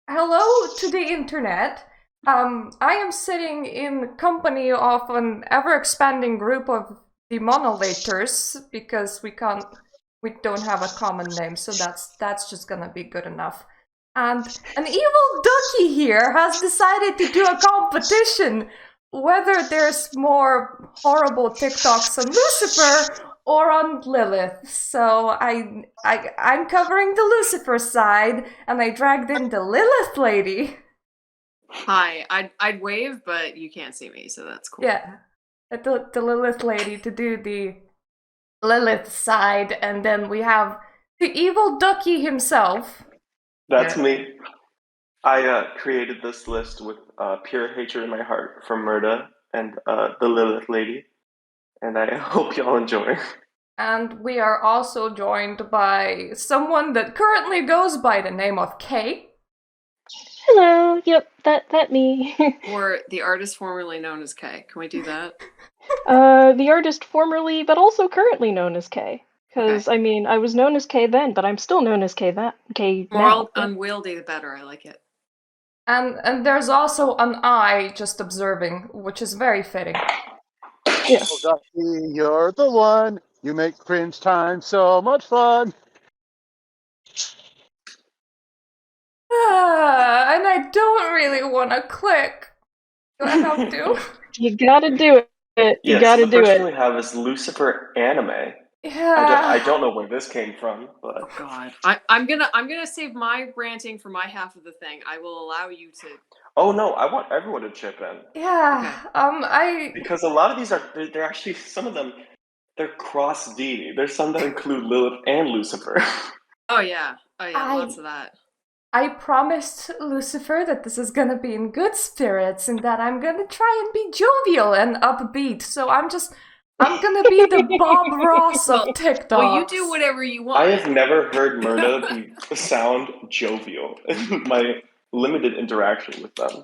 Hello to the internet. I am sitting in company of an ever-expanding group of Demonolators because we don't have a common name, so that's just gonna be good enough. And an evil ducky here has decided to do a competition whether there's more horrible TikToks on Lucifer or on Lilith. So I'm covering the Lucifer side, and I dragged in the Lilith lady. Hi, I'd wave, but you can't see me, so that's cool. Yeah, the Lilith lady to do the Lilith side, and then we have the evil ducky himself. That's me. I created this list with pure hatred in my heart for Murda and the Lilith lady, and I hope y'all enjoy. And we are also joined by someone that currently goes by the name of Kay. Hello, yep, that me. Or the artist formerly known as K. Can we do that? The artist formerly, but also currently known as K. Because, Okay. I mean, I was known as K then, but I'm still known as K now. More unwieldy, the better. I like it. And there's also an eye just observing, which is very fitting. Yes. Oh, Ducky, you're the one. You make cringe time so much fun. And I don't really want to click. Do I have to? You gotta do it. You gotta so the do first it. one we have is Lucifer anime. Yeah. I don't know where this came from, but Oh God, I'm gonna save my ranting for my half of the thing. I will allow you to. oh no, I want everyone to chip in Yeah. because a lot of these they're actually some of them they're cross D. There's some that include Lilith and Lucifer. Oh yeah, lots of that. I promised Lucifer that this is gonna be in good spirits and that I'm gonna try and be jovial and upbeat. So I'm gonna be the Bob Ross of TikTok. Well, you do whatever you want. I have never heard Murda sound jovial in my limited interaction with them.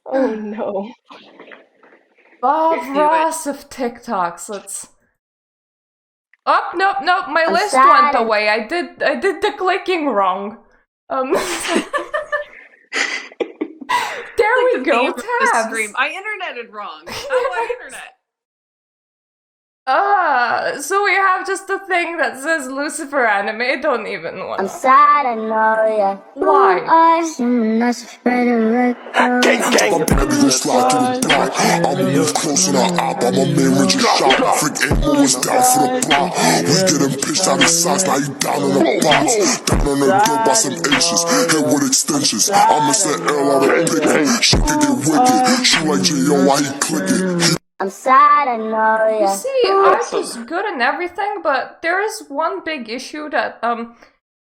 Oh no. Bob Ross of TikToks. Let's. Oh nope! My list went away. I did the clicking wrong. There we go. Tabs. I interneted wrong. How do I internet? So we have just a thing that says Lucifer anime. Don't even want. I'm sad, I know, yeah. Why? I'm not afraid to let go. My baby gon' slide through the block. I'ma move close on her op. I'm a man just shot. Freak Amo was down for the block. We getting pitched out of socks. Now you down on the box. Down on the door by some H's. Head with extensions. I'm Mr. L out of picking. She can get wicked. Shoot like J.O. while he clicking. I'm sad, I know, yeah. You see, art is good and everything, but there is one big issue that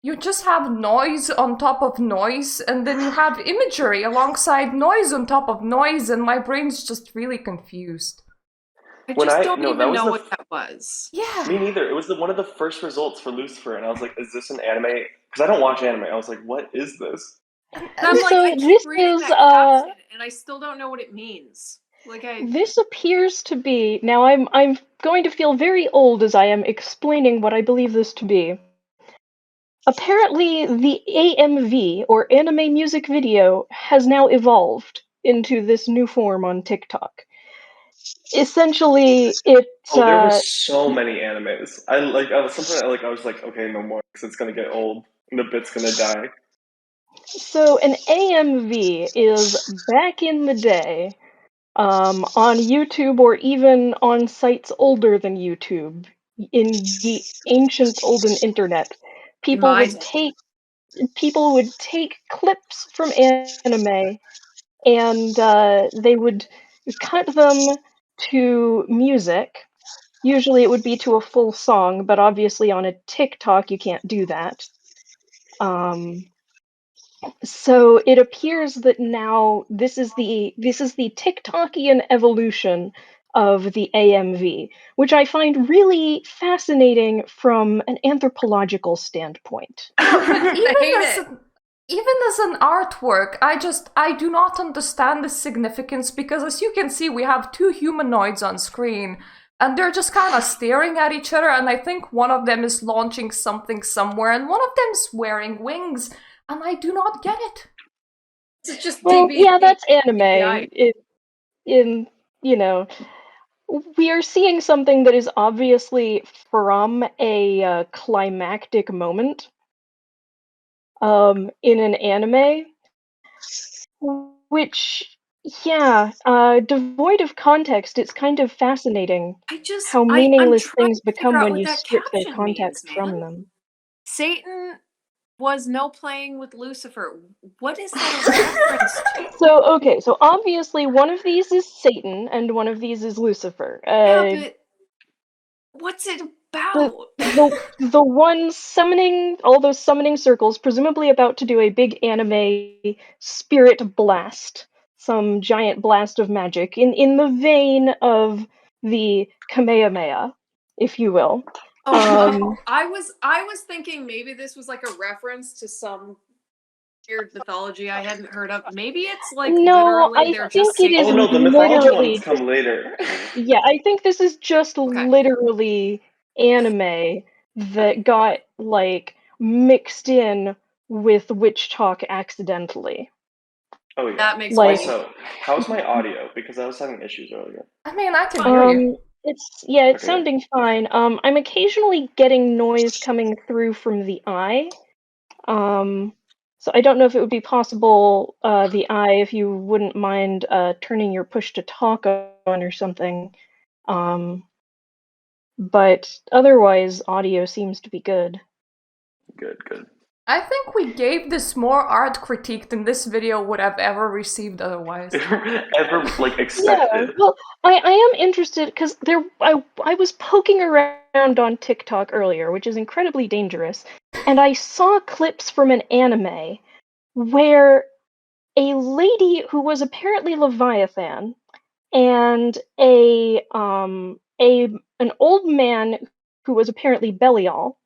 you just have noise on top of noise, and then you have imagery alongside noise on top of noise, and my brain's just really confused. I just don't even know what that was. Yeah. Me neither. It was one of the first results for Lucifer, and I was like, "Is this an anime?" Because I don't watch anime. I was like, "What is this?" And I'm like, I keep reading that caption, and I still don't know what it means. This appears to be now. I'm going to feel very old as I am explaining what I believe this to be. Apparently, the AMV, or anime music video, has now evolved into this new form on TikTok. Essentially, it's there were so many animes. I was like, okay, no more, because it's gonna get old and the bit's gonna die. So an AMV is back in the day, on YouTube or even on sites older than YouTube, in the ancient olden internet, people would take clips from anime and they would cut them to music. Usually it would be to a full song, but obviously on a TikTok you can't do that. So it appears that now this is the TikTokian evolution of the AMV, which I find really fascinating from an anthropological standpoint. Even as an artwork, I do not understand the significance, because as you can see, we have two humanoids on screen, and they're just kind of staring at each other, and I think one of them is launching something somewhere, and one of them's wearing wings. and I do not get it. It's just Well, DB. yeah, that's anime. DBI. We are seeing something that is obviously from a climactic moment in an anime, which, devoid of context, it's kind of fascinating how I'm meaningless trying things to figure become out when what you that strip their caption context means, from man. them. Satan was no playing with Lucifer. What is that a reference to? So obviously one of these is Satan and one of these is Lucifer. Yeah, but what's it about? The one summoning all those summoning circles, presumably about to do a big anime spirit blast, some giant blast of magic in the vein of the Kamehameha, if you will. I was thinking maybe this was like a reference to some weird mythology I hadn't heard of. Maybe it's like No, literally I they're think just it is Oh no, the mythology literally ones come later. Yeah, I think this is just literally anime that got like mixed in with Witchtok accidentally. Oh yeah. That makes Like- Also, how's my audio? Because I was having issues earlier. I mean, I can hear you. It's Okay. sounding fine. I'm occasionally getting noise coming through from the eye. So I don't know if it would be possible, the eye, if you wouldn't mind turning your push to talk on or something. But otherwise, audio seems to be good. Good. I think we gave this more art critique than this video would have ever received otherwise. Ever expected. Yeah, well, I am interested because I was poking around on TikTok earlier, which is incredibly dangerous, and I saw clips from an anime where a lady who was apparently Leviathan and an old man who was apparently Belial.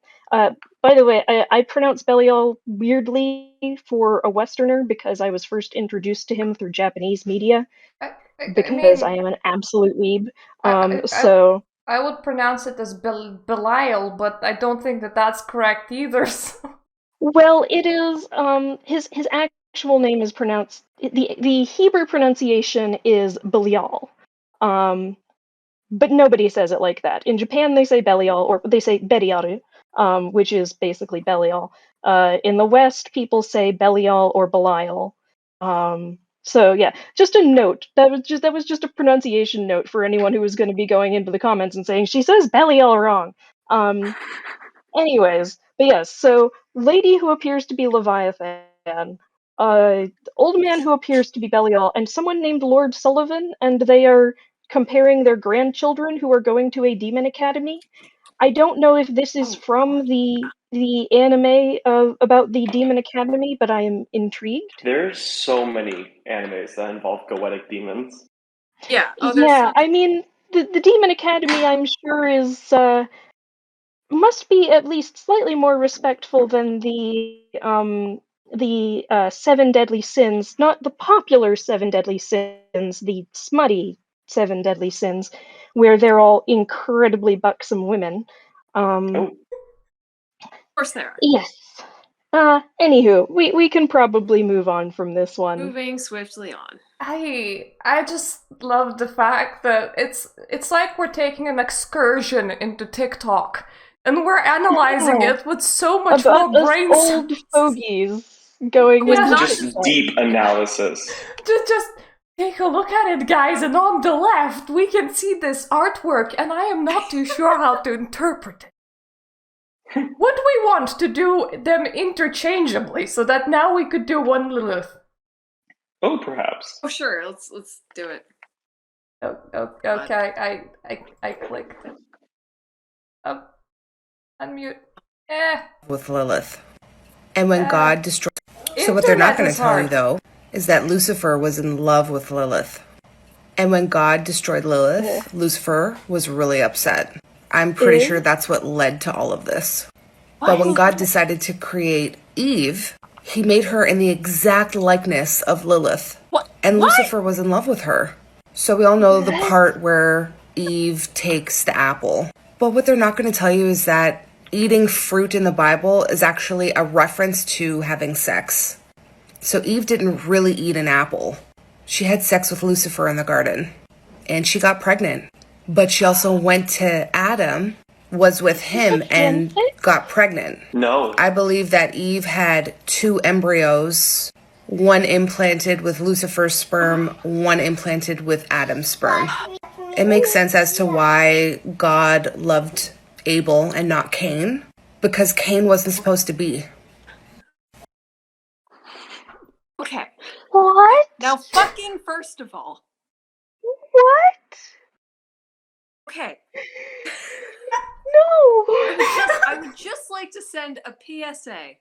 By the way, I pronounce Belial weirdly for a Westerner because I was first introduced to him through Japanese media because I am an absolute weeb. I would pronounce it as Belial, but I don't think that that's correct either. So. Well, it is. His actual name is pronounced. The Hebrew pronunciation is Belial. But nobody says it like that. In Japan, they say Belial, or they say Beliaru, which is basically Belial. In the West, people say Belial or Belial. So yeah, just a note. That was just a pronunciation note for anyone who was going to be going into the comments and saying she says Belial wrong. Anyways, but yes. So lady who appears to be Leviathan, old man who appears to be Belial, and someone named Lord Sullivan, and they are comparing their grandchildren who are going to a demon academy. I don't know if this is from the anime about the demon academy, but I am intrigued. There's so many animes that involve goetic demons. Yeah. I mean, the demon academy, I'm sure, is must be at least slightly more respectful than the seven deadly sins, not the popular seven deadly sins, the smutty seven deadly sins, where they're all incredibly buxom women. Of course there are. Yes. Anywho, we can probably move on from this one. Moving swiftly on. I just love the fact that it's like we're taking an excursion into TikTok and we're analyzing it with so much more brain old fogies going into just deep analysis. Just take a look at it, guys, and on the left we can see this artwork, and I am not too sure how to interpret it. Would we want to do them interchangeably so that now we could do one Lilith? Oh, perhaps. Oh, sure. Let's do it. Okay, I clicked it. Unmute. With Lilith. And when God destroyed... So what they're not going to tell you, though, is that Lucifer was in love with Lilith. And when God destroyed Lilith, Lucifer was really upset. I'm pretty sure that's what led to all of this. But when God decided to create Eve, he made her in the exact likeness of Lilith. And Lucifer was in love with her. So we all know the part where Eve takes the apple. But what they're not going to tell you is that eating fruit in the Bible is actually a reference to having sex. So Eve didn't really eat an apple. She had sex with Lucifer in the garden, and she got pregnant. But she also went to Adam, was with him, and got pregnant. No. I believe that Eve had 2 embryos, one implanted with Lucifer's sperm, one implanted with Adam's sperm. It makes sense as to why God loved Abel and not Cain, because Cain wasn't supposed to be. Okay. What? Now, fucking first of all. What? Okay. No. I would just like to send a PSA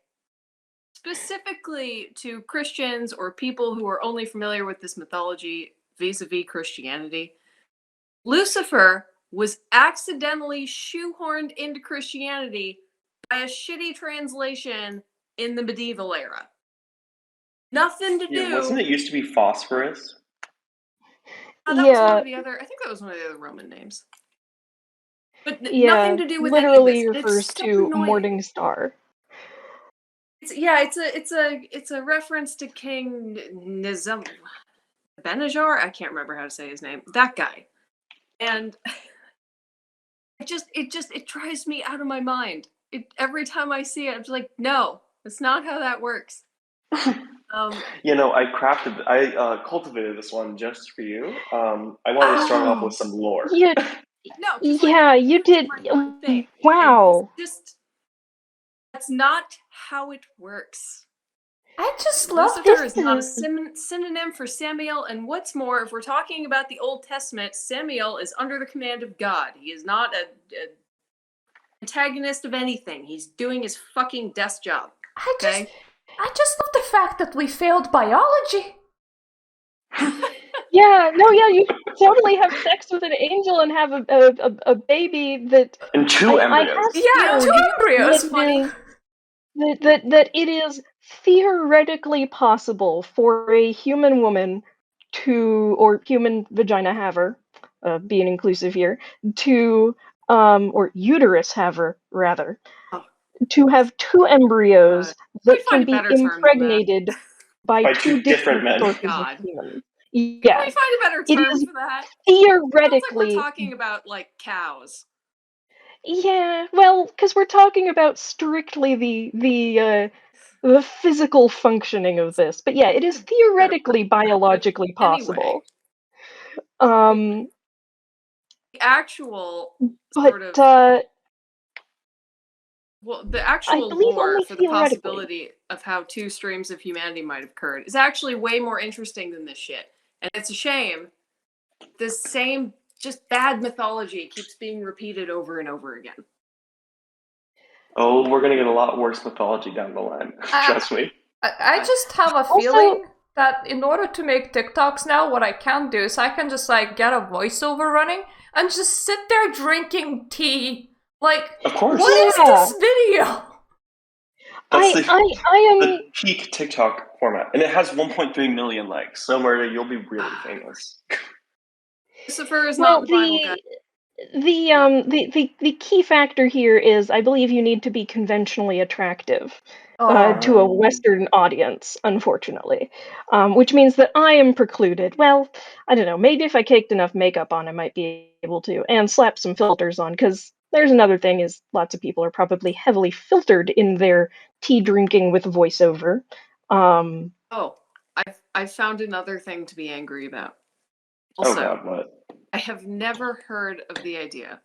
specifically to Christians or people who are only familiar with this mythology vis-a-vis Christianity. Lucifer was accidentally shoehorned into Christianity by a shitty translation in the medieval era. Nothing to do. Wasn't it used to be phosphorus? That was one of the other. I think that was one of the other Roman names. But nothing to do with literally any of this. refers to Morning Star. It's a reference to King Nizam Benajar. I can't remember how to say his name. That guy, and it drives me out of my mind. Every time I see it, I'm just like, no, that's not how that works. I cultivated this one just for you. I wanted to start off with some lore. You did. Wow. That's not how it works. I just love Lucifer is not a synonym for Samuel, and what's more, if we're talking about the Old Testament, Samuel is under the command of God. He is not a antagonist of anything. He's doing his fucking desk job. I just love the fact that we failed biology. You totally have sex with an angel and have a baby that. And 2 embryos. Two embryos. Funny. That it is theoretically possible for a human woman or human vagina haver, being inclusive here, or uterus haver, rather, to have 2 embryos that can be impregnated by 2 different sources of humans. Yeah. Can we find a better term for that? Theoretically. We're talking about, like, cows. Yeah, well, because we're talking about strictly the physical functioning of this. But yeah, it is theoretically biologically possible. The actual sort of... the actual lore for the possibility of how 2 streams of humanity might have occurred is actually way more interesting than this shit. And it's a shame this same just bad mythology keeps being repeated over and over again. Oh, we're going to get a lot worse mythology down the line. Trust me. I just have a feeling that in order to make TikToks now, what I can do is I can just get a voiceover running and just sit there drinking tea. Of course. What is this video? That's the peak TikTok format. And it has 1.3 million likes. So, Murda, you'll be really famous. Lucifer is not the Bible guy. The key factor here is I believe you need to be conventionally attractive to a Western audience, unfortunately. Which means that I am precluded. Well, I don't know, maybe if I caked enough makeup on I might be able to, and slap some filters on, because there's another thing is lots of people are probably heavily filtered in their tea drinking with voiceover. I found another thing to be angry about. Also, God, what? I have never heard of the idea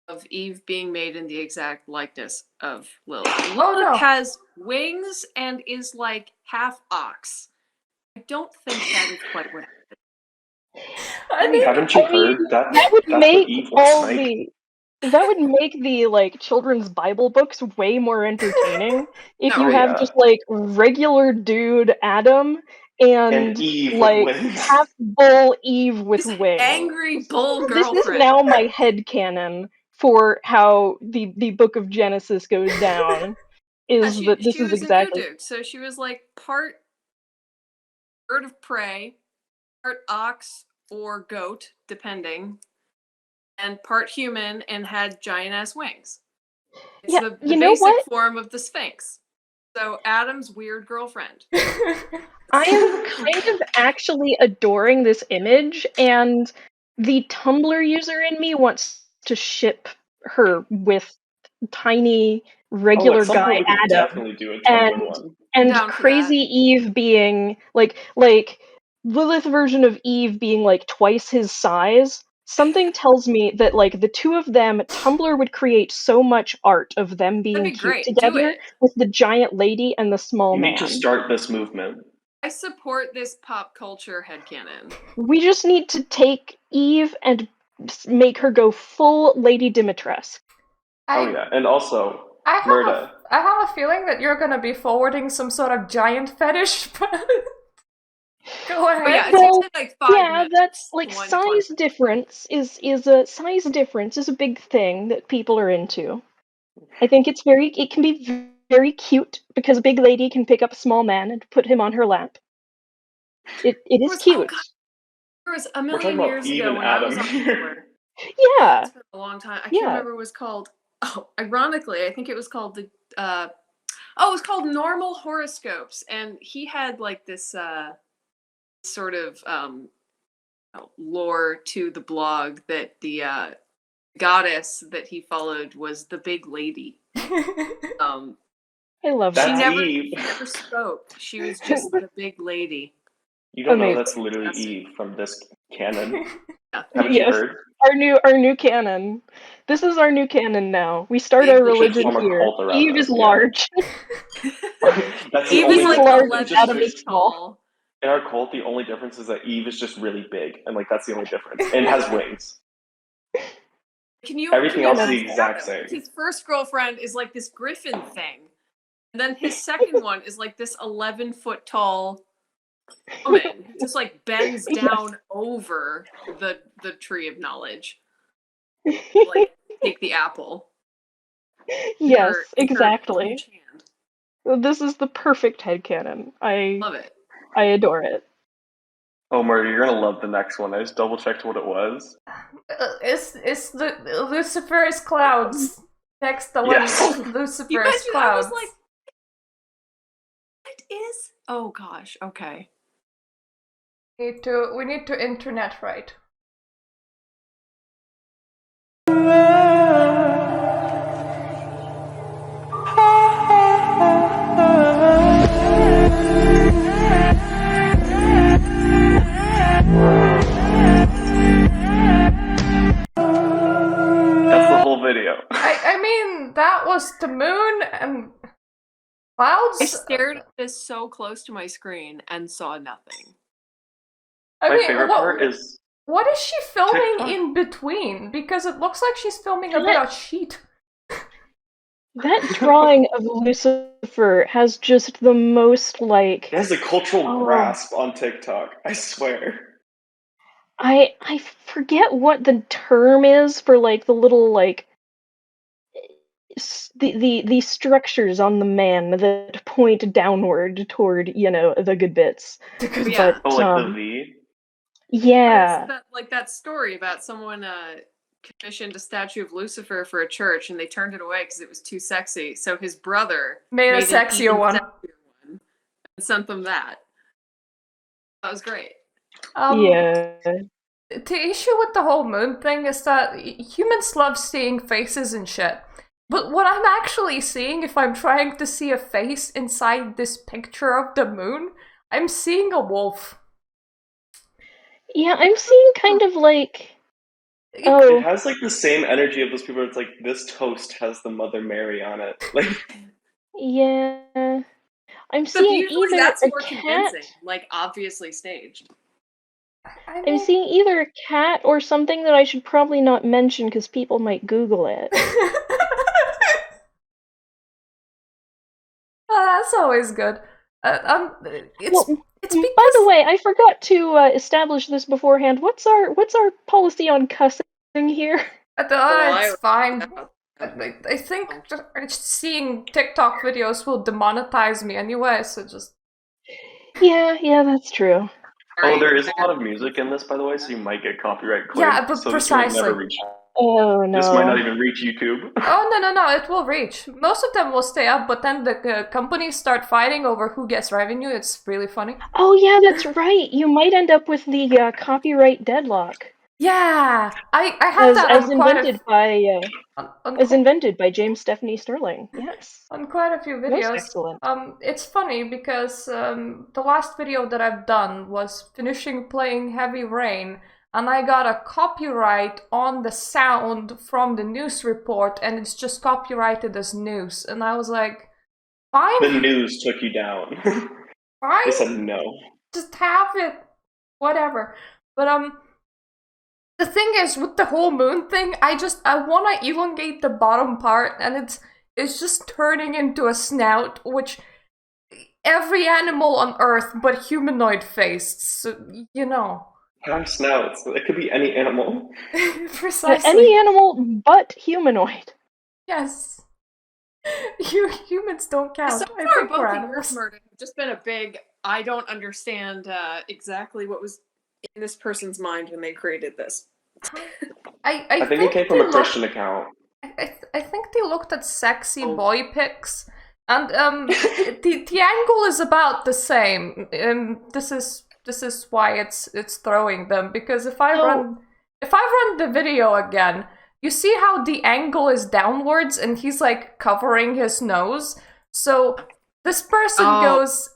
of Eve being made in the exact likeness of Lilith. Lilith has wings and is like half ox. I don't think that is quite what happened. Haven't you heard that? That would make That would make the children's Bible books way more entertaining if you have just regular dude Adam and Eve with wings. half bull Eve with wings. Angry bull girlfriend. This is now my headcanon for how the book of Genesis goes down. Is that this is exactly a so she was like part bird of prey, part ox or goat, depending, and part human and had giant ass wings. It's Yeah, the you know basic what? form of the Sphinx. So Adam's weird girlfriend. I am kind of actually adoring this image, and the Tumblr user in me wants to ship her with tiny regular at some point guy we could Adam, definitely do a Tumblr one. and Down for crazy Eve being like Lilith version of Eve being like twice his size. Something tells me that like the two of them, Tumblr would create so much art of them being That'd be cute great. Do together it. with the giant lady and the small You man. need to start this movement. I support this pop culture headcanon. We just need to take Eve and make her go full Lady Dimitrescu. Oh yeah, and also I Murda. have a feeling that you're gonna be forwarding some sort of giant fetish. Go ahead. But yeah, it Well, takes like 5 yeah, minutes. that's like One size content. difference is a big thing that people are into. I think it can be very cute because a big lady can pick up a small man and put him on her lap. It is cute. God, there was a We're talking million about years Eve ago and when I Adam was on here. Tumblr. Yeah. It's been a long time. I Yeah. can't remember what it was called. Oh, ironically, I think it was called it was called Normal Horoscopes, and he had like this sort of lore to the blog that the goddess that he followed was the big lady. I love That's that. Eve. She never spoke. She was just the big lady. You don't know Amazing. that's literally Fantastic. Eve from this canon. Yeah. Haven't you Yes. heard? Our new canon. This is our new canon now. We start Big our lady. religion Form a here. cult around Eve is us, yeah. large. That's the Eve only is like large, difference. 11 Adam feet is small. tall. In our cult, the only difference is that Eve is just really big, and like that's the only difference, and has wings. Everything else is the exact same. His first girlfriend is like this griffin thing, and then his second one is like this 11-foot tall woman who just like bends down over the tree of knowledge, like take the apple. Yes, In her exactly. huge hand. This is the perfect headcanon. I Love it. I adore it. Oh, Murder, you're gonna love the next one. I just double checked what it was. It's the Lucifer's clouds. Next, the one Yes. Lucifer's You mentioned, clouds. I was like, what is? Oh gosh. Okay. We need to internet right. That's the whole video. I mean, that was the moon and clouds. I stared at this so close to my screen and saw nothing. My favorite part is what is she filming TikTok. in between? Because it looks like she's filming a bit of sheet. That drawing of Lucifer has just the most like. It has a cultural grasp on TikTok. I swear. I forget what the term is for like the little like the structures on the man that point downward toward the good bits. Yeah. Oh, like the V. Yeah. That story about someone commissioned a statue of Lucifer for a church and they turned it away because it was too sexy. So his brother made a sexier one and sent them that. That was great. Yeah. The issue with the whole moon thing is that humans love seeing faces and shit. But what I'm actually seeing, if I'm trying to see a face inside this picture of the moon, I'm seeing a wolf. Yeah, I'm seeing kind of like. It has like the same energy of those people. It's like this toast has the Mother Mary on it. Like. Yeah. I'm seeing either that's a more cat. convincing, like obviously staged. I'm seeing either a cat or something that I should probably not mention because people might Google it. Oh, that's always good. It's because... By the way, I forgot to establish this beforehand. What's our policy on cussing here? It's fine. I think seeing TikTok videos will demonetize me anyway, so just... Yeah, that's true. Oh, there is a lot of music in this, by the way, so you might get copyright claimed. Yeah, but so precisely. This may never reach Oh no. This might not even reach YouTube. Oh, no, it will reach. Most of them will stay up, but then the companies start fighting over who gets revenue. It's really funny. Oh yeah, that's right. You might end up with the copyright deadlock. Yeah, I have that as on quite invented by as invented by James Stephanie Sterling. Yes. on quite a few Most videos. excellent. It's funny because the last video that I've done was finishing playing Heavy Rain, and I got a copyright on the sound from the news report, and it's just copyrighted as news, and I was like, fine. The news took you down. Fine. They said no. Just have it, whatever. But the thing is, with the whole moon thing, I want to elongate the bottom part, and it's just turning into a snout, which every animal on Earth but humanoid faced, so, you know. Have snouts. It could be any animal. Precisely. Any animal but humanoid. Yes. Humans don't count. So I far, think we're both of animals. your murder have just been a big, I don't understand exactly what was in this person's mind when they created this. I think it came from a Christian account. I think they looked at sexy boy pics, and the angle is about the same. This is why it's throwing them, because if I run the video again, you see how the angle is downwards and he's like covering his nose. So this person goes,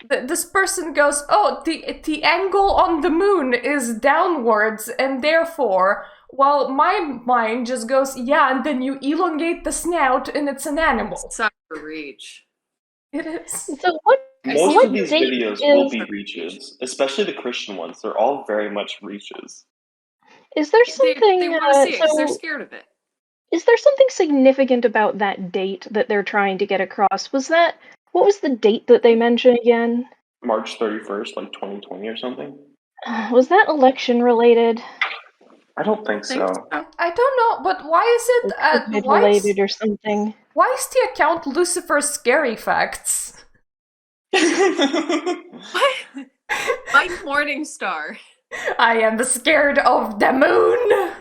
this person goes, oh, the angle on the moon is downwards, and therefore, well, my mind just goes, yeah, and then you elongate the snout and it's an animal. Such a reach. It is. So what? Most of these videos will be reaches, especially the Christian ones. They're all very much reaches. Is there something? They want to see it because they're scared of it. Is there something significant about that date that they're trying to get across? What was the date that they mentioned again? March 31st, like 2020 or something. Was that election related? I don't think so. I don't know, but why is it related or something? Why is the account Lucifer Scary Facts? What? Mike Morningstar. I am scared of the moon.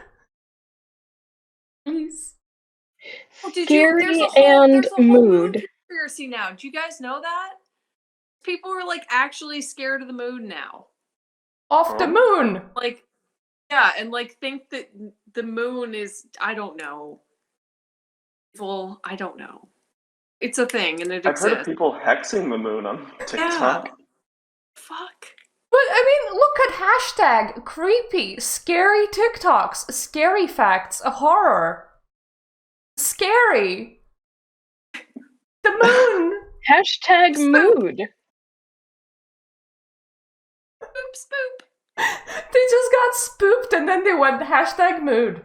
Please. Well, Scary there's a and whole moon mood. conspiracy now. Do you guys know that? People are like actually scared of the moon now. Off the moon. Like, yeah, and like think that the moon is, I don't know, evil. I don't know. It's a thing, and it exists. I've heard of people hexing the moon on TikTok. Yeah. Fuck. But I mean, look at hashtag creepy, scary TikToks, scary facts, a horror. Scary. The moon. Hashtag mood. Spoop. They just got spooked and then they went hashtag mood.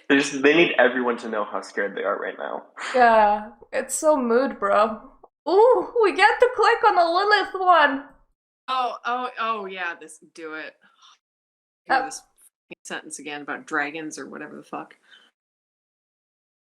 They need everyone to know how scared they are right now. Yeah, it's so mood, bro. Ooh, we get to click on the Lilith one. Oh, yeah, do it. Hear this sentence again about dragons or whatever the fuck.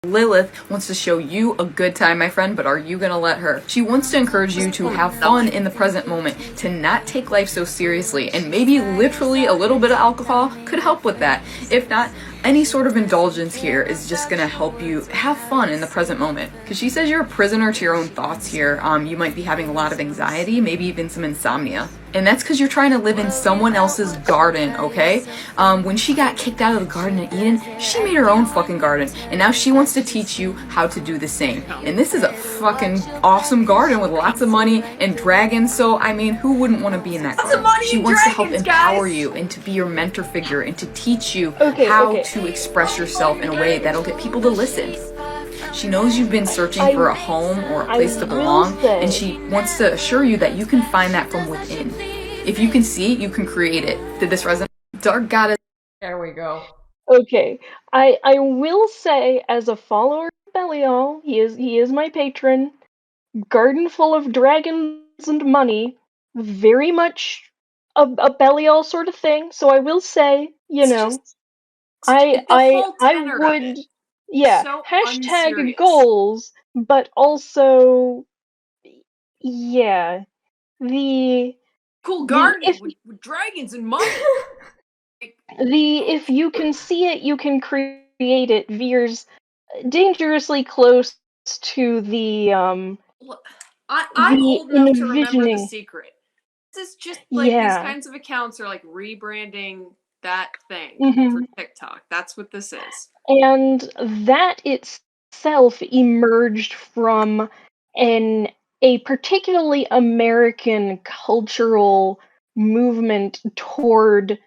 Lilith wants to show you a good time, my friend, but are you gonna let her? She wants to encourage you to have fun in the present moment, to not take life so seriously, and maybe literally a little bit of alcohol could help with that. If not, any sort of indulgence here is just gonna help you have fun in the present moment. Because she says you're a prisoner to your own thoughts here. You might be having a lot of anxiety, maybe even some insomnia. And that's because you're trying to live in someone else's garden, okay? When she got kicked out of the Garden of Eden, she made her own fucking garden. And now she wants to teach you how to do the same. And this is a fucking awesome garden with lots of money and dragons. So, I mean, who wouldn't want to be in that garden? She wants to help empower you and to be your mentor figure and to teach you how to express yourself in a way that'll get people to listen. She knows you've been searching for a home or a place to belong, and she wants to assure you that you can find that from within. If you can see it, you can create it. Did this resonate? Dark Goddess. There we go. Okay, I will say, as a follower of Belial, he is my patron. Garden full of dragons and money, very much a Belial sort of thing. So I will say, I would. Yeah, so hashtag unserious. goals, but also, yeah, the cool garden with dragons and money. If you can see it, you can create it veers dangerously close to the I'm old enough to remember The envisioning. Secret. This is just like these Yeah. kinds of accounts are like rebranding that thing for TikTok. That's what this is. And that itself emerged from a particularly American cultural movement toward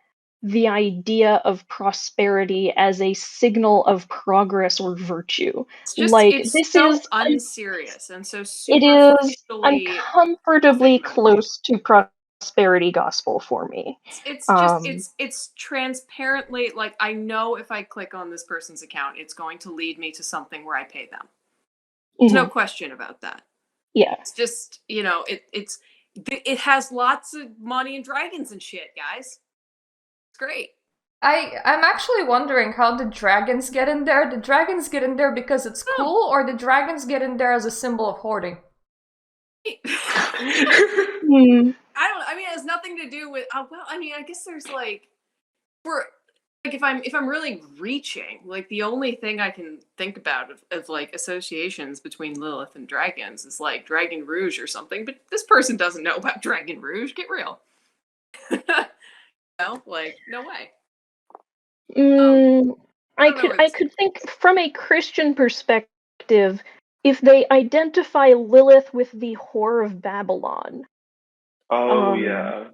the idea of prosperity as a signal of progress or virtue. It's just Like, it's this so is unserious and so it is superficially uncomfortably nothing about it. close to prosperity gospel for me. It's transparently like I know if I click on this person's account, it's going to lead me to something where I pay them. There's no question about that. Yeah. It's just, it has lots of money and dragons and shit, guys. It's great. I'm actually wondering how the dragons get in there. The dragons get in there because it's cool, or the dragons get in there as a symbol of hoarding? I mean, it has nothing to do with. Well, I mean, I guess there's like, if I'm really reaching, like the only thing I can think about of like associations between Lilith and dragons is like Dragon Rouge or something. But this person doesn't know about Dragon Rouge. Get real. Like no way. I could think from a Christian perspective, if they identify Lilith with the whore of Babylon. Oh yeah.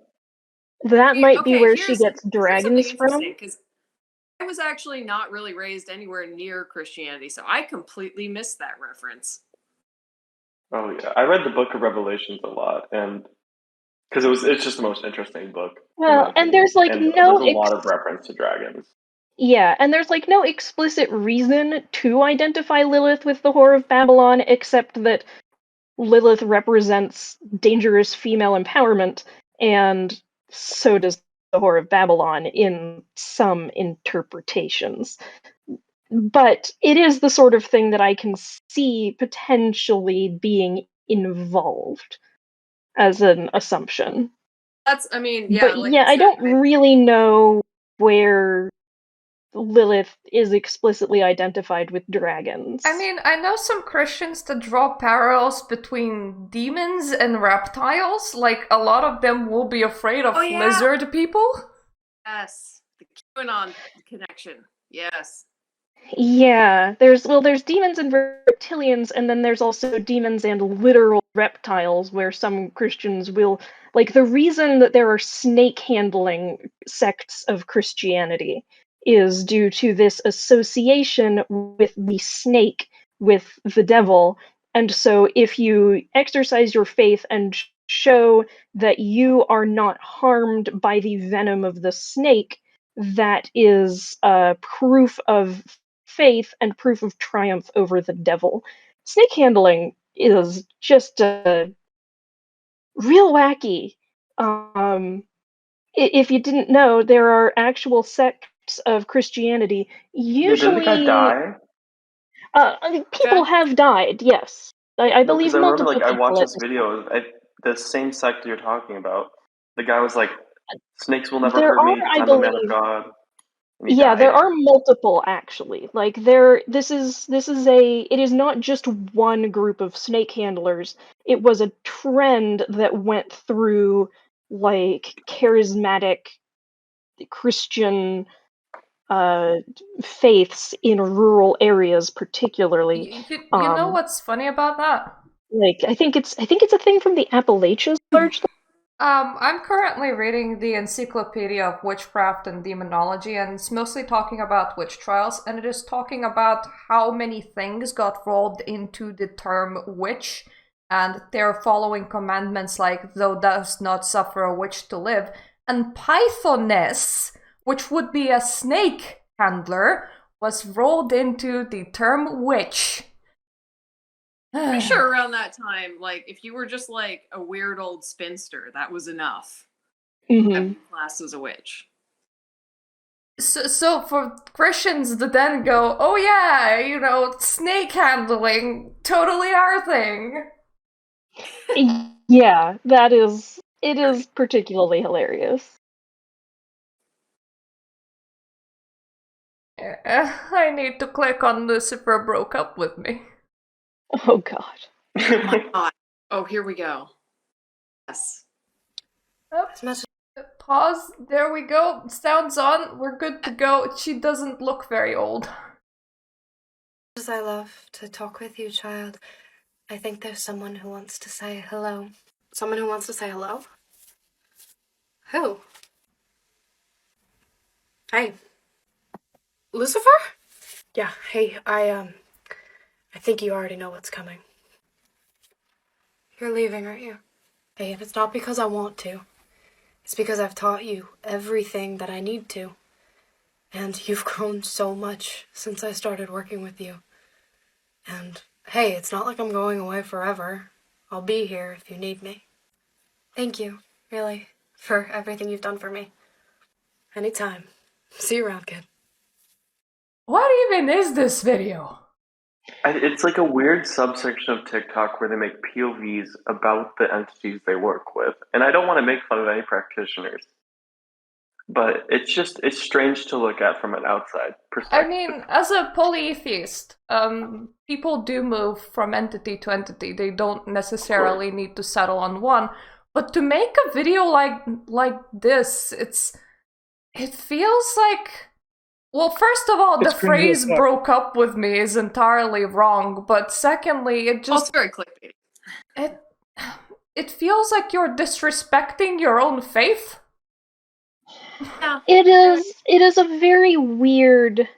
That might be where she gets dragons from. Because I was actually not really raised anywhere near Christianity, so I completely missed that reference. Oh yeah, I read the Book of Revelations a lot, and because it's just the most interesting book. Well, and there's like and no there's a lot of reference to dragons. Yeah, and there's like no explicit reason to identify Lilith with the whore of Babylon, except that Lilith represents dangerous female empowerment, and so does the whore of Babylon in some interpretations. But it is the sort of thing that I can see potentially being involved as an assumption. But like I don't really know where Lilith is explicitly identified with dragons. I mean, I know some Christians that draw parallels between demons and reptiles. Like, a lot of them will be afraid of lizard people. Yes, the QAnon connection. Yes. Yeah, there's demons and reptilians, and then there's also demons and literal reptiles, where some Christians will, like, the reason that there are snake handling sects of Christianity is due to this association with the snake with the devil. And so if you exercise your faith and show that you are not harmed by the venom of the snake, that is proof of faith and proof of triumph over the devil. Snake handling is just real wacky. If you didn't know, there are actual sects of Christianity. Usually, didn't the guy die? People have died. Yes, I believe I remember, multiple I people. watched this video of the same sect you're talking about. The guy was like, "Snakes will never hurt me because I'm a man of God." Yeah, there are multiple actually. Like it is not just one group of snake handlers. It was a trend that went through like charismatic Christian faiths in rural areas particularly. You know what's funny about that? Like I think it's a thing from the Appalachians largely. I'm currently reading the Encyclopedia of Witchcraft and Demonology, and it's mostly talking about witch trials, and it is talking about how many things got rolled into the term witch, and they're following commandments like, thou dost not suffer a witch to live, and pythoness, which would be a snake handler, was rolled into the term witch. Pretty sure around that time, like, if you were just like a weird old spinster, that was enough. Mm-hmm. Class as a witch. So for Christians to then go, oh yeah, snake handling, totally our thing. Yeah, it is particularly hilarious. I need to click on Lucifer broke up with me. Oh god. Oh my god. Oh, here we go. Yes. Oops. Pause. There we go. Sound's on. We're good to go. She doesn't look very old. I love to talk with you, child. I think there's someone who wants to say hello. Someone who wants to say hello? Who? Hey. Lucifer? Yeah, hey, I think you already know what's coming. You're leaving, aren't you? Hey, and it's not because I want to. It's because I've taught you everything that I need to. And you've grown so much since I started working with you. And, hey, it's not like I'm going away forever. I'll be here if you need me. Thank you, really, for everything you've done for me. Anytime. See you around, kid. What even is this video? It's like a weird subsection of TikTok where they make POVs about the entities they work with. And I don't want to make fun of any practitioners, but it's strange to look at from an outside perspective. I mean, as a polytheist, people do move from entity to entity. They don't necessarily need to settle on one. But to make a video like this, it feels like... Well, first of all, the phrase broke up with me is entirely wrong, but secondly, it just... it's very clickbait. It feels like you're disrespecting your own faith. Yeah. It is a very weird,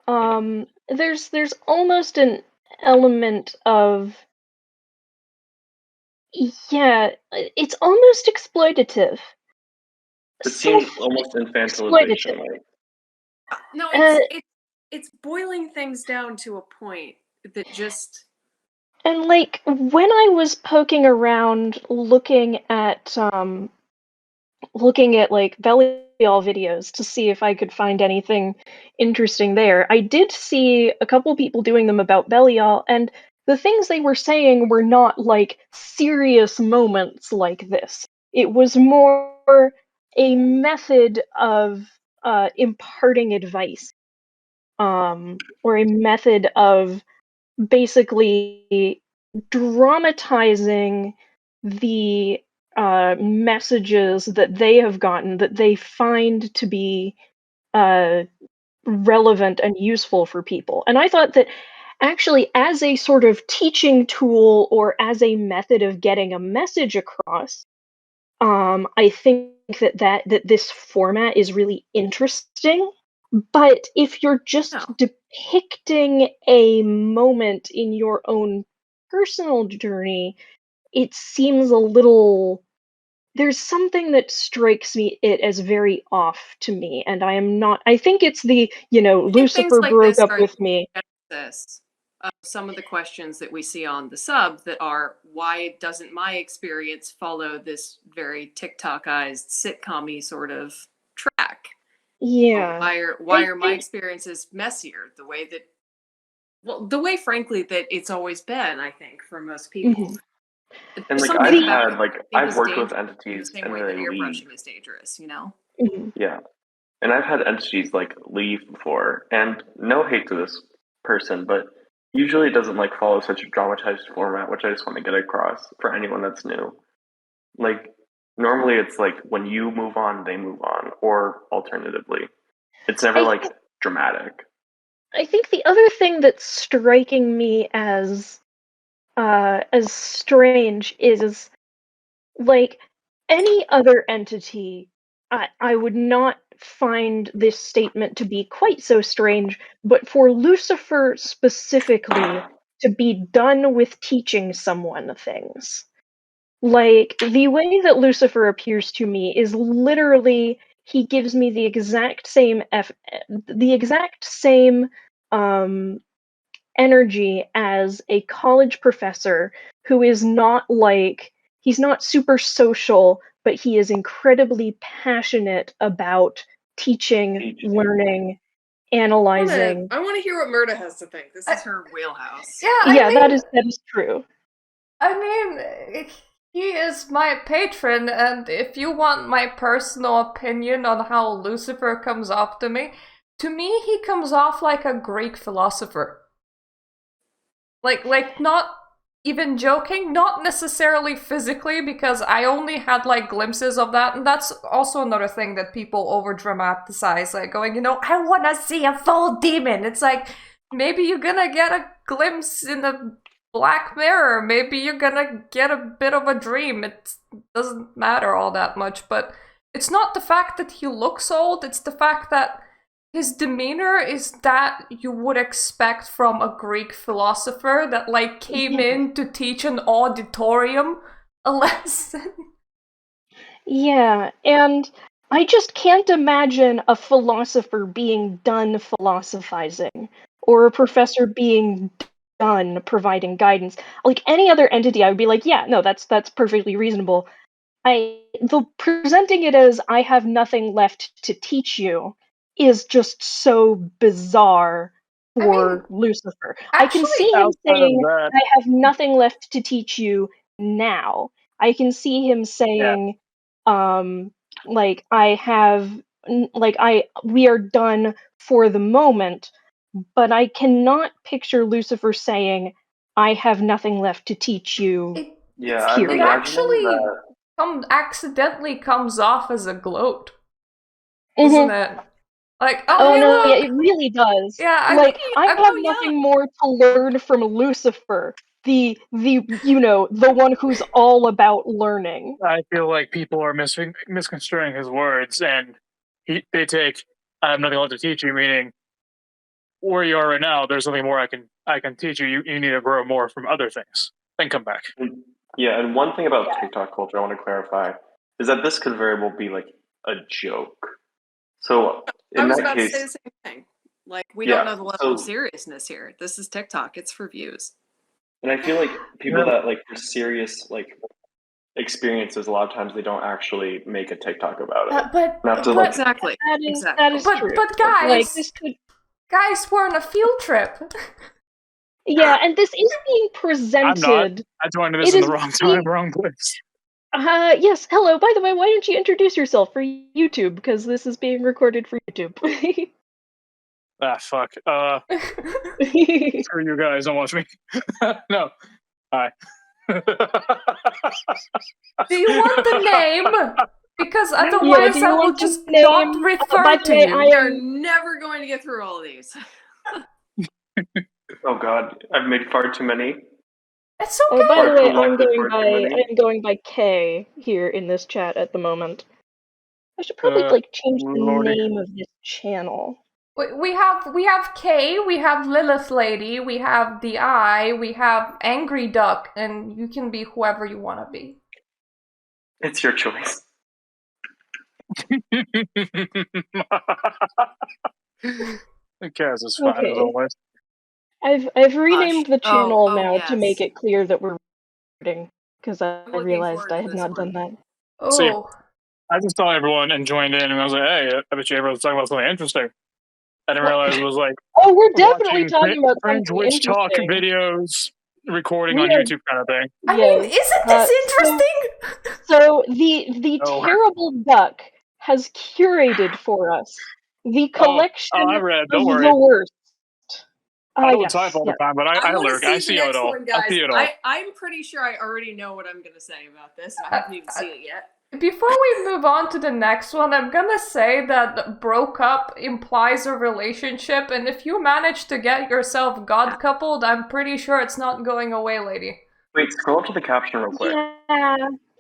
there's almost an element of, yeah, it's almost exploitative. It seems almost infantilization. No, it's boiling things down to a point that just... And like, when I was poking around looking at like Belial videos to see if I could find anything interesting there, I did see a couple people doing them about Belial, and the things they were saying were not like serious moments like this. It was more a method of imparting advice, or a method of basically dramatizing the messages that they have gotten that they find to be relevant and useful for people. And I thought that actually, as a sort of teaching tool or as a method of getting a message across, I think that this format is really interesting. But if you're just depicting a moment in your own personal journey, it seems a little... There's something that strikes me it as very off to me, and I am not... I think it's the, Lucifer like broke up with me. Some of the questions that we see on the sub that are, why doesn't my experience follow this very TikTokized sitcom-y sort of track? Yeah. Why are my experiences messier? The way, frankly, that it's always been, I think, for most people. Mm-hmm. And I've worked with entities the same way that airbrushing is dangerous, Mm-hmm. Yeah. And I've had entities leave before, and no hate to this person, but usually it doesn't follow such a dramatized format, which I just want to get across for anyone that's new. Normally it's when you move on, they move on, or alternatively. It's never dramatic. I think the other thing that's striking me as strange is, any other entity, I would not find this statement to be quite so strange, but for Lucifer specifically to be done with teaching someone things. The way that Lucifer appears to me is literally, he gives me the exact same energy as a college professor who is not he's not super social, but he is incredibly passionate about teaching, learning, analyzing. I want to hear what Murda has to think. This is her wheelhouse. Yeah, that is true. I mean, he is my patron, and if you want my personal opinion on how Lucifer comes off to me, to me, he comes off like a Greek philosopher. Like not even joking, not necessarily physically, because I only had like glimpses of that, and that's also another thing that people over dramatize, like going, I wanna see a full demon. It's like, maybe you're gonna get a glimpse in the Black Mirror, maybe you're gonna get a bit of a dream. It doesn't matter all that much, but it's not the fact that he looks old, it's the fact that his demeanor is that you would expect from a Greek philosopher that, like, came in to teach an auditorium a lesson. Yeah, and I just can't imagine a philosopher being done philosophizing, or a professor being done providing guidance. Like any other entity, I would be like, yeah, no, that's perfectly reasonable. Presenting it as I have nothing left to teach you is just so bizarre for Lucifer. I can see him saying, I have nothing left to teach you now. I can see him saying, we are done for the moment, but I cannot picture Lucifer saying, I have nothing left to teach you. It actually accidentally comes off as a gloat, isn't it? Like, no, look. yeah, it really does. Yeah, I have nothing more to learn from Lucifer, the one who's all about learning. I feel like people are misconstruing his words, and they take "I have nothing left to teach you," meaning where you are right now. There's something more I can teach you. You need to grow more from other things. Then come back. Yeah, and one thing about TikTok culture I want to clarify is that this could very well be like a joke. So I was that about case, to say the same thing. Like, we don't know the level of seriousness here. This is TikTok. It's for views. And I feel like people that like for serious like experiences, a lot of times they don't actually make a TikTok about it. Exactly. That is true. But guys, guys, we're on a field trip. Yeah, and this is being presented. I'm not. I joined this in the wrong time, wrong place. Yes, hello. By the way, why don't you introduce yourself for YouTube? Because this is being recorded for YouTube. Fuck. Screw you guys, don't watch me. No. Hi. Do you want the name? Because otherwise I will just not refer to you. We are never going to get through all of these. Oh god, I've made far too many. It's okay. By the way, I'm going by K here in this chat at the moment. I should probably change the name of this channel. We have K, we have Lilith Lady, we have the Eye, we have Angry Duck, and you can be whoever you want to be. It's your choice. Kaz is fine as always. I've renamed the channel now to make it clear that we're recording, because I realized I had not done that. Oh. See, I just saw everyone and joined in, and I was like, hey, I bet you everyone's talking about something interesting. I didn't realize it was like, oh, we're definitely talking about something Witchtok videos, recording on YouTube kind of thing. I mean, isn't this interesting? So the terrible duck has curated for us the collection of the worst. I don't type all the time, but I lurk. I see it all. I see it all. I'm pretty sure I already know what I'm going to say about this. I haven't even seen it yet. Before we move on to the next one, I'm gonna say that broke up implies a relationship, and if you manage to get yourself god coupled, I'm pretty sure it's not going away, lady. Wait, scroll up to the caption real quick.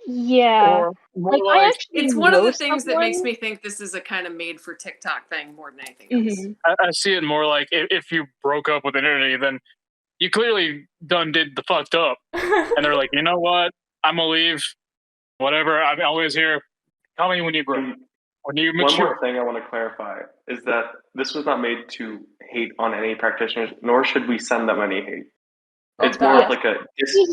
Yeah. It's one of the things that makes me think this is a kind of made for TikTok thing more than anything else. I see it more like if you broke up with an entity, then you clearly done did the fucked up. And they're like, you know what? I'm gonna leave. Whatever, I'm always here. Tell me when you grow. When you mature. One more thing I want to clarify is that this was not made to hate on any practitioners, nor should we send them any hate. It's more of like a...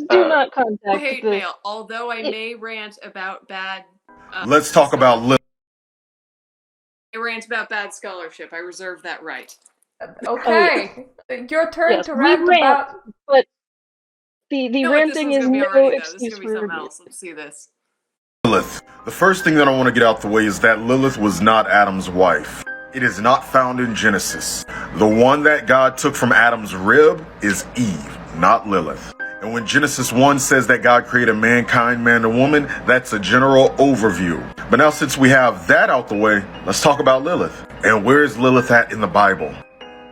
do not contact hate mail, although I may rant about bad... Let's talk about Lilith. I rant about bad scholarship. I reserve that right. Okay. Your turn to rant about... But the ranting is no excuse for something else. Let's see this. Lilith. The first thing that I want to get out the way is that Lilith was not Adam's wife. It is not found in Genesis. The one that God took from Adam's rib is Eve, not Lilith. And when Genesis 1 says that God created mankind, man and woman, that's a general overview. But now since we have that out the way, let's talk about Lilith. And where is Lilith at in the Bible?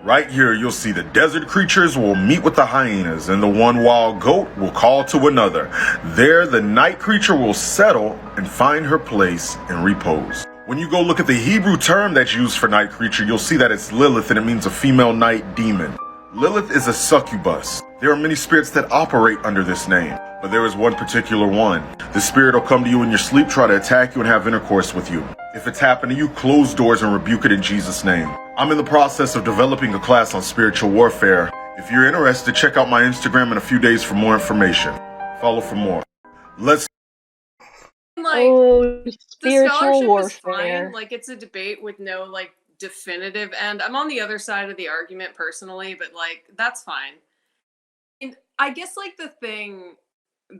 Right here, you'll see the desert creatures will meet with the hyenas, and the one wild goat will call to another. There, the night creature will settle and find her place and repose. When you go look at the Hebrew term that's used for night creature, you'll see that it's Lilith, and it means a female night demon. Lilith is a succubus. There are many spirits that operate under this name, but there is one particular one. The spirit will come to you in your sleep, try to attack you, and have intercourse with you. If it's happened to you, close doors and rebuke it in Jesus' name. I'm in the process of developing a class on spiritual warfare. If you're interested, check out my Instagram in a few days for more information. Follow for more. Let's... Like, spiritual the warfare. Is fine. Like, it's a debate with no, like, definitive end. I'm on the other side of the argument personally, but, like, that's fine. And I guess, like, the thing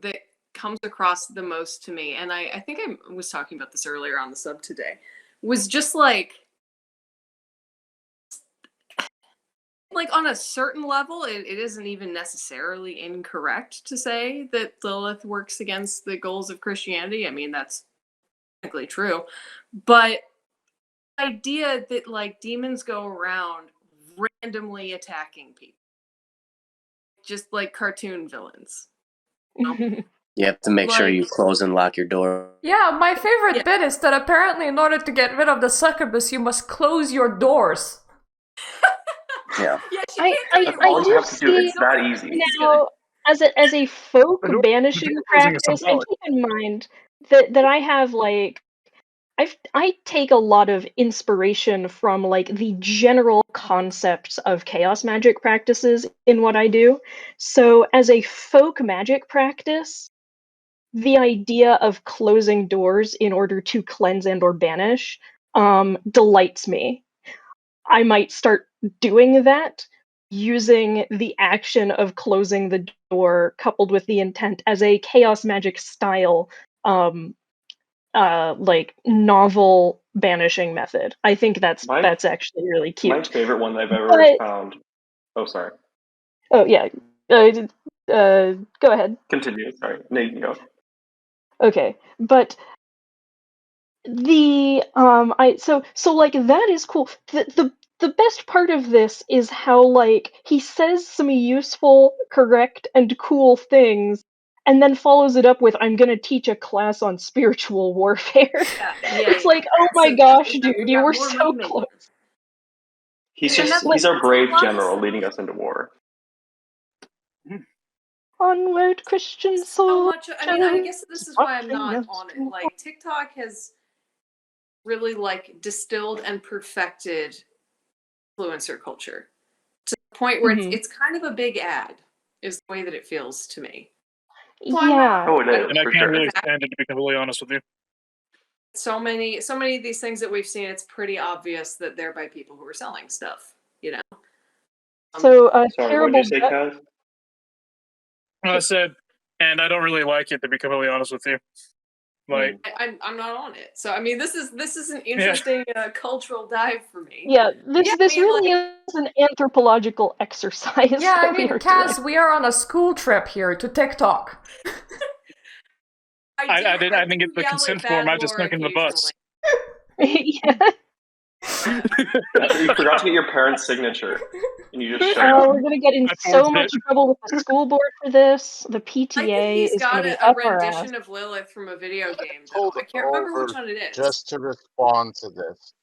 that comes across the most to me, and I think I was talking about this earlier on the sub today, was just, like on a certain level, it isn't even necessarily incorrect to say that Lilith works against the goals of Christianity. I mean, that's technically true. But the idea that, like, demons go around randomly attacking people, just like cartoon villains. You know? You have to make sure you close and lock your door. Yeah, my favorite bit is that apparently in order to get rid of the succubus, you must close your doors. Yeah. I all you do have to do. see It's that easy. now as a folk banishing practice, and keep in mind that I have like I take a lot of inspiration from like the general concepts of chaos magic practices in what I do. So as a folk magic practice, the idea of closing doors in order to cleanse and or banish delights me. I might start doing that using the action of closing the door coupled with the intent as a chaos magic style like novel banishing method. I think that's actually really cute. My favorite one that I've ever found. Oh, sorry. Oh yeah. Go ahead. Continue. Sorry. No, you can go. Okay, but the so like that is cool. The best part of this is how like he says some useful, correct, and cool things, and then follows it up with "I'm gonna teach a class on spiritual warfare." It's like, oh my gosh, dude, you were so close. He's our brave general leading us into war. Onward, Christian soul. I mean, I guess this is why I'm not on it. Like, TikTok has really, like, distilled and perfected influencer culture to the point where it's kind of a big ad, is the way that it feels to me. Yeah. Oh, it is. And I can't really stand it, to be completely honest with you. So many of these things that we've seen, it's pretty obvious that they're by people who are selling stuff, you know? So, Sorry, terrible. what did you say, Kaz? I said, and I don't really like it, to be completely honest with you. Like, I'm not on it. So I mean, this is an interesting cultural dive for me. Yeah, this really is an anthropological exercise. Yeah, I mean, Kaz, we are on a school trip here to TikTok. I didn't get the consent form. I just snuck in the bus. Yeah. You forgot to get your parents' signature, and you just showed Oh, up. we're gonna get in so much trouble with the school board for this. The PTA He's is gonna got be a up our ass. rendition of Lilith from a video game, though. I can't remember which one it is. Just to respond to this,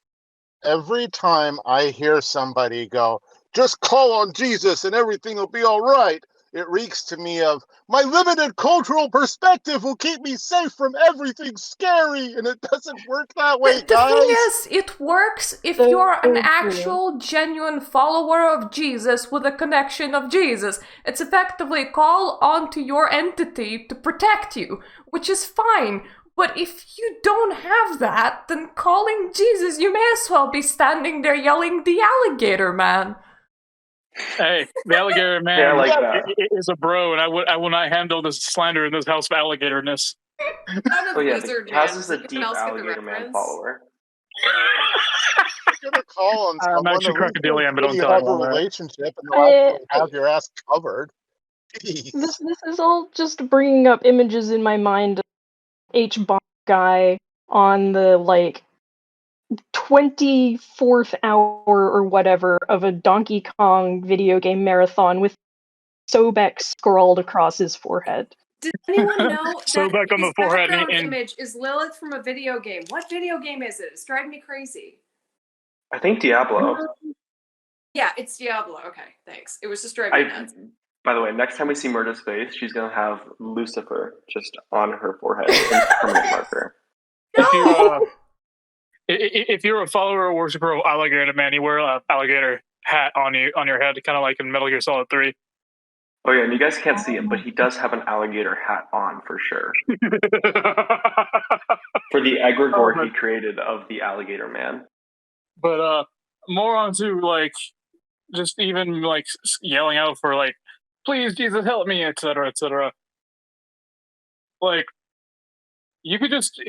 every time I hear somebody go, "Just call on Jesus and everything will be all right," it reeks to me of my limited cultural perspective will keep me safe from everything scary, and it doesn't work that way, The guys. thing is, it works if you're an actual, genuine follower of Jesus with a connection of Jesus. It's effectively call onto your entity to protect you, which is fine. But if you don't have that, then calling Jesus, you may as well be standing there yelling, "The alligator man." Hey, the alligator man Yeah, I like that. is a bro, and I will not handle this slander in this house of alligatorness. Oh yeah, Kaz is a deep alligator man follower. gonna call on I'm someone actually who's in crocodilian, a but don't pretty tell hard anyone that. relationship and they'll actually have your ass covered. Jeez. This is all just bringing up images in my mind of H-bomb guy on the, like, 24th hour or whatever of a Donkey Kong video game marathon with Sobek scrawled across his forehead. Does anyone know So that back on his the forehead background and image is Lilith from a video game? What video game is it? It's driving me crazy. I think Diablo. Yeah, it's Diablo. Okay, thanks. It was just driving me nuts. By the way, next time we see Murda's face, she's gonna have Lucifer just on her forehead in permanent marker. If you're a follower or worshiper of Alligator Man, you wear an alligator hat on your head, kind of like in Metal Gear Solid 3. Oh yeah, and you guys can't see him, but he does have an alligator hat on for sure. For the egregore he created of the Alligator Man. But more onto like just even like yelling out for like, please Jesus help me, etc., etc. Like, you could just,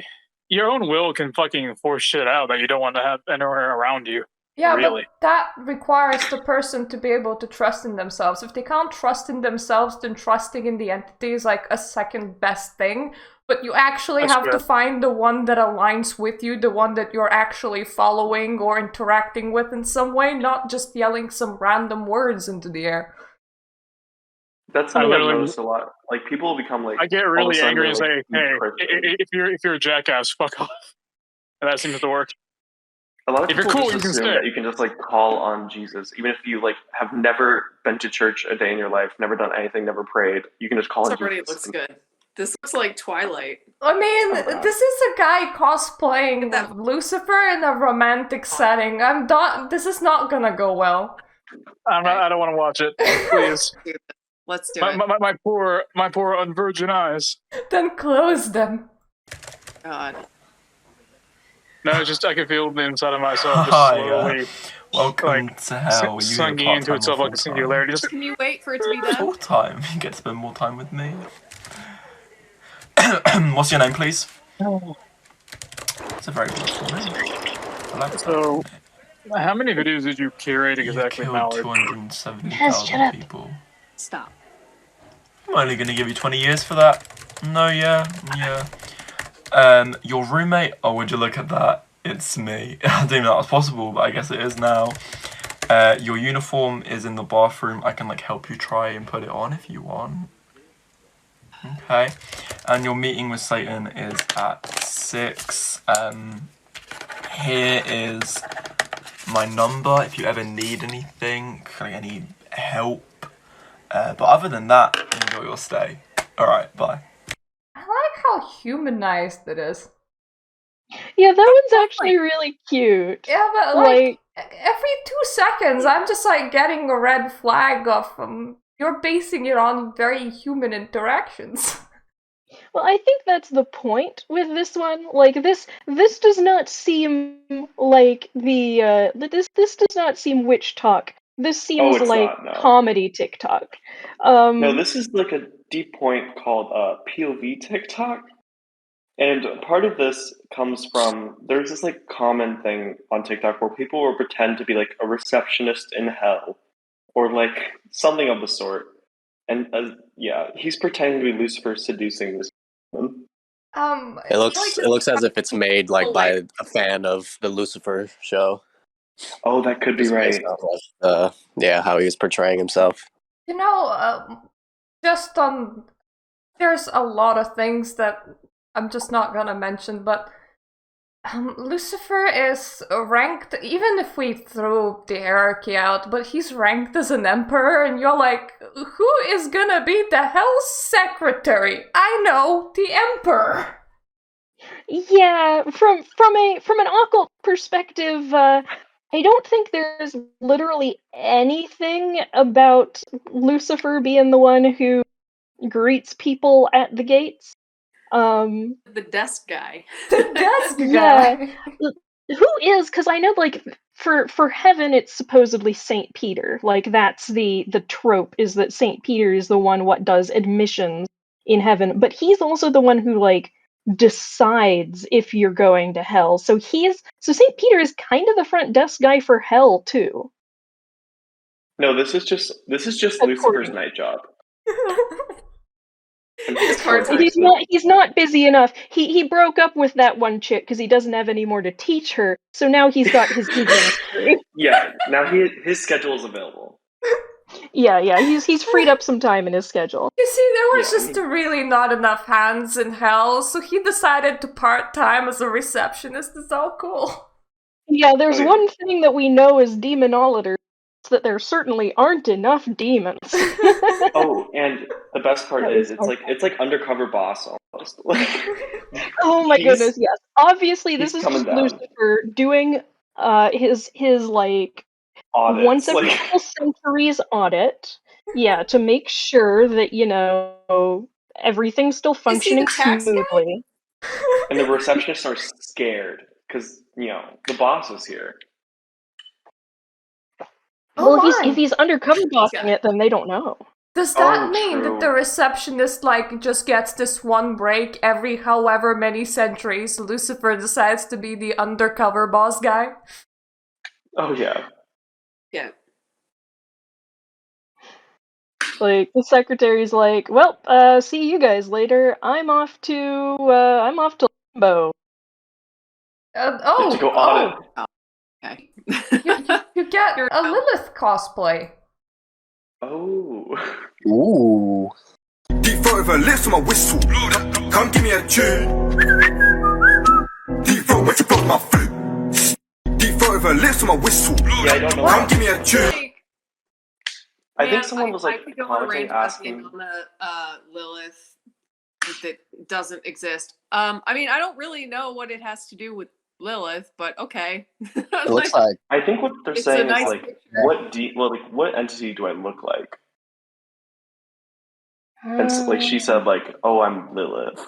your own will can fucking force shit out that you don't want to have anywhere around you. Yeah, really. but that requires the person to be able to trust in themselves. If they can't trust in themselves, then trusting in the entity is like a second best thing. But you actually have to find the one that aligns with you, the one that you're actually following or interacting with in some way, not just yelling some random words into the air. That's something I've noticed a lot. Like, people become like, I get really angry and say, like, hey, if you're a jackass, fuck off. And that seems to work. A lot of if people you're cool, just you can assume stay. that you can just like call on Jesus, even if you like have never been to church a day in your life, never done anything, never prayed. You can just call on already Jesus. Looks good. This looks like Twilight. I mean, this is a guy cosplaying Lucifer in a romantic setting. I'm done. This is not gonna go well. I don't want to watch it. Please. Let's do it. My poor unvirgin eyes. Then close them. God. No, it's just I can feel the inside of myself just slowly. Welcome to hell. Sunking into itself like a singularity. Just, can you wait for it to be done? Full time. You get to spend more time with me. What's your name, please? It's a very beautiful name. So, how many videos did you curate exactly, Mallard? 270,000 people. Stop. I'm only going to give you 20 years for that. No, yeah. Your roommate, oh, would you look at that? It's me. I didn't even know that was possible, but I guess it is now. Your uniform is in the bathroom. I can like help you try and put it on if you want. Okay. And your meeting with Satan is at 6. Here is my number if you ever need anything, like any help. But other than that, enjoy your stay. Alright, bye. I like how humanized it is. Yeah, that one's actually really cute. Yeah, but like every 2 seconds, I'm just like getting a red flag of you're basing it on very human interactions. Well, I think that's the point with this one. Like this does not seem like the this does not seem Witchtok. This seems like comedy TikTok. No, this is like a deep point called POV TikTok. And part of this comes from, there's this like common thing on TikTok where people will pretend to be like a receptionist in hell or like something of the sort. And yeah, he's pretending to be Lucifer seducing this woman. It looks as if it's made like by a fan of the Lucifer show. Oh, that could be right. Yeah, how he was portraying himself. You know, there's a lot of things that I'm just not gonna mention, but Lucifer is ranked, even if we throw the hierarchy out, but he's ranked as an emperor, and you're like, who is gonna be the hell's secretary? I know, the emperor! Yeah, from an occult perspective, I don't think there's literally anything about Lucifer being the one who greets people at the gates. The desk guy. The desk guy. Yeah. Who is? Because I know, like, for heaven, it's supposedly Saint Peter. Like, that's the trope, is that Saint Peter is the one what does admissions in heaven. But he's also the one who like decides if you're going to hell. So St. Peter is kind of the front desk guy for hell too. No, this is just Lucifer's night job. He's not busy enough. He broke up with that one chick because he doesn't have any more to teach her. So now he's got his evenings free. Yeah, now his schedule is available. Yeah, he's freed up some time in his schedule. You see, there was just really not enough hands in hell, so he decided to part-time as a receptionist. It's all cool. Yeah, there's one thing that we know as Demonolator, that there certainly aren't enough demons. Oh, and the best part is it's like undercover boss almost. Oh my goodness, yes. Obviously this is just Lucifer doing his like audits, once every couple centuries audit. Yeah, to make sure that, everything's still functioning smoothly. And the receptionists are scared because, the boss is here. Well, if he's undercover bossing it, then they don't know. Does that mean that the receptionist just gets this one break every however many centuries Lucifer decides to be the undercover boss guy? Oh yeah. Yeah. The secretary's like, well, see you guys later. I'm off to Limbo. To go audit. Okay. You get a Lilith cosplay. Oh. Ooh. Deep throat with her lips on my whistle. Come give me a tune. Deep throat when you block my flute. Deep throat with her lips on my whistle. Yeah, I don't know. Come give me a tune. I think someone was I could go on a rant asking on the Lilith that doesn't exist. I mean, I don't really know what it has to do with Lilith, but okay. It looks like I think what they're saying is what entity do I look like? And she said oh, I'm Lilith.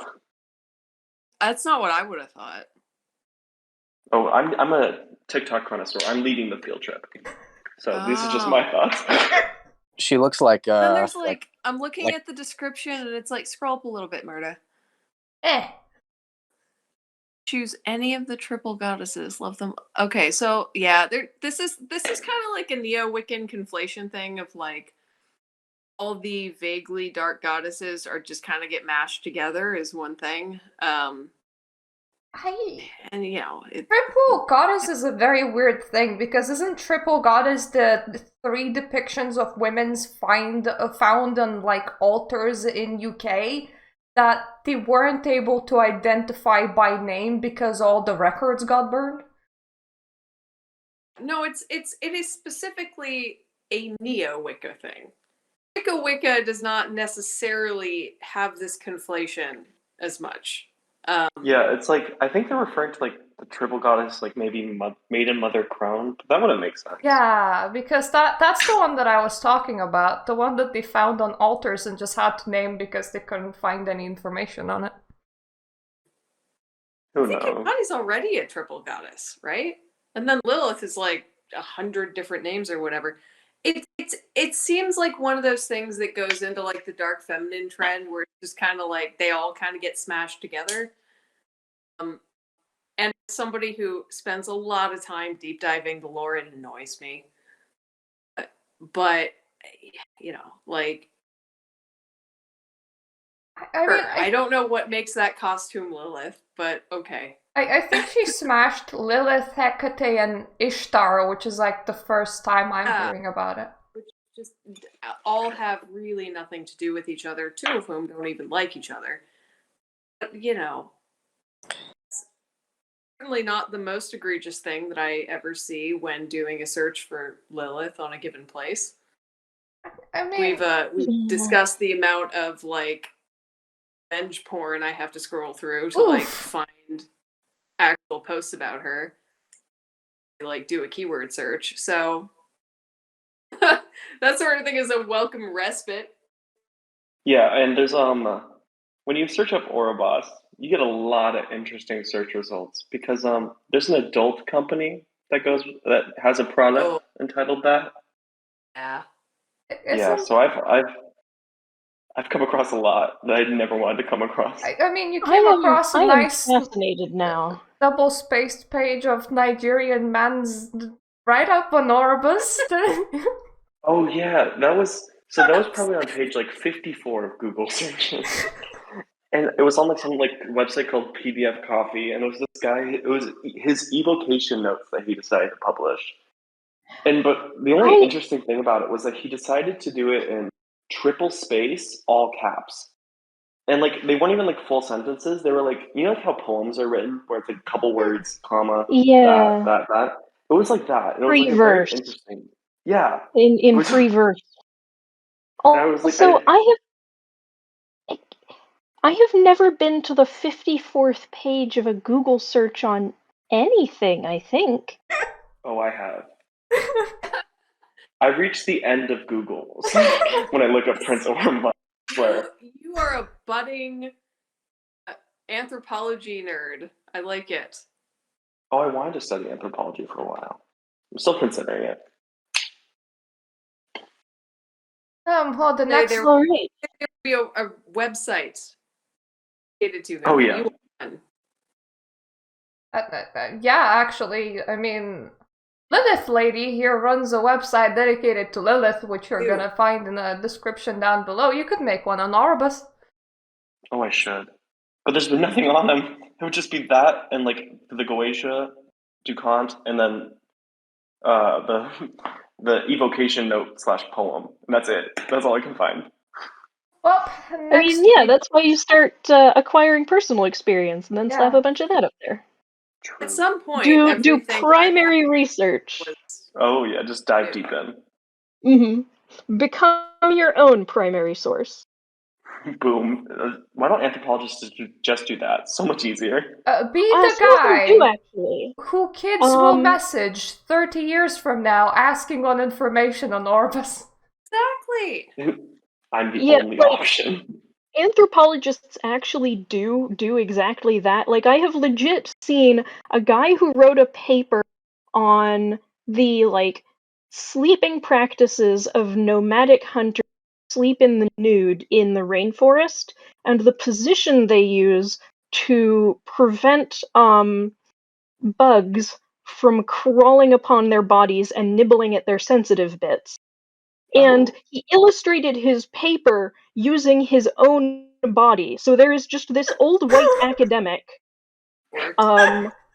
That's not what I would have thought. Oh, I'm a TikTok connoisseur. I'm leading the field trip. So these are just my thoughts. She looks like then there's I'm looking at the description and it's scroll up a little bit, Murda. Choose any of the triple goddesses. Love them. Okay, so yeah, this is kind of like a neo-Wiccan conflation thing of all the vaguely dark goddesses are just kind of get mashed together is one thing. Triple goddess is a very weird thing because isn't triple goddess the three depictions of women's found on altars in UK that they weren't able to identify by name because all the records got burned? No, it is specifically a neo-Wicca thing. Wicca does not necessarily have this conflation as much. Yeah, it's I think they're referring to the triple goddess, maybe Maiden Mother Crone, but that wouldn't make sense. Yeah, because that's the one that I was talking about, the one that they found on altars and just had to name because they couldn't find any information on it. Who knows? Everybody's already a triple goddess, right? And then Lilith is 100 different names or whatever. It seems like one of those things that goes into the dark feminine trend where it's just kind of they all kind of get smashed together. And somebody who spends a lot of time deep diving the lore, it annoys me. But I don't know what makes that costume Lilith, but okay. I think she smashed Lilith, Hecate, and Ishtar, which is the first time I'm hearing about it. Which just all have really nothing to do with each other, two of whom don't even like each other. But, it's certainly not the most egregious thing that I ever see when doing a search for Lilith on a given place. I mean, we've discussed the amount of revenge porn I have to scroll through to find actual posts about her, do a keyword search. So that sort of thing is a welcome respite. Yeah, and there's when you search up Ouroboros, you get a lot of interesting search results because there's an adult company that has a product entitled that. Yeah. Yeah, so I've come across a lot that I never wanted to come across. I mean, you came across a nice fascinated now. double-spaced page of Nigerian man's write-up on Orbus. Oh yeah, that was probably on page like 54 of Google searches. And it was on like some like website called PDF Coffee, and it was this guy. It was his evocation notes that he decided to publish. But the only interesting thing about it was that he decided to do it in triple space, all caps, and like they weren't even like full sentences. They were like, you know, like how poems are written, where it's like a couple words, comma, that. It was like that. And it was like a very interesting. Yeah, in free verse. Also, I have never been to the 54th page of a Google search on anything, I think. Oh, I have. I've reached the end of Google when I look up Prince Orm. You are a budding anthropology nerd. I like it. Oh, I wanted to study anthropology for a while. I'm still considering it. Well, the next... There will be a website dedicated to them. Oh, yeah. Yeah, actually, I mean, Lilith Lady here runs a website dedicated to Lilith, which you're gonna find in the description down below. You could make one on Orbus. Oh, I should. But there's been nothing on them. It would just be that and like the Goetia, Ducant, and then the evocation note / poem. And that's it. That's all I can find. Well, I mean, yeah, that's why you start acquiring personal experience and then slap a bunch of that up there. True. At some point, do primary research. Oh yeah, just dive deep in. Mm-hmm. Become your own primary source. Boom. Why don't anthropologists just do that? So much easier. Be the guy who kids will message 30 years from now asking on information on Orbus. Exactly. I'm the only option. Anthropologists actually do exactly that. Like, I have legit seen a guy who wrote a paper on the, like, sleeping practices of nomadic hunters who sleep in the nude in the rainforest, and the position they use to prevent bugs from crawling upon their bodies and nibbling at their sensitive bits. And he illustrated his paper using his own body. So there is just this old white academic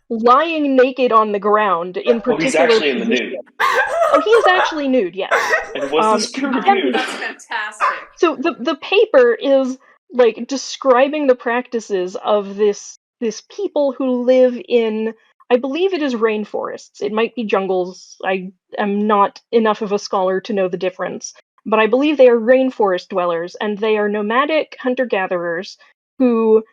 lying naked on the ground in particular. Oh, he's actually in the nude. Oh, he is actually nude, yes. And what's this peer-reviewed? That's fantastic. So the paper is like describing the practices of this people who live in, I believe it is rainforests. It might be jungles. I am not enough of a scholar to know the difference. But I believe they are rainforest dwellers, and they are nomadic hunter-gatherers who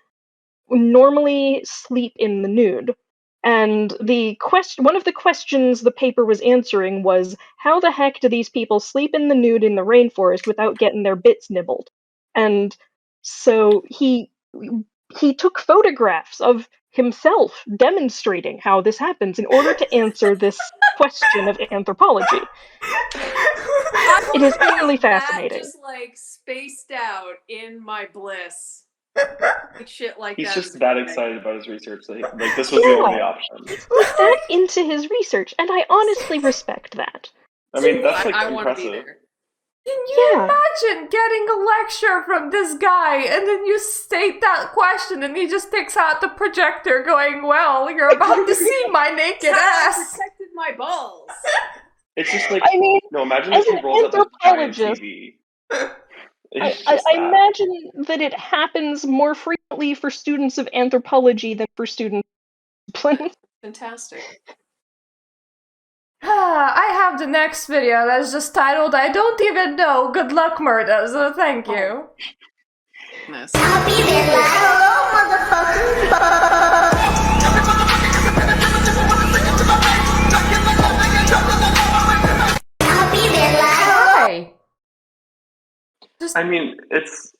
normally sleep in the nude. And one of the questions the paper was answering was, how the heck do these people sleep in the nude in the rainforest without getting their bits nibbled? And so he took photographs of himself demonstrating how this happens in order to answer this question of anthropology. It is utterly fascinating. Just like spaced out in my bliss. Shit like He's that. He's just that excited about his research that like this was the only option. He put that into his research, and I honestly respect that. I mean, that's like I impressive. Can you imagine getting a lecture from this guy, and then you state that question, and he just takes out the projector going, well, you're about to see my naked ass. I protected my balls. It's just like, I mean, no, imagine if he rolls up this giant TV. I imagine that it happens more frequently for students of anthropology than for students of discipline. Fantastic. I have the next video that's just titled, I don't even know, good luck murder, so thank you. Hi. I mean, it's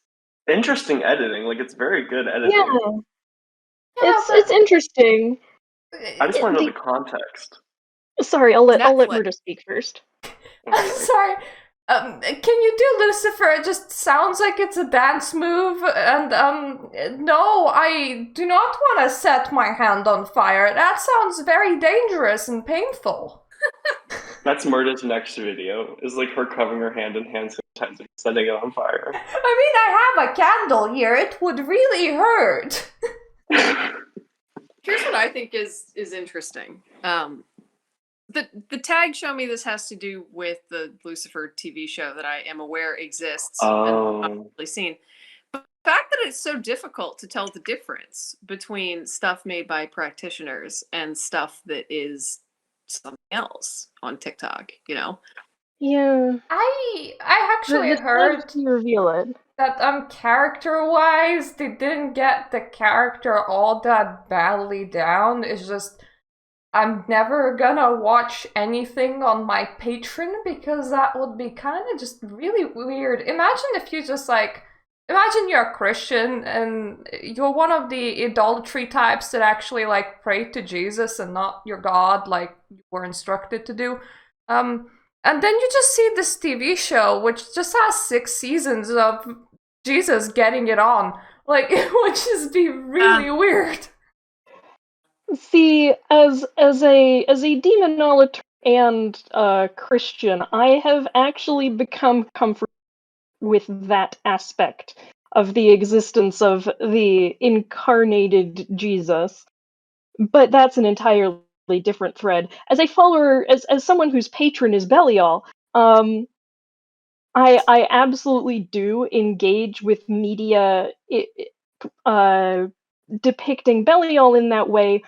interesting editing. Like, it's very good editing. Yeah, it's interesting. I just want to know the context. Sorry, I'll let Murda speak first. I'm sorry. Can you do Lucifer? It just sounds like it's a dance move, and no, I do not want to set my hand on fire. That sounds very dangerous and painful. That's Murda's next video, is like her covering her hand in hand sanitizer, setting it on fire. I mean, I have a candle here. It would really hurt. Here's what I think is interesting. The tag show me this has to do with the Lucifer TV show that I am aware exists and I've probably seen. But the fact that it's so difficult to tell the difference between stuff made by practitioners and stuff that is something else on TikTok, you know? Yeah. I actually heard reveal it. that character-wise, they didn't get the character all that badly down. It's just I'm never gonna watch anything on my Patreon because that would be kind of just really weird. Imagine if you just imagine you're a Christian and you're one of the idolatry types that actually pray to Jesus and not your God like you were instructed to do. And then you just see this TV show which just has 6 seasons of Jesus getting it on, which is be really weird. See, as a demonolator and Christian, I have actually become comfortable with that aspect of the existence of the incarnated Jesus. But that's an entirely different thread. As a follower, as someone whose patron is Belial, I absolutely do engage with media depicting Belial in that way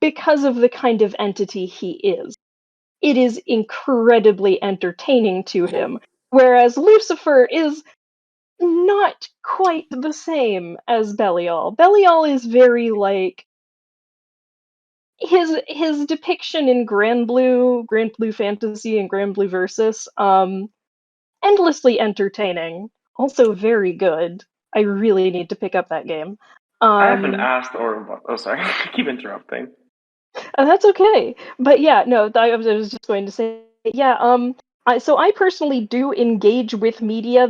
because of the kind of entity he is. It is incredibly entertaining to him, whereas Lucifer is not quite the same as Belial. Belial is very his depiction in Grand Blue Fantasy and Grand Blue Versus, endlessly entertaining. Also very good. I really need to pick up that game. I haven't asked sorry, I keep interrupting. That's okay. But yeah, no, I was just going to say, yeah, so I personally do engage with media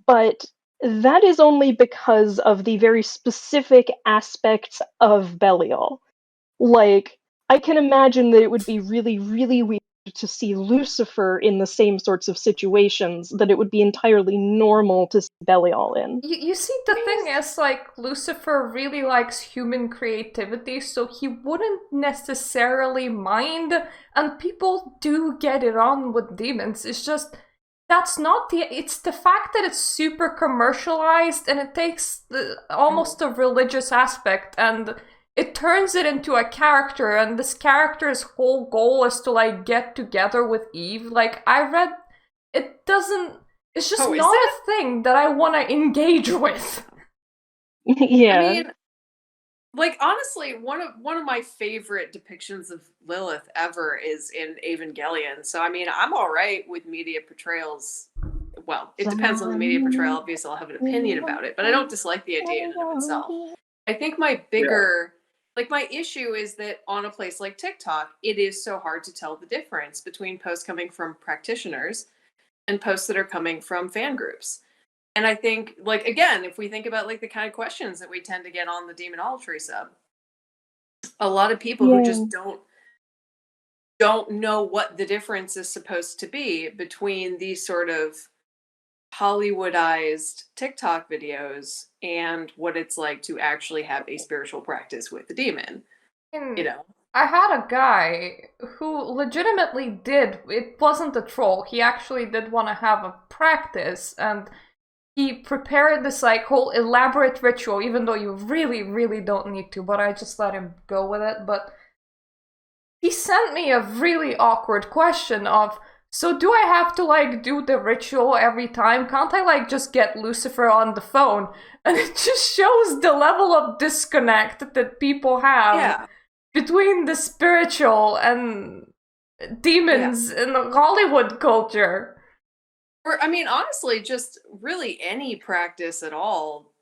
but that is only because of the very specific aspects of Belial. I can imagine that it would be really, really weird to see Lucifer in the same sorts of situations that it would be entirely normal to see Belial in. You see, the thing is, Lucifer really likes human creativity, so he wouldn't necessarily mind, and people do get it on with demons. It's just, it's the fact that it's super commercialized, and it takes almost a religious aspect, and it turns it into a character, and this character's whole goal is to, get together with Eve. It's just not a thing that I want to engage with. Yeah. I mean, honestly, one of my favorite depictions of Lilith ever is in Evangelion. So, I mean, I'm all right with media portrayals. Well, it depends on the media portrayal. Obviously, I'll have an opinion about it, but I don't dislike the idea in and of itself. I think my bigger... my issue is that on a place like TikTok, it is so hard to tell the difference between posts coming from practitioners and posts that are coming from fan groups. And I think, again, if we think about, the kind of questions that we tend to get on the Demonolatry sub, a lot of people who just don't know what the difference is supposed to be between these sort of Hollywoodized TikTok videos and what it's like to actually have a spiritual practice with the demon. I had a guy who legitimately it wasn't a troll, he actually did want to have a practice, and he prepared this whole elaborate ritual, even though you really, really don't need to, but I just let him go with it. But he sent me a really awkward question of, so do I have to do the ritual every time? Can't I just get Lucifer on the phone? And it just shows the level of disconnect that people have between the spiritual and demons in the Hollywood culture. Or, I mean, honestly, just really any practice at all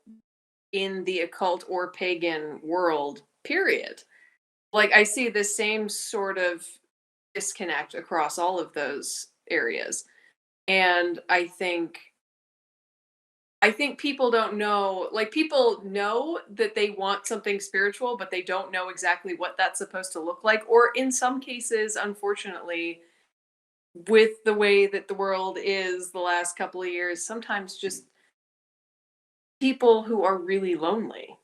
in the occult or pagan world, period. I see the same sort of disconnect across all of those areas. And I think people don't know, like, people know that they want something spiritual, but they don't know exactly what that's supposed to look like. Or in some cases, unfortunately, with the way that the world is the last couple of years, sometimes just people who are really lonely,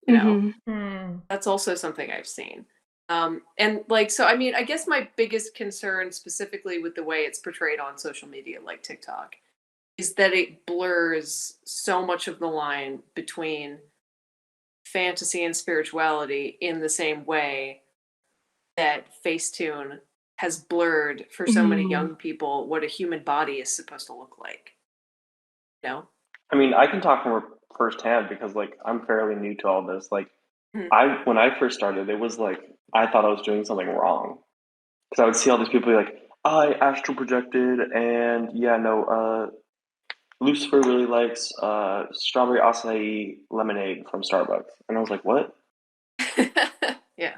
you know, that's also something I've seen. And like, so, I mean, I guess my biggest concern specifically with the way it's portrayed on social media, like TikTok, is that it blurs so much of the line between fantasy and spirituality in the same way that Facetune has blurred for so many young people what a human body is supposed to look like. You know? I mean, I can talk from firsthand because, like, I'm fairly new to all this. Like, Mhm. when I first started, it was like I thought I was doing something wrong because I would see all these people be like, I astral projected, and yeah, no, Lucifer really likes strawberry acai lemonade from Starbucks, and I was like, what? Yeah.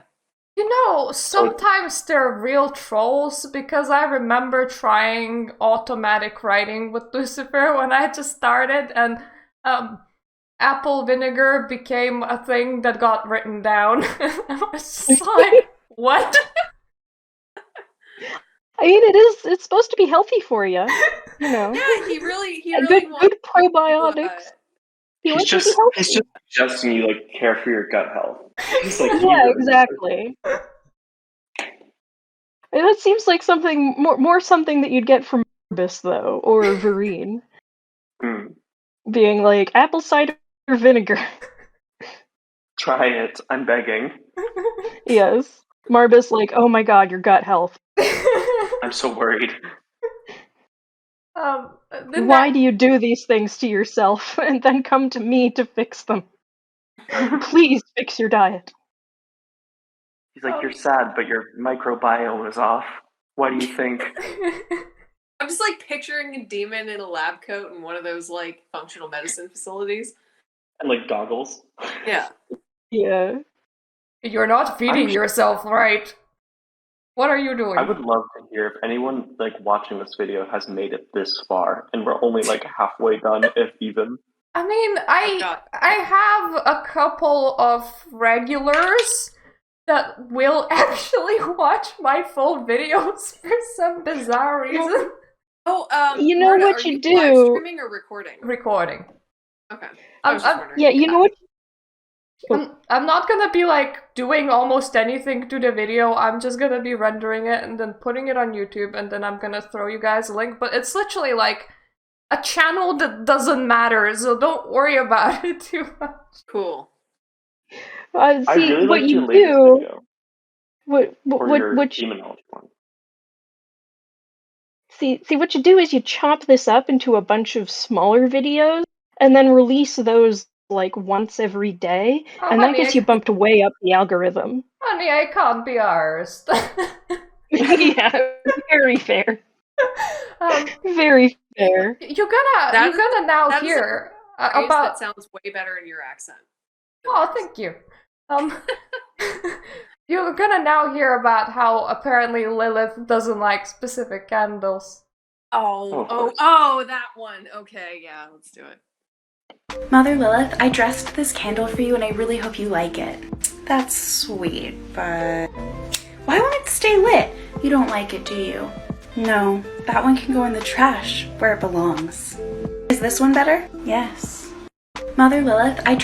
You know, sometimes they're real trolls because I remember trying automatic writing with Lucifer when I just started, and apple vinegar became a thing that got written down. I was just like, what? I mean, it's supposed to be healthy for you, you know. Yeah, he really good probiotics. He wants you to be healthy. He's just suggesting you like care for your gut health. He's like, Yeah, exactly. And that seems like something more something that you'd get from Morbus, though, or Vereen. Being like, apple cider vinegar. Try it. I'm begging. Yes. Marbus like, oh my god, your gut health. I'm so worried. Why do you do these things to yourself and then come to me to fix them? Please fix your diet. He's like, you're sad, but your microbiome is off. What do you think? I'm just like picturing a demon in a lab coat in one of those like functional medicine facilities. And like goggles. Yeah. Yeah. You're not feeding yourself right. What are you doing? I would love to hear if anyone like watching this video has made it this far, and we're only like halfway done, if even. I mean, I have a couple of regulars that will actually watch my full videos for some bizarre reason. Oh, you know Marta, what are you you do? live streaming or recording? Recording. Okay. I was just wondering. Yeah, you know what? I'm not gonna be like doing almost anything to the video. I'm just gonna be rendering it and then putting it on YouTube, and then I'm gonna throw you guys a link. But it's literally like a channel that doesn't matter, so don't worry about it too much. Cool. See, I really what liked you your latest do, video. what demonology one. See, what you do is you chop this up into a bunch of smaller videos, and then release those like once every day, Oh, and that honey, gets you bumped way up the algorithm. Honey, I can't be arsed. Yeah, very fair. Very fair. You're gonna now that is hear a phrase about. that sounds way better in your accent. Oh, thank you. You're gonna now hear about how apparently Lilith doesn't like specific candles. Oh, that one. Okay, yeah, let's do it. Mother Lilith, I dressed this candle for you and I really hope you like it. That's sweet, but why won't it stay lit? You don't like it, do you? No, that one can go in the trash where it belongs. Is this one better? Yes. Mother Lilith, I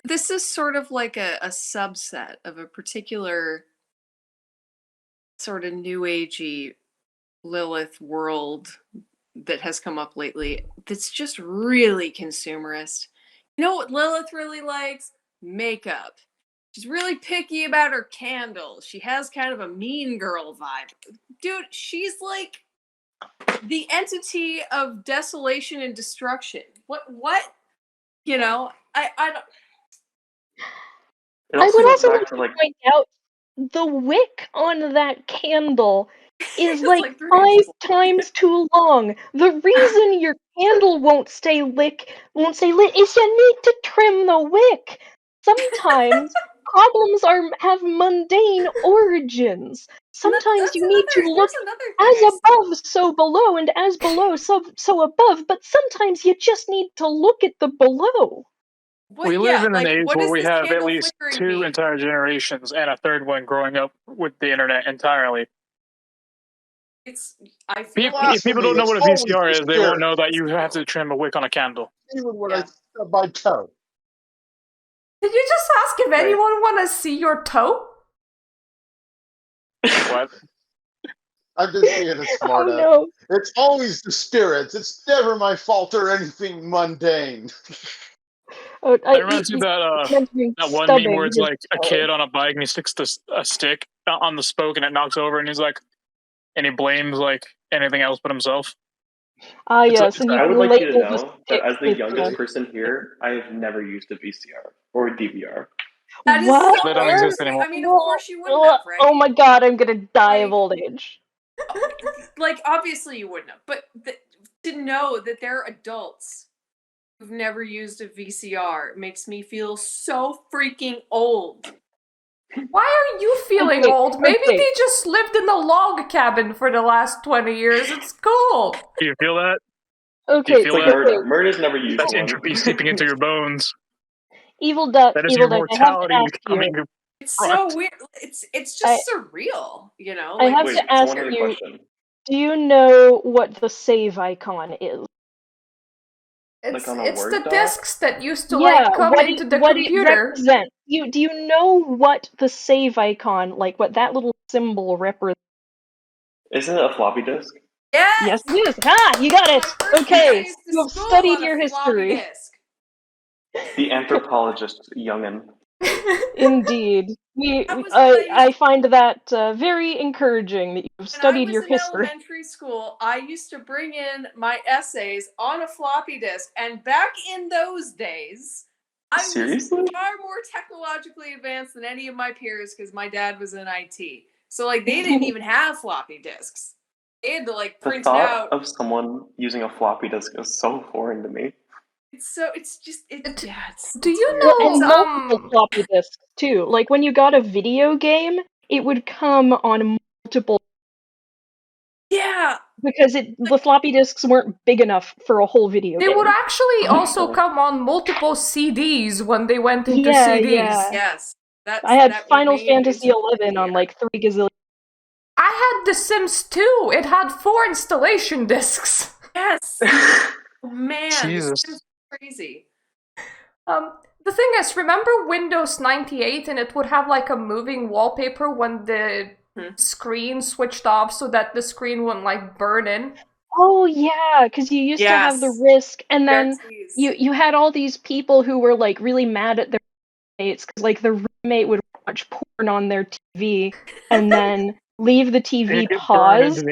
This is sort of like a subset of a particular sort of new agey Lilith world that has come up lately that's just really consumerist. You know what Lilith really likes? Makeup. She's really picky about her candles. She has kind of a mean girl vibe. Dude, she's like the entity of desolation and destruction. What? You know, I don't. I would also like to point out the wick on that candle is like 5 times too long. The reason your candle won't stay lit is you need to trim the wick. sometimes problems have mundane origins. Sometimes you need to look as above, so below, and as below, so above, but sometimes you just need to look at the below. We live in an age where we have at least two entire generations and a third one growing up with the internet entirely. I feel if people don't know what a VCR is, they won't know that you have to trim a wick on a candle. Even when I stub my toe. Did you just ask if anyone want to see your toe? What? I'm just being a smart ass. no. It's always the spirits. It's never my fault or anything mundane. It reminds me that one meme where it's like a kid on a bike and he sticks a stick on the spoke and it knocks over and he's like, and he blames like anything else but himself. Ah, yes. And I would like you to know that as the youngest person here, I have never used a VCR or a DVR. That is What? so They don't exist anymore. I mean, of course you wouldn't have, right? Oh my god, I'm gonna die of old age. Like, obviously you wouldn't have, but to know that there are adults who've never used a VCR makes me feel so freaking old. Why are you feeling old? Maybe they just lived in a log cabin for the last 20 years. It's cool. Do you feel that? Okay, Do you feel that? Murder's never used That's one. entropy seeping into your bones. Evil Duck, That is Evil your Duck, I have to mortality ask coming. you. It's so weird. It's just surreal, you know? I Like, have to ask you, do you know what the save icon is? It's, Like on a it's Word the doc? discs that used to like come into the what computer. it represents. Do you know what the save icon, like what that little symbol represents? Isn't it a floppy disk? Yes! Yes! Ah, you got it! Okay, you have studied your history. The anthropologist youngin. Indeed. I find that very encouraging that you've studied your history. In elementary school, I used to bring in my essays on a floppy disk, and back in those days, I was far more technologically advanced than any of my peers because my dad was in IT. So, like, they didn't even have floppy disks. They had to, like, The print it thought out. of someone using a floppy disk is so foreign to me. Do you know? And multiple floppy disks too. Like when you got a video game, it would come on multiple. Yeah. Because the floppy disks weren't big enough for a whole video They game. would actually also come on multiple CDs when they went into Yeah, CDs. yeah. Yes. I had Final Fantasy XI on like 3 gazillion. I had The Sims 2. It had 4 installation discs. Yes. Man, Jesus. this is crazy. The thing is, remember Windows 98 and it would have like a moving wallpaper when the screen switched off so that the screen wouldn't like burn in? Oh yeah, because you used to have the risk, and then you had all these people who were like really mad at their roommates because like the roommate would watch porn on their TV and then leave the TV paused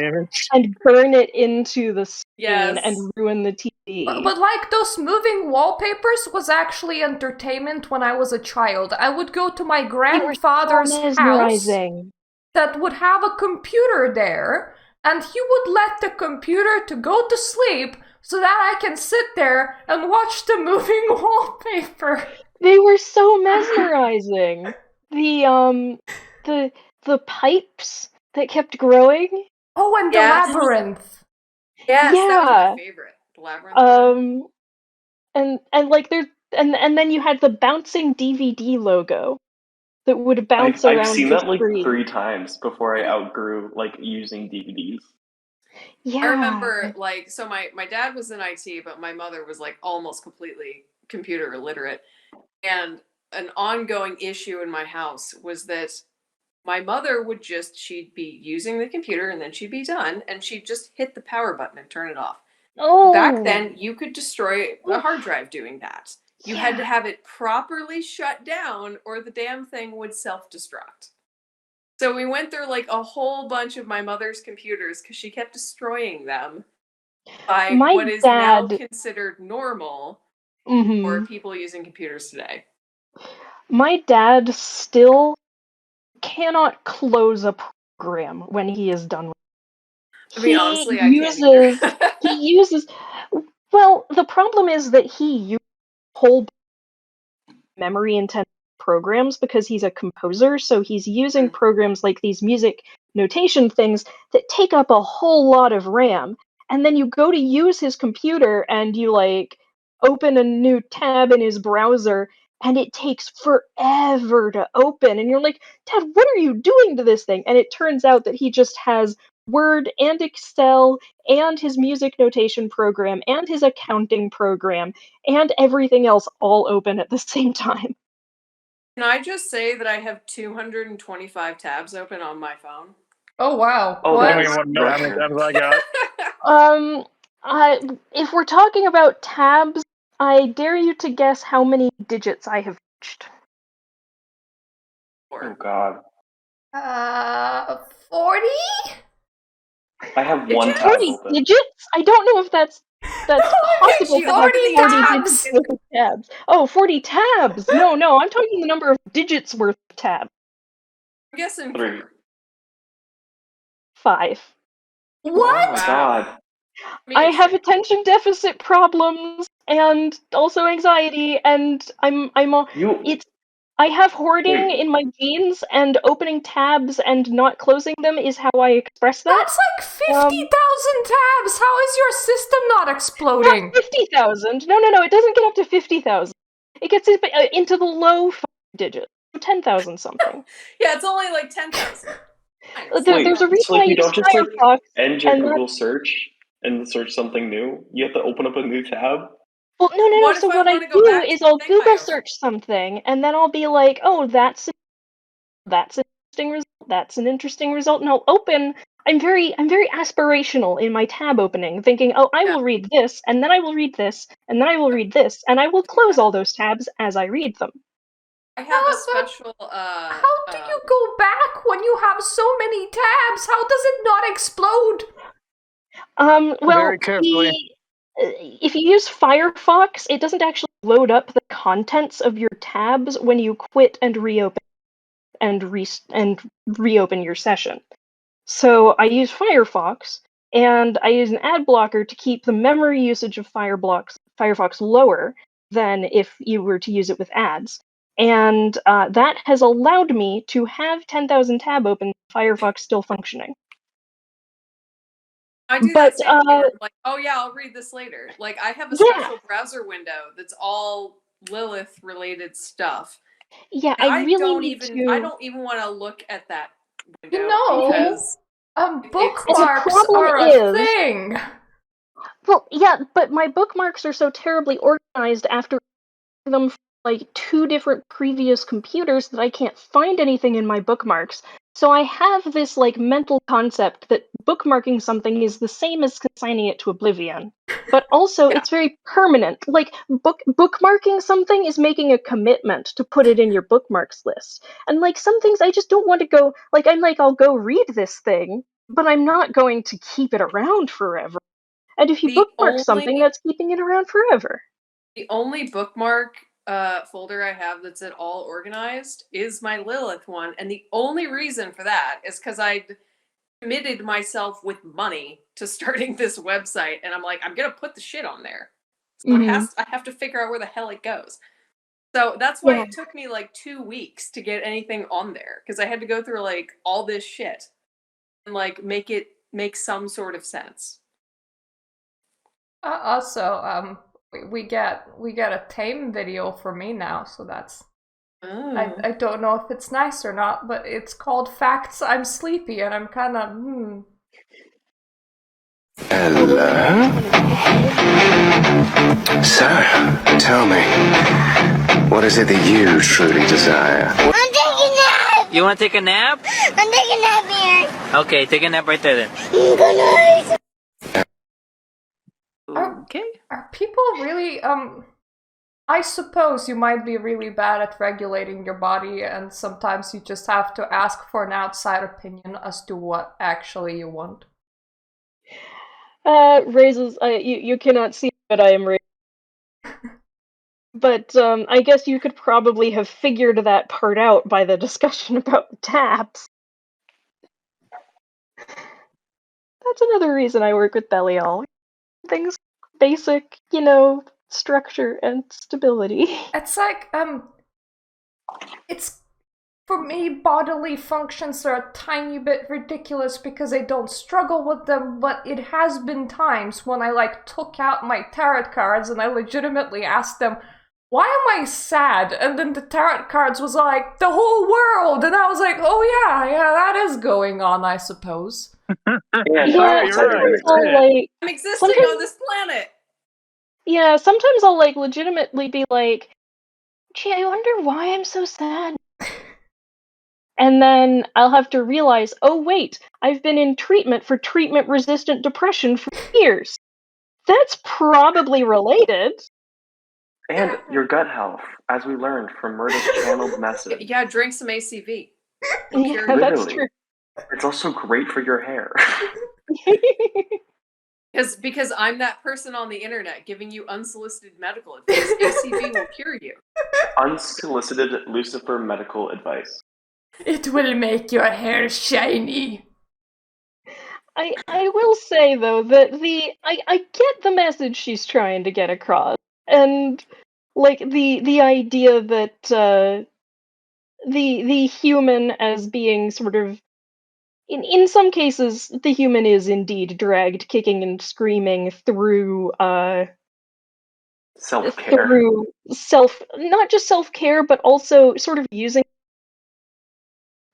and burn it into the screen and ruin the TV. But like those moving wallpapers was actually entertainment when I was a child. I would go to my grandfather's house that would have a computer there, and he would let the computer to go to sleep so that I can sit there and watch the moving wallpaper. They were so mesmerizing. The pipes that kept growing. Oh, and the labyrinth. Yes, that was my favorite. The labyrinth. And like there and then you had the bouncing DVD logo that would bounce around. I've seen the that like screen. 3 times before I outgrew like using DVDs. Yeah. I remember like so my dad was in IT, but my mother was like almost completely computer illiterate. And an ongoing issue in my house was that my mother would she'd be using the computer and then she'd be done and she'd just hit the power button and turn it off. Oh. Back then, you could destroy a hard drive doing that. You had to have it properly shut down or the damn thing would self-destruct. So we went through like a whole bunch of my mother's computers because she kept destroying them by what is now considered normal for people using computers today. My dad still cannot close a program when he is done with it. I mean, honestly, I can't he uses well, the problem is that he uses whole memory intensive programs because he's a composer, so he's using programs like these music notation things that take up a whole lot of RAM. And then you go to use his computer and you like open a new tab in his browser and it takes forever to open. And you're like, Dad, what are you doing to this thing? And it turns out that he just has Word and Excel and his music notation program and his accounting program and everything else all open at the same time. Can I just say that I have 225 tabs open on my phone? Oh wow! Oh, What? I don't even want to know how many tabs I got. If we're talking about tabs, I dare you to guess how many digits I have reached. Oh God. 40? I have one tab 40 open. digits? I don't know if that's possible. 40 tabs! Digits worth of tabs. Oh, 40 tabs! No, I'm talking the number of digits worth of tabs. I'm guessing 3. 5. What? Oh my God. I have attention deficit problems and also anxiety, and I have hoarding in my genes, and opening tabs and not closing them is how I express that. That's like 50,000 tabs! How is your system not exploding? Not 50,000! No, it doesn't get up to 50,000. It gets into the low digits. 10,000 something. Yeah, it's only like 10,000. There's a reason so like I you use don't just like Firefox, end your and Google search and search something new? You have to open up a new tab? Well, no. What if So I what I wanna go do back is to I'll the thing I Google opened? search something, and then I'll be like, oh, that's an interesting result. That's an interesting result, and I'll open. I'm very aspirational in my tab opening, thinking, oh, I will read this, and then I will read this, and then I will read this, and I will close all those tabs as I read them. I have a special. How do you go back when you have so many tabs? How does it not explode? Well, Very carefully. if you use Firefox, it doesn't actually load up the contents of your tabs when you quit and reopen and reopen your session. So I use Firefox, and I use an ad blocker to keep the memory usage of Firefox lower than if you were to use it with ads. And that has allowed me to have 10,000 tab open, Firefox still functioning. I do that same thing where I'm like, oh yeah, I'll read this later. Like I have a special browser window that's all Lilith related stuff. Yeah, And I really I don't even want to look at that window You know, because bookmarks are a thing. Well, yeah, but my bookmarks are so terribly organized after them from like 2 different previous computers that I can't find anything in my bookmarks. So I have this like mental concept that bookmarking something is the same as consigning it to oblivion. But also it's very permanent. Like bookmarking something is making a commitment to put it in your bookmarks list. And like some things I just don't want to go like I'll go read this thing, but I'm not going to keep it around forever. And if you bookmark something, that's keeping it around forever. The only bookmark folder I have that's at all organized is my Lilith one, and the only reason for that is because I committed myself with money to starting this website, and I'm like, I'm gonna put the shit on there. So I have to figure out where the hell it goes. So that's why it took me like 2 weeks to get anything on there, because I had to go through like all this shit and like make some sort of sense. Also, we get a tame video for me now, so that's. I don't know if it's nice or not, but it's called Facts I'm Sleepy, and I'm kind of Hello? So, tell me, what is it that you truly desire? I'm taking a nap! You want to take a nap? I'm taking a nap here! Okay, take a nap right there then. Good night! Are people really, I suppose you might be really bad at regulating your body, and sometimes you just have to ask for an outside opinion as to what actually you want. Raises, you cannot see what I am raising. But I guess you could probably have figured that part out by the discussion about the tabs. That's another reason I work with Belial. Things basic, structure and stability. It's like, it's, for me, bodily functions are a tiny bit ridiculous because I don't struggle with them, but it has been times when I, like, took out my tarot cards and I legitimately asked them, why am I sad? And then the tarot cards was like, the whole world! And I was like, oh yeah, that is going on, I suppose. Yeah, sometimes I'll, like, I'm existing on this planet! Yeah, sometimes I'll, like, legitimately be like, gee, I wonder why I'm so sad. And then I'll have to realize, oh wait, I've been in treatment for treatment-resistant depression for years. That's probably related. And your gut health, as we learned from Murda's channeled message. Yeah, drink some ACV. Yeah, that's Literally. true. It's also great for your hair. Because I'm that person on the internet giving you unsolicited medical advice. ACV will cure you. Unsolicited Lucifer medical advice. It will make your hair shiny. I will say though that I get the message she's trying to get across, and like the idea that the human as being sort of in some cases the human is indeed dragged kicking and screaming through self-care. Through not just self-care but also sort of using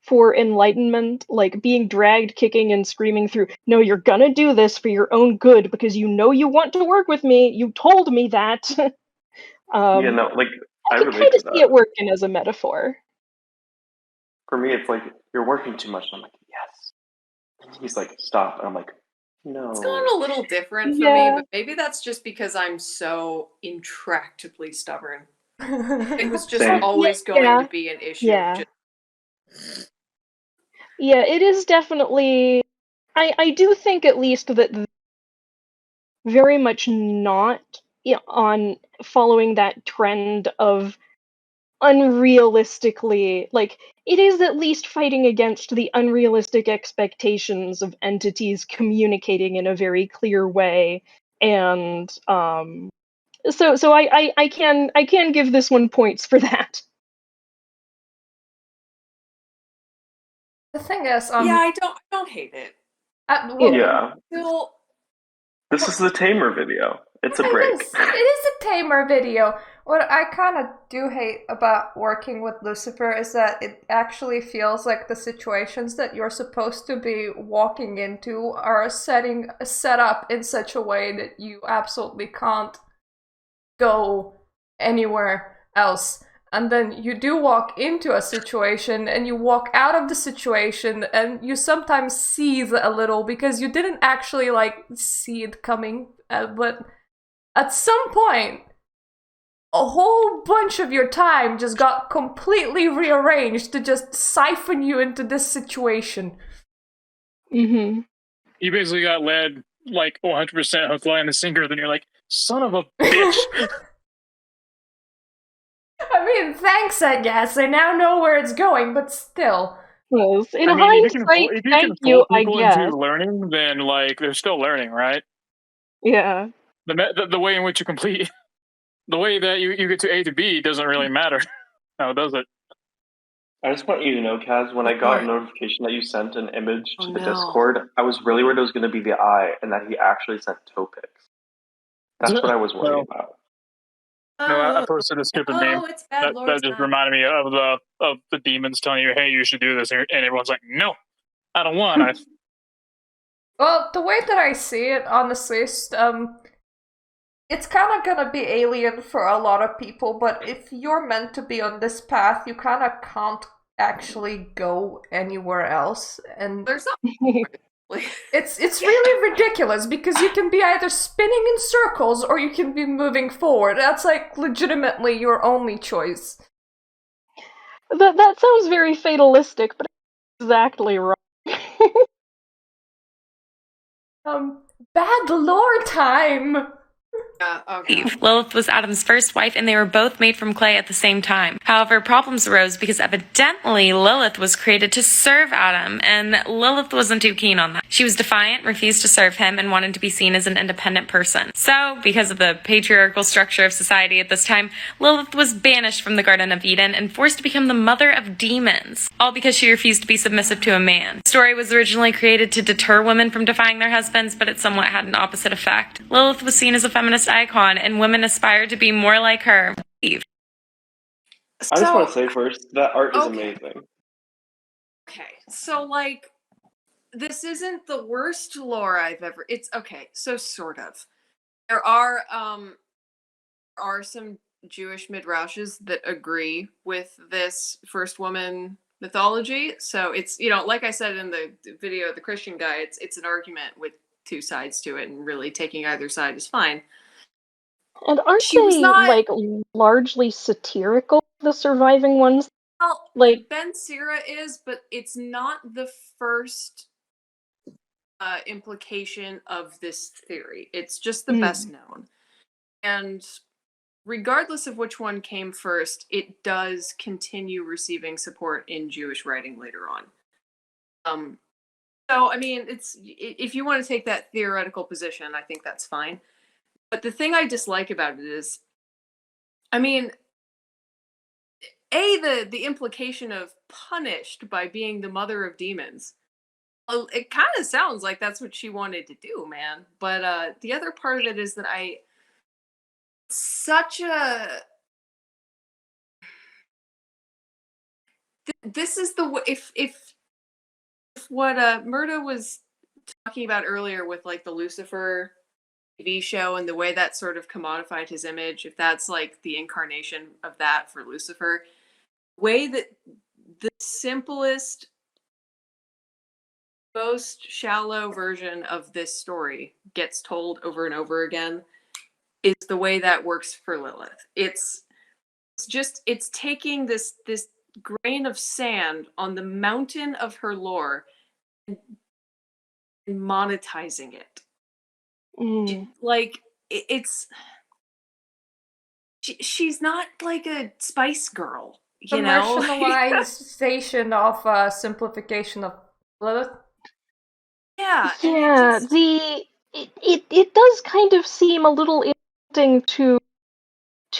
for enlightenment, like being dragged kicking and screaming through, no, you're gonna do this for your own good because you know you want to work with me, you told me that. Yeah, no, like, I can relate kind to of see that. it working as a metaphor. For me, it's like, you're working too much. And I'm like, yes. And he's like, stop. And I'm like, no. It's gone a little different for me, but maybe that's just because I'm so intractably stubborn. It was just always going to be an issue. Yeah. Yeah, it is definitely. I do think at least that very much not on following that trend of unrealistically, like, it is at least fighting against the unrealistic expectations of entities communicating in a very clear way, and so I can give this one points for that. The thing is, yeah, I don't hate it. Yeah. Still, This is the Tamer video. It's a break. It is a Tamer video. What I kind of do hate about working with Lucifer is that it actually feels like the situations that you're supposed to be walking into are set up in such a way that you absolutely can't go anywhere else. And then you do walk into a situation and you walk out of the situation and you sometimes seethe a little because you didn't actually like see it coming, but at some point a whole bunch of your time just got completely rearranged to just siphon you into this situation. Mm-hmm. You basically got led like 100% hook, line, and sinker, then you're like, son of a bitch. I mean, thanks, I guess. I now know where it's going, but still. Yes, in I mean, hindsight, if you thank can you, fool I people guess. into learning, then like they're still learning, right? Yeah. The way in which you complete, the way that you get to A to B doesn't really matter. No, does it? I just want you to know, Kaz, when I got a notification that you sent an image to the no. Discord, I was really worried it was going to be the eye and that he actually sent toe pics. That's what I was worried about. No, I posted a stupid meme it's bad that just reminded me of the demons telling you, "Hey, you should do this," and everyone's like, "No, I don't want to." Well, the way that I see it, honestly, is, it's kind of gonna be alien for a lot of people, but if you're meant to be on this path, you kind of can't actually go anywhere else. And there's it's really ridiculous because you can be either spinning in circles or you can be moving forward. That's like legitimately your only choice. That sounds very fatalistic, but it's exactly right. Bad lore time. Okay. Lilith was Adam's first wife, and they were both made from clay at the same time. However, problems arose because evidently Lilith was created to serve Adam, and Lilith wasn't too keen on that. She was defiant, refused to serve him, and wanted to be seen as an independent person. So, because of the patriarchal structure of society at this time, Lilith was banished from the Garden of Eden and forced to become the mother of demons, all because she refused to be submissive to a man. The story was originally created to deter women from defying their husbands, but it somewhat had an opposite effect. Lilith was seen as a feminist icon, and women aspired to be more like her. I just want to say first that art is amazing. Okay, so like, this isn't the worst lore I've ever. It's okay, so sort of. There are some Jewish midrashes that agree with this first woman mythology. So it's, you know, like I said in the video of the Christian guy, it's an argument with two sides to it, and really taking either side is fine. And aren't they, like, largely satirical, the surviving ones? Well, like, Ben Sira is, but it's not the first implication of this theory. It's just the best known. And regardless of which one came first, it does continue receiving support in Jewish writing later on. So, I mean, if you want to take that theoretical position, I think that's fine. But the thing I dislike about it is, I mean, the implication of punished by being the mother of demons. Well, it kind of sounds like that's what she wanted to do, man. But the other part of it is that this is the if what Murda was talking about earlier with like the Lucifer TV show and the way that sort of commodified his image, if that's like the incarnation of that for Lucifer, way that the simplest, most shallow version of this story gets told over and over again is the way that works for Lilith. It's taking this grain of sand on the mountain of her lore and monetizing it. Like, she's not like a Spice Girl, you know? Commercialization of simplification of Lilith. Yeah. Yeah, it does kind of seem a little interesting to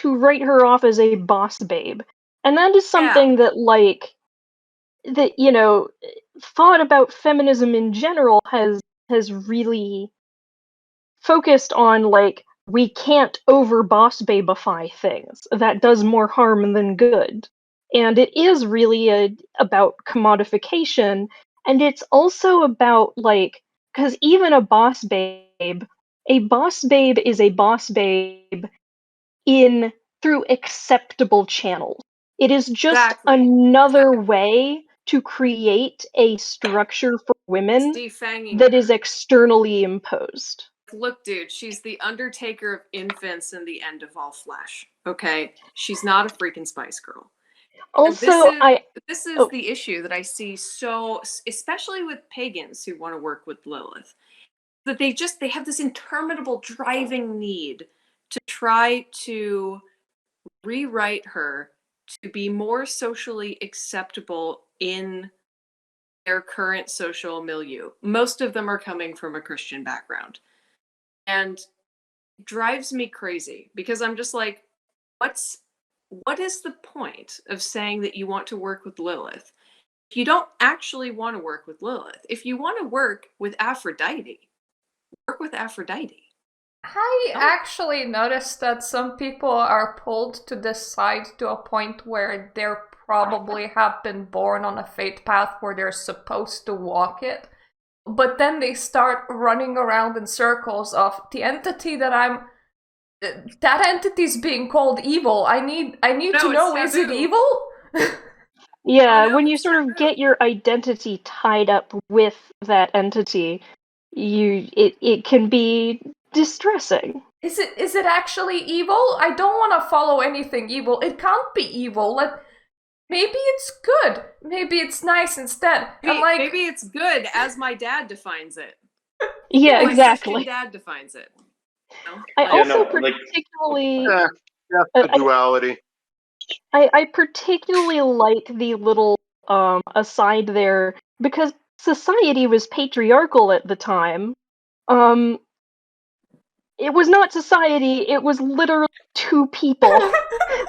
write her off as a boss babe. And that is something that, like, that, you know, thought about feminism in general has really focused on, like, we can't over boss babeify things. That does more harm than good. And it is really about commodification, and it's also about, like, because even a boss babe is a boss babe through acceptable channels. It is just another way to create a structure for women that is externally imposed. Look, dude, she's the Undertaker of infants and the end of all flesh. Okay? She's not a freaking Spice Girl. Also, this is the issue that I see so, especially with pagans who want to work with Lilith, that they have this interminable driving need to try to rewrite her to be more socially acceptable in their current social milieu. Most of them are coming from a Christian background. And it drives me crazy because I'm just like, what is the point of saying that you want to work with Lilith if you don't actually want to work with Lilith? If you want to work with Aphrodite, work with Aphrodite. I actually noticed that some people are pulled to this side to a point where they probably have been born on a fate path where they're supposed to walk it. But then they start running around in circles of the entity that that entity's being called evil. I need to know, is it evil? Yeah, when you sort of get your identity tied up with that entity, it can be distressing. Is it actually evil? I don't want to follow anything evil. It can't be evil. Maybe it's good. Maybe it's nice instead. Maybe it's good as my dad defines it. Yeah, my exactly. Christian dad defines it. I also like particularly that's the duality. I particularly like the little aside there because society was patriarchal at the time. It was not society, it was literally two people.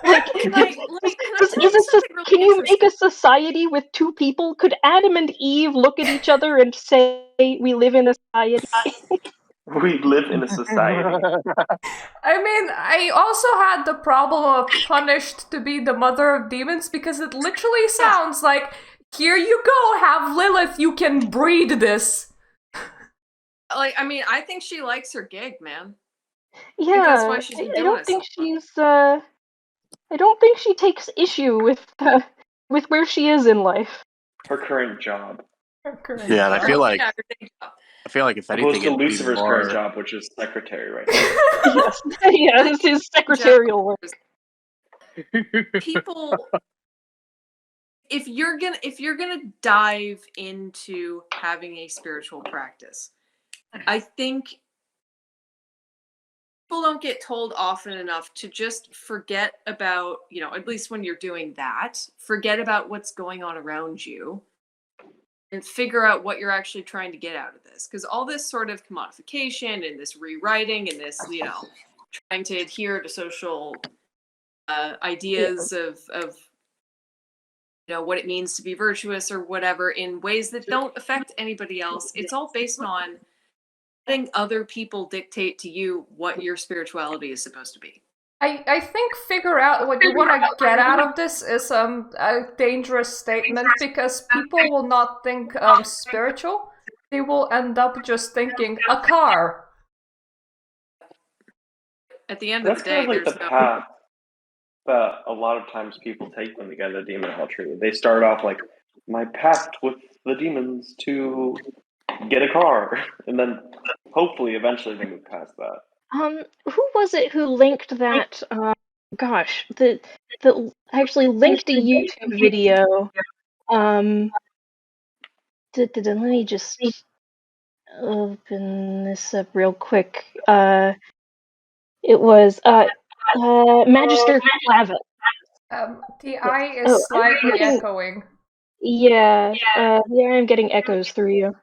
Like, Can I tell you something really can you make interesting? a society with two people? Could Adam and Eve look at each other and say, we live in a society? We live in a society. I mean, I also had the problem of punished to be the mother of demons because it literally sounds like, here you go, have Lilith, you can breed this. Like, I mean, I think she likes her gig, man. Yeah, I think that's why she's been doing I don't it think so long. she's I don't think she takes issue with where she is in life. Her current job. Yeah, and I feel like Yeah, her day job. I feel like if Opposed anything, to it'd be Lucifer's current more. job, which is secretary right now. Yes, yeah, this is secretarial work. People, if you're gonna dive into having a spiritual practice, I think people don't get told often enough to just forget about, at least when you're doing that, forget about what's going on around you and figure out what you're actually trying to get out of this. Because all this sort of commodification and this rewriting and this, trying to adhere to social ideas of what it means to be virtuous or whatever in ways that don't affect anybody else. It's all based on letting other people dictate to you what your spirituality is supposed to be. I think figure out what you want to get out of this is a dangerous statement because people will not think spiritual. They will end up just thinking a car. At the end of the day, kind of like the path that a lot of times people take when they get a demonology. They start off like, my pact with the demons to get a car, and then hopefully eventually they move past that. Who was it who linked that? Gosh, the actually linked a YouTube video. Let me just open this up real quick. It was Magister Clavis. The eye is slightly echoing. Yeah, I'm getting echoes through you.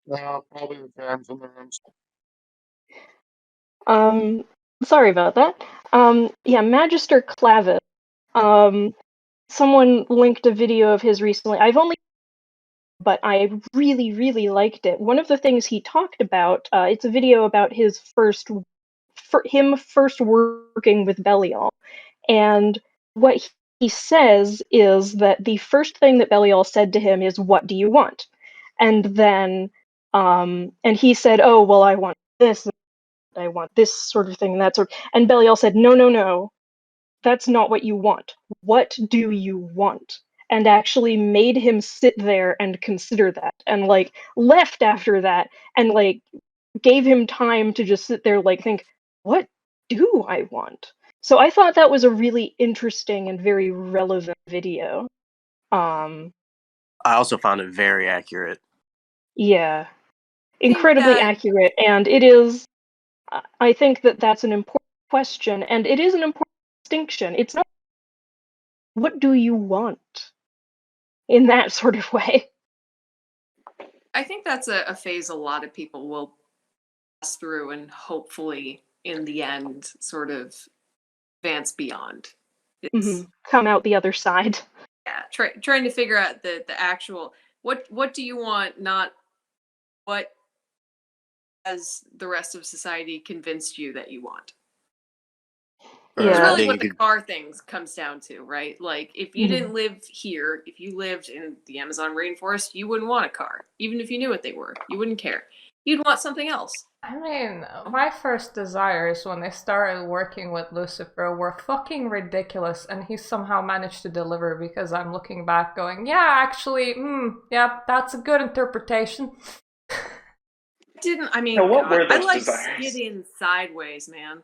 Probably the fans in the rooms. Sorry about that. Yeah, Magister Clavis. Someone linked a video of his recently. But I really, really liked it. One of the things he talked about, it's a video about him first working with Belial. And what he says is that the first thing that Belial said to him is, "What do you want?" And then, and he said, "Oh, well, I want this, I want this sort of thing, and that sort." And Belial said, "No, that's not what you want. What do you want?" And actually made him sit there and consider that, and left after that, and gave him time to just sit there, think, what do I want? So I thought that was a really interesting and very relevant video. I also found it very accurate. Yeah, incredibly accurate, and it is. I think that that's an important question, and it is an important distinction. It's not what do you want in that sort of way. I think that's a phase a lot of people will pass through and hopefully in the end sort of advance beyond. Come out the other side. Yeah, trying to figure out the actual what do you want, not what has the rest of society convinced you that you want. It's really what the car thing comes down to, right? Like, if you didn't live here, if you lived in the Amazon rainforest, you wouldn't want a car. Even if you knew what they were, you wouldn't care. You'd want something else. I mean, my first desires when I started working with Lucifer were fucking ridiculous, and he somehow managed to deliver because I'm looking back going, yeah, actually, yeah, that's a good interpretation. I like skidding sideways, man.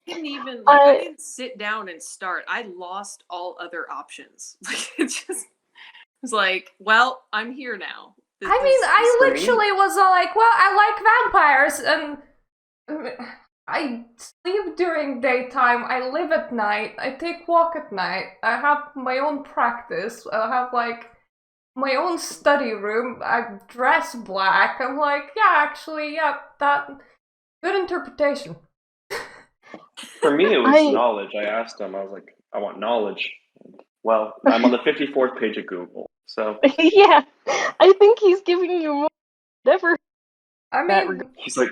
I didn't even I didn't sit down and start. I lost all other options. It just was like, well, I'm here now. I literally was all like, well, I like vampires, and I sleep during daytime, I live at night, I take walk at night, I have my own practice, I have like my own study room, I dress black. I'm like, yeah, actually, yeah, that good interpretation. For me, it was knowledge. I asked him, I was like, I want knowledge. Well, I'm on the 54th page of Google, so. Yeah, I think he's giving you more than ever. I mean, he's like,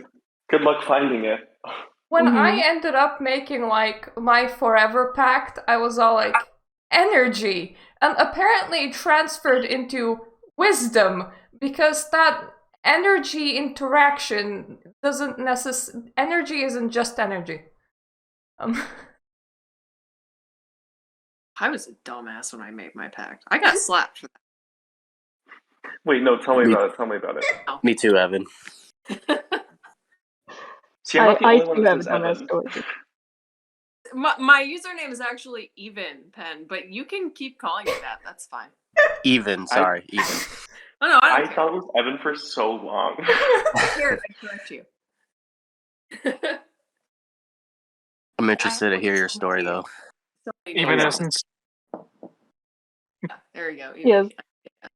good luck finding it. When I ended up making like my forever pact, I was all like, energy, and apparently it transferred into wisdom, because that energy interaction doesn't energy isn't just energy. I was a dumbass when I made my pact. I got slapped for that. Wait, no, tell me about it. Tell me about it. Me too, Evan. See, I'm not the only one that says Evan. My username is actually Even Pen, but you can keep calling me that. That's fine. Even, sorry, even. Oh, no, I thought it was Evan for so long. Here, I correct you. I'm interested to hear your story, though. Evanescence. Yeah, there you go. Yes. It's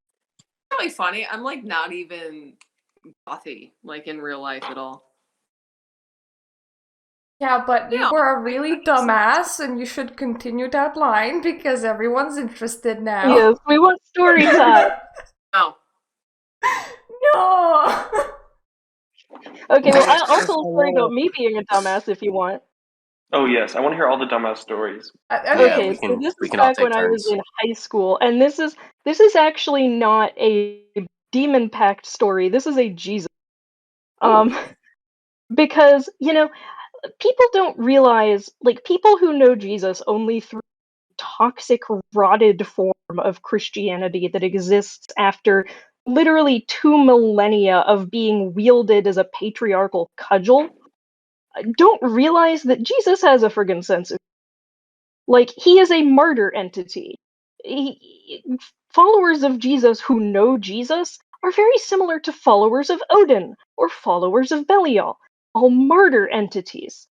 really funny. I'm like not even gothy, like in real life at all. Yeah, but you were a really dumbass, and you should continue that line because everyone's interested now. Yes, we want story time. No. No! Okay, well, I'll tell a story about me being a dumbass if you want. Oh, yes, I want to hear all the dumbass stories. Okay, so this is back when I was in high school, and this is actually not a demon pact story. This is a Jesus. Because, people don't realize, like, people who know Jesus only through toxic, rotted form of Christianity that exists after literally 2 millennia of being wielded as a patriarchal cudgel, don't realize that Jesus has a friggin' sense of, like, he is a martyr entity. Followers of Jesus who know Jesus are very similar to followers of Odin or followers of Belial, all martyr entities.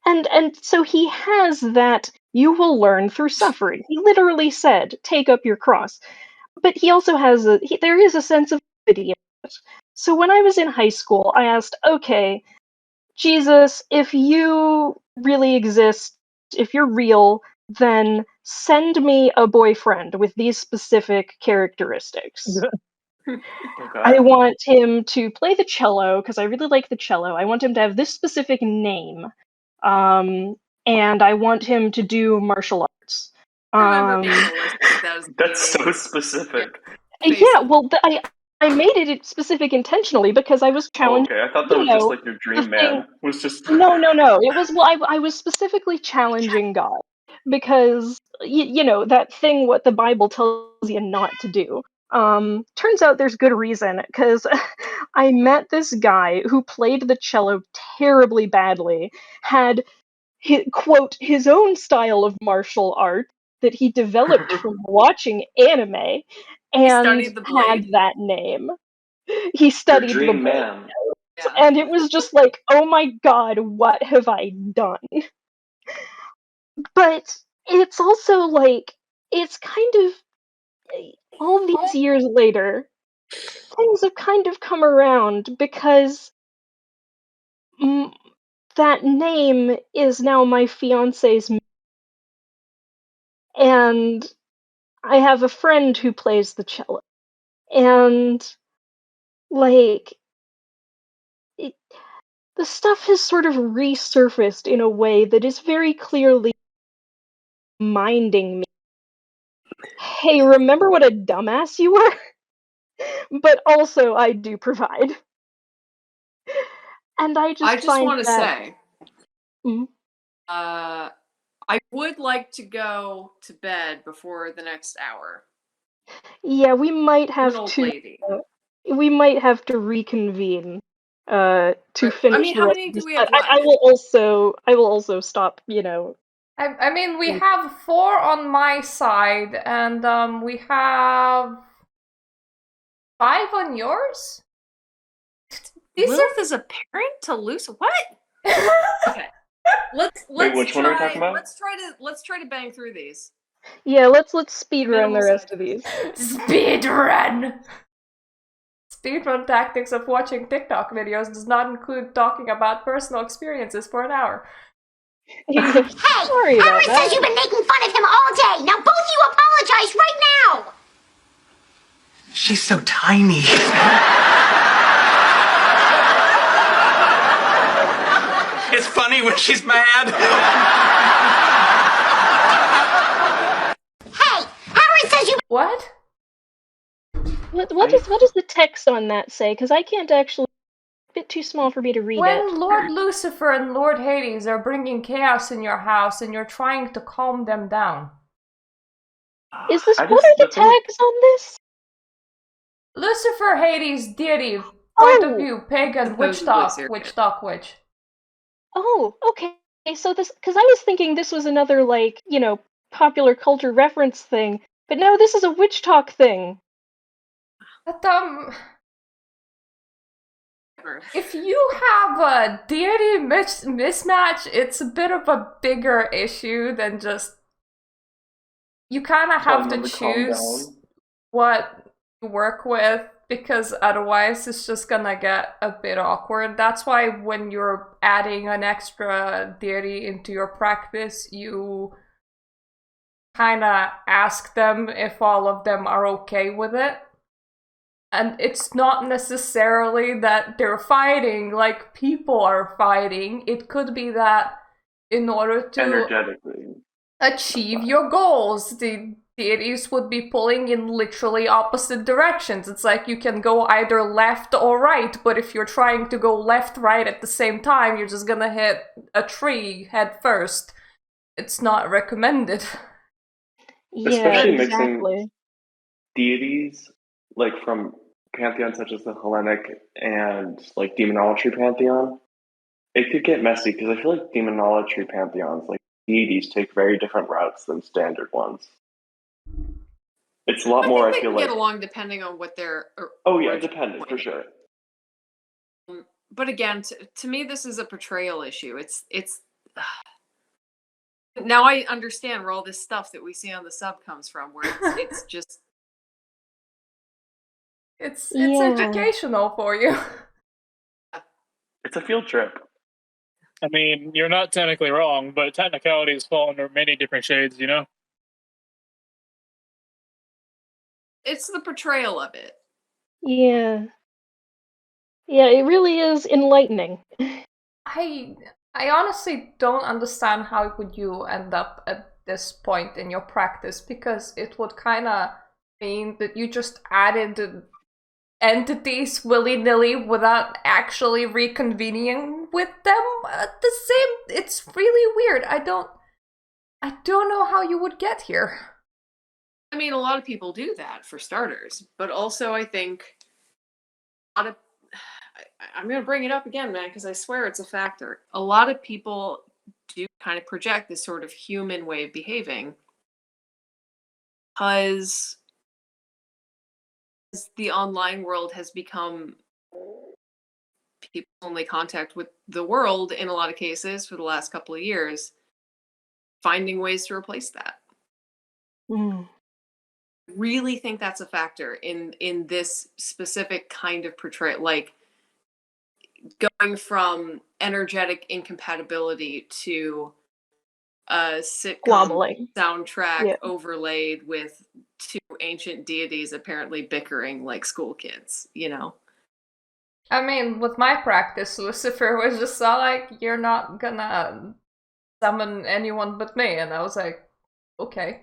And so he has that you will learn through suffering. He literally said, take up your cross. But he also has there is a sense of pity in it. So when I was in high school, I asked, okay, Jesus, if you really exist, if you're real, then send me a boyfriend with these specific characteristics. I want him to play the cello, because I really like the cello. I want him to have this specific name. And I want him to do martial arts. That's so specific. Yeah, well, I made it specific intentionally because I was challenged. Okay, I thought that was just like your dream man. Was just No. It was I was specifically challenging God because that thing what the Bible tells you not to do. Turns out there's good reason, because I met this guy who played the cello terribly badly, had quote his own style of martial art that he developed from watching anime, and had that name. He studied the dream blade, man. and it was just like, oh my god, what have I done? But it's also like, it's kind of, all these years later, things have kind of come around, because that name is now my fiance's, and I have a friend who plays the cello, and like the stuff has sort of resurfaced in a way that is very clearly reminding me, hey, remember what a dumbass you were? But also I do provide. And I just want to that... say, I would like to go to bed before the next hour. Yeah, we might have we might have to reconvene to finish. I mean, how many do we have left? I will also stop, I mean, we have 4 on my side, and we have 5 on yours? Lilith is a parent to Lucifer. What? Okay. Let's Wait, which one are we talking about? Let's try to bang through these. Yeah, let's speedrun the rest of these. Speedrun! Speedrun tactics of watching TikTok videos does not include talking about personal experiences for an hour. Hey, Aaron says you've been making fun of him all day. Now both of you apologize right now. She's so tiny. It's funny when she's mad. Hey, Aaron says you. What? What does the text on that say? Because I can't actually. A bit too small for me to read it. When Lord Lucifer and Lord Hades are bringing chaos in your house and you're trying to calm them down. What are the tags on this? Lucifer, Hades, deity, point of view, pagan, Witchtok, witch. Oh, okay. So this, because I was thinking this was another, like, popular culture reference thing, but no, this is a Witchtok thing. But, if you have a deity mismatch, it's a bit of a bigger issue than just... You kind of have to choose what you work with, because otherwise it's just gonna get a bit awkward. That's why when you're adding an extra deity into your practice, you kind of ask them if all of them are okay with it. And it's not necessarily that they're fighting like people are fighting. It could be that in order to energetically achieve your goals, the deities would be pulling in literally opposite directions. It's like you can go either left or right, but if you're trying to go left, right at the same time, you're just gonna hit a tree head first. It's not recommended. Especially mixing deities like from pantheons such as the Hellenic and like demonolatry pantheon, it could get messy because I feel like demonolatry pantheons, like deities, take very different routes than standard ones. It's a lot more. I feel like get along depending on what they're. Oh yeah, depending for sure. But again, to me, this is a portrayal issue. It's. Now I understand where all this stuff that we see on the sub comes from, where it's just. It's educational for you. It's a field trip. I mean, you're not technically wrong, but technicalities fall under many different shades, you know? It's the portrayal of it. Yeah. Yeah, it really is enlightening. I honestly don't understand how would you end up at this point in your practice, because it would kind of mean that you just added entities willy-nilly without actually reconvening with them at the same. It's really weird. I don't know how you would get here. I mean, a lot of people do that for starters, but also I think a lot of, I'm going to bring it up again, man, because I swear it's a factor. A lot of people do kind of project this sort of human way of behaving because the online world has become people's only contact with the world in a lot of cases for the last couple of years, finding ways to replace that. Really think that's a factor in this specific kind of portrayal, like going from energetic incompatibility to a sitcom soundtrack overlaid with two ancient deities apparently bickering like school kids, you know? I mean, with my practice, Lucifer was just all like, you're not gonna summon anyone but me, and I was like, okay.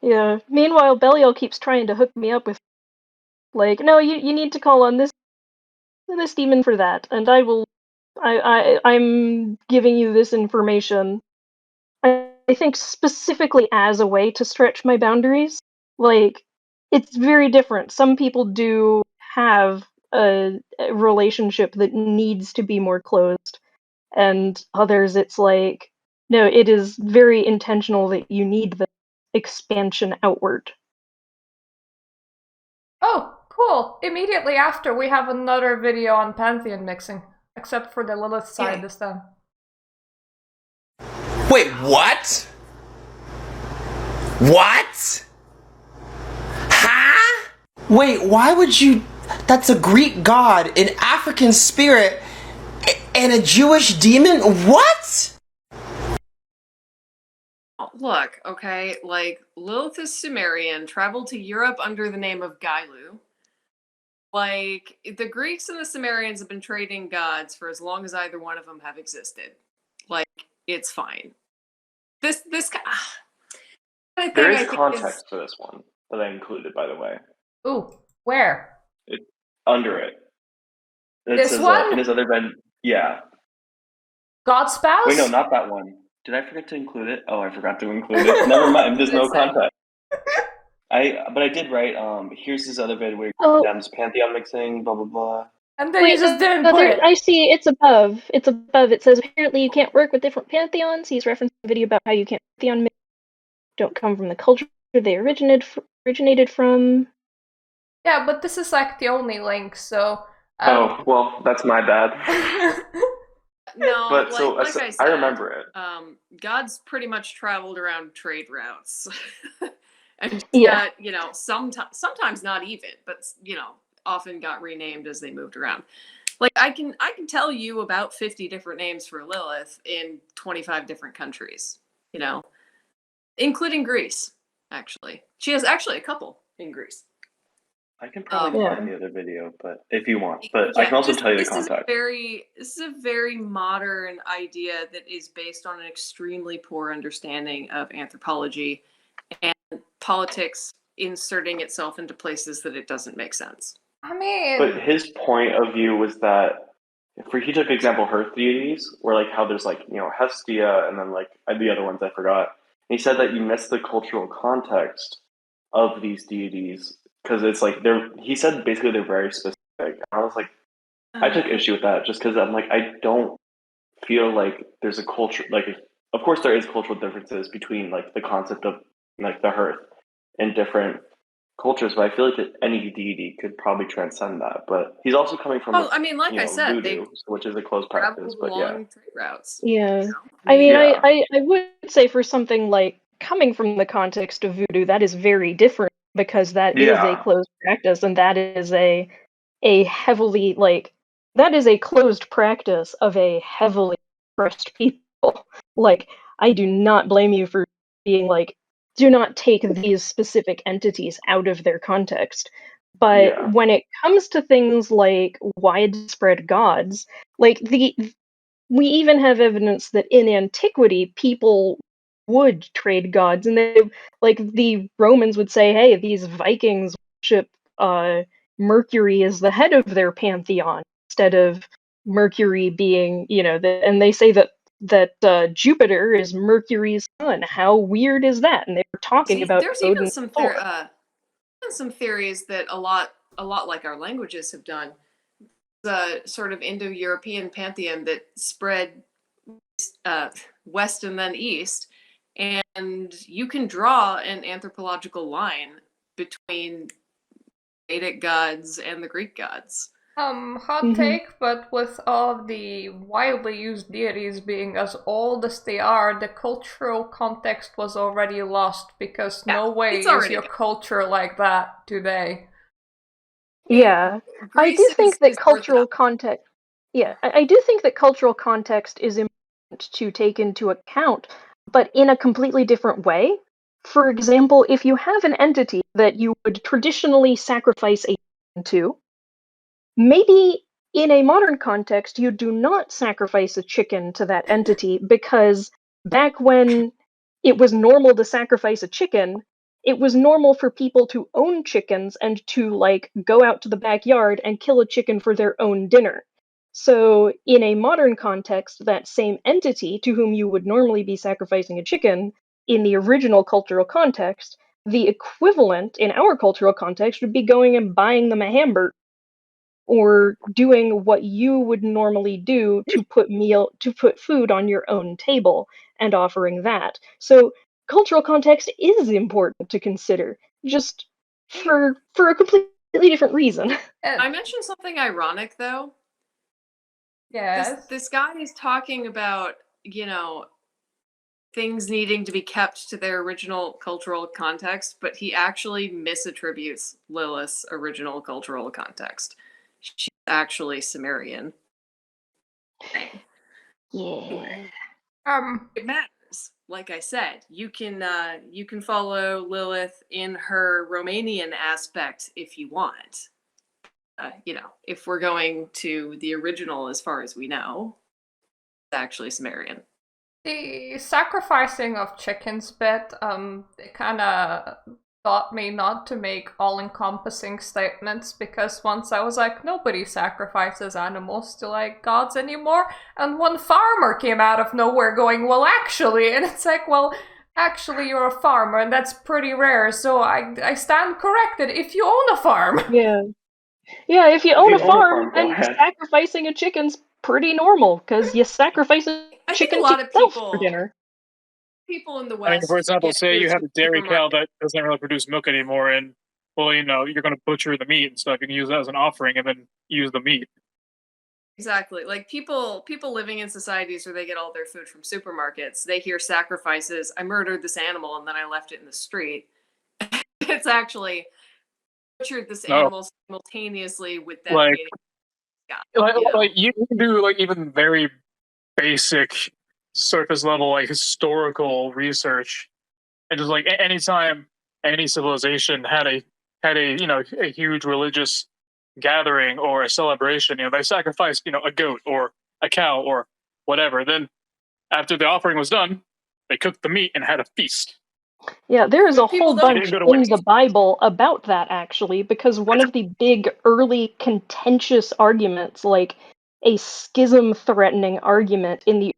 Yeah. Meanwhile, Belial keeps trying to hook me up with, like, no, you need to call on this demon for that, and I'm giving you this information. I think specifically as a way to stretch my boundaries. Like, it's very different. Some people do have a relationship that needs to be more closed, and others it's like, no, it is very intentional that you need the expansion outward. Oh, Cool. Immediately after, we have another video on Pantheon mixing, except for the Lilith side this time. Wait, what? What? Huh? Wait, why would you... That's a Greek god, an African spirit, and a Jewish demon? What? Look, okay, like, Lilith is Sumerian, traveled to Europe under the name of Gailu. Like, the Greeks and the Sumerians have been trading gods for as long as either one of them have existed. Like, it's fine. This There is context for this one that I included, by the way. Ooh, where? Under it. This says, one? in his other bed, yeah. God's spouse? Wait, no, not that one. Did I forget to include it? Oh, I forgot to include it. Never mind. There's no context. But I did write. Here's this other vid where he condemns Pantheon mixing, blah blah blah. And then you just didn't put it. I see. It's above. It's above. It says apparently you can't work with different pantheons. He's referencing a video about how you can't pantheon mix. Don't come from the culture they originated from. Yeah, but this is like the only link, so. Oh well, that's my bad. No, but like I said, I remember it. God's pretty much traveled around trade routes, and yeah, sometimes not even, but often got renamed as they moved around. Like I can tell you about 50 different names for Lilith in 25 different countries, including Greece. Actually, she has a couple in Greece. I can probably find the other video, but if you want, but I can also tell you the context. This is a very modern idea that is based on an extremely poor understanding of anthropology and politics inserting itself into places that it doesn't make sense. I mean, but his point of view was that he took example Hearth deities, where like how there's like Hestia and then like the other ones I forgot. And he said that you miss the cultural context of these deities. Because it's like he said basically they're very specific. I was like, I took issue with that just because I'm like, I don't feel like there's a culture, like, of course there is cultural differences between like the concept of like the Hearth in different cultures, but I feel like that any deity could probably transcend that. But he's also coming from, I said, voodoo, which is a closed practice, but long trade routes. Yeah. I mean, I would say for something like coming from the context of voodoo, that is very different. Because that is a closed practice, and that is a heavily that is a closed practice of a heavily oppressed people. Like, I do not blame you for being like, do not take these specific entities out of their context. But when it comes to things like widespread gods, like we even have evidence that in antiquity people would trade gods, and they like the Romans would say, hey, these Vikings worship Mercury as the head of their pantheon instead of Mercury being, and they say that Jupiter is Mercury's son. How weird is that? And they were talking about there's Odin even some theories that a lot like our languages have done. The sort of Indo-European pantheon that spread west and then east, and you can draw an anthropological line between Vedic gods and the Greek gods. Hot take, but with all the widely used deities being as old as they are, the cultural context was already lost, because no way is your culture like that today. Yeah, I do think that cultural context. Yeah, I do think that cultural context is important to take into account, but in a completely different way. For example, if you have an entity that you would traditionally sacrifice a to, maybe in a modern context you do not sacrifice a chicken to that entity, because back when it was normal to sacrifice a chicken, it was normal for people to own chickens and to go out to the backyard and kill a chicken for their own dinner. So in a modern context, that same entity to whom you would normally be sacrificing a chicken, in the original cultural context, the equivalent in our cultural context would be going and buying them a hamburger, or doing what you would normally do to put food on your own table and offering that. So cultural context is important to consider, just for a completely completely different reason. I mentioned something ironic though. Yes. This guy is talking about, things needing to be kept to their original cultural context, but he actually misattributes Lilith's original cultural context. She's actually Sumerian. Yeah. It matters. Like I said, you can follow Lilith in her Romanian aspect if you want. If we're going to the original as far as we know, it's actually Sumerian. The sacrificing of chickens bit, it kind of taught me not to make all-encompassing statements, because once I was like, nobody sacrifices animals to, like, gods anymore, and one farmer came out of nowhere going, well, actually, and it's like, well, actually, you're a farmer, and that's pretty rare, so I stand corrected if you own a farm. Yeah. Yeah, if you own a farm, then sacrificing a chicken's pretty normal, because you sacrifice a chicken to yourself for dinner. People in the I mean, West. for example, say you have a dairy supermarket. cow that doesn't really produce milk anymore, and you're going to butcher the meat and stuff. You can use that as an offering, and then use the meat. Exactly. Like people living in societies where they get all their food from supermarkets, they hear sacrifices. I murdered this animal and then I left it in the street. It's actually butchered this animal simultaneously with that. You can do even very basic surface level historical research, and just anytime any civilization had a huge religious gathering or a celebration, they sacrificed a goat or a cow or whatever. Then after the offering was done, they cooked the meat and had a feast. Yeah, there is a whole bunch in the Bible about that, actually, because one of the big early contentious arguments, like a schism-threatening argument in the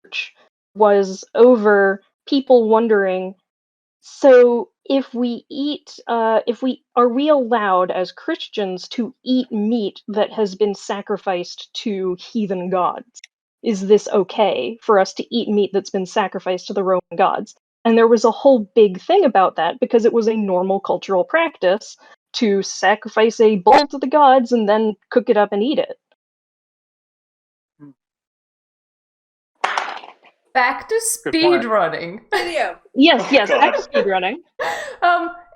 church, was over people wondering, so are we allowed as Christians to eat meat that has been sacrificed to heathen gods? Is this okay for us to eat meat that's been sacrificed to the Roman gods? And there was a whole big thing about that, because it was a normal cultural practice to sacrifice a bull to the gods and then cook it up and eat it. Back to speedrunning. Video. Yes, back to speedrunning.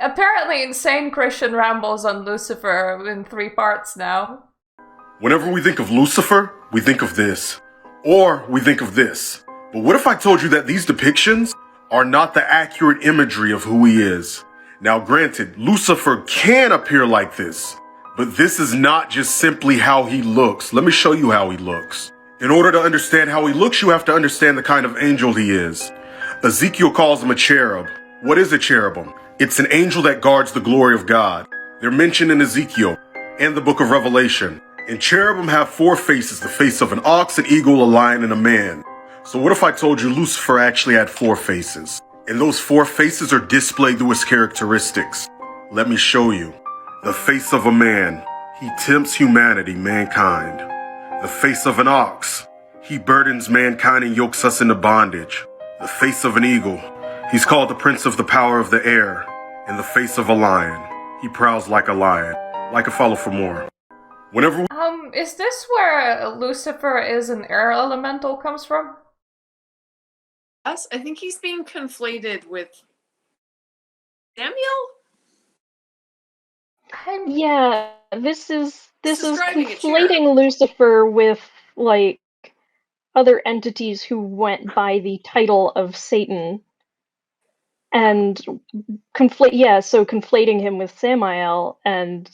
Apparently Insane Christian rambles on Lucifer in 3 parts now. Whenever we think of Lucifer, we think of this. Or we think of this. But what if I told you that these depictions are not the accurate imagery of who he is? Now granted, Lucifer can appear like this, but this is not just simply how he looks. Let me show you how he looks. In order to understand how he looks, you have to understand the kind of angel he is. Ezekiel calls him a cherub. What is a cherubim? It's an angel that guards the glory of God. They're mentioned in Ezekiel and the book of Revelation. And cherubim have 4 faces, the face of an ox, an eagle, a lion, and a man. So what if I told you Lucifer actually had 4 faces? And those 4 faces are displayed through his characteristics. Let me show you. The face of a man. He tempts humanity, mankind. The face of an ox. He burdens mankind and yokes us into bondage. The face of an eagle. He's called the prince of the power of the air. And the face of a lion. He prowls like a lion. Like a follow for more. Whenever is this where Lucifer is an air elemental comes from? Yes, I think he's being conflated with Samuel? Yeah, this is conflating Lucifer with other entities who went by the title of Satan, and conflating him with Samael and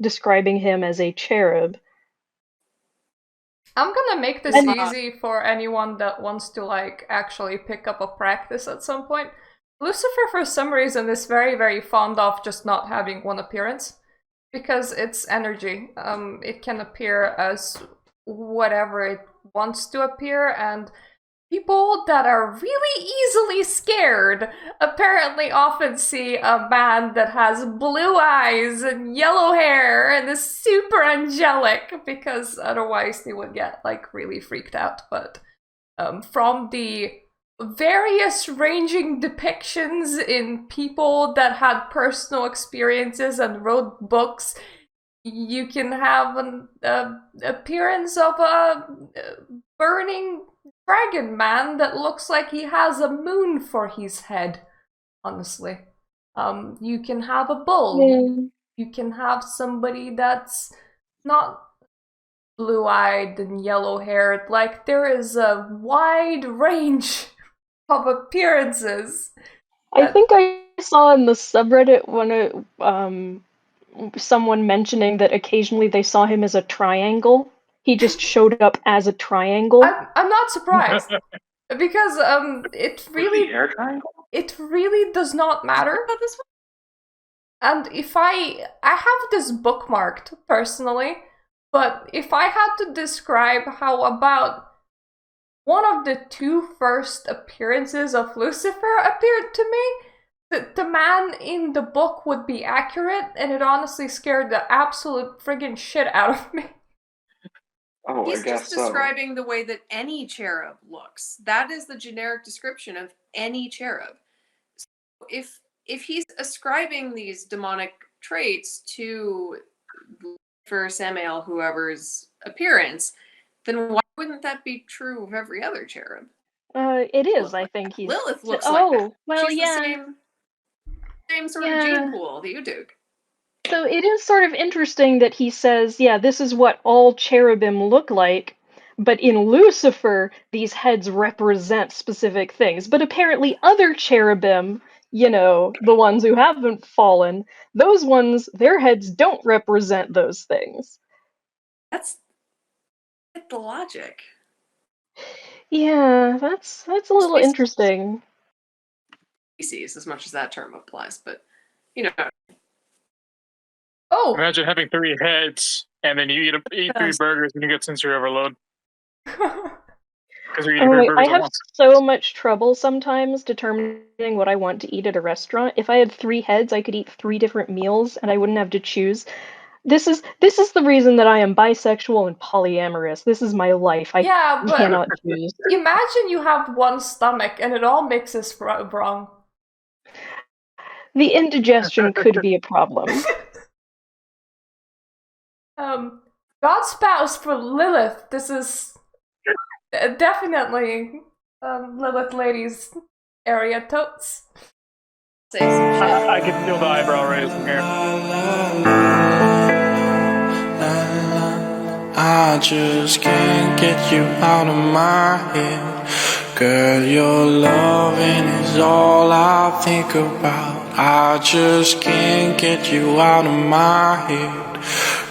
describing him as a cherub. I'm gonna make this easy for anyone that wants to actually pick up a practice at some point. Lucifer, for some reason, is very, very fond of just not having one appearance, because it's energy. It can appear as whatever it wants to appear, and people that are really easily scared apparently often see a man that has blue eyes and yellow hair and is super angelic, because otherwise they would get really freaked out. But from the various ranging depictions in people that had personal experiences and wrote books. You can have an appearance of a burning dragon man that looks like he has a moon for his head, honestly. You can have a bull. Yeah. You can have somebody that's not blue-eyed and yellow-haired. Like, there is a wide range of appearances. I think I saw in the subreddit someone mentioning that occasionally they saw him as a triangle. He just showed up as a triangle. I'm not surprised because it really does not matter. And if I have this bookmarked personally, but if I had to describe how about one of the 2 first appearances of Lucifer appeared to me, the man in the book would be accurate, and it honestly scared the absolute friggin' shit out of me. Oh, He's I guess just so. describing the way that any cherub looks. That is the generic description of any cherub. So if he's ascribing these demonic traits to for Samael, whoever's appearance, then why wouldn't that be true of every other cherub? It is, I think he's... Lilith looks like that. Well, She's yeah. the same sort of gene pool that you do. So it is sort of interesting that he says, yeah, this is what all cherubim look like, but in Lucifer, these heads represent specific things. But apparently other cherubim, you know, the ones who haven't fallen, those ones, their heads don't represent those things. That's the logic. Yeah, that's a little interesting. Species, as much as that term applies, but, you know. Oh! Imagine having 3 heads, and then you eat 3 burgers and you get sensory overload. Because you're eating 3 burgers I at have once. so much trouble sometimes determining what I want to eat at a restaurant. If I had 3 heads, I could eat 3 different meals, and I wouldn't have to choose. This is the reason that I am bisexual and polyamorous. This is my life. I cannot choose. Imagine you have one stomach and it all mixes wrong. The indigestion could be a problem. God spouse for Lilith. This is definitely Lilith ladies area totes. I can feel the eyebrow raise from here. I just can't get you out of my head. Girl, your loving is all I think about. I just can't get you out of my head.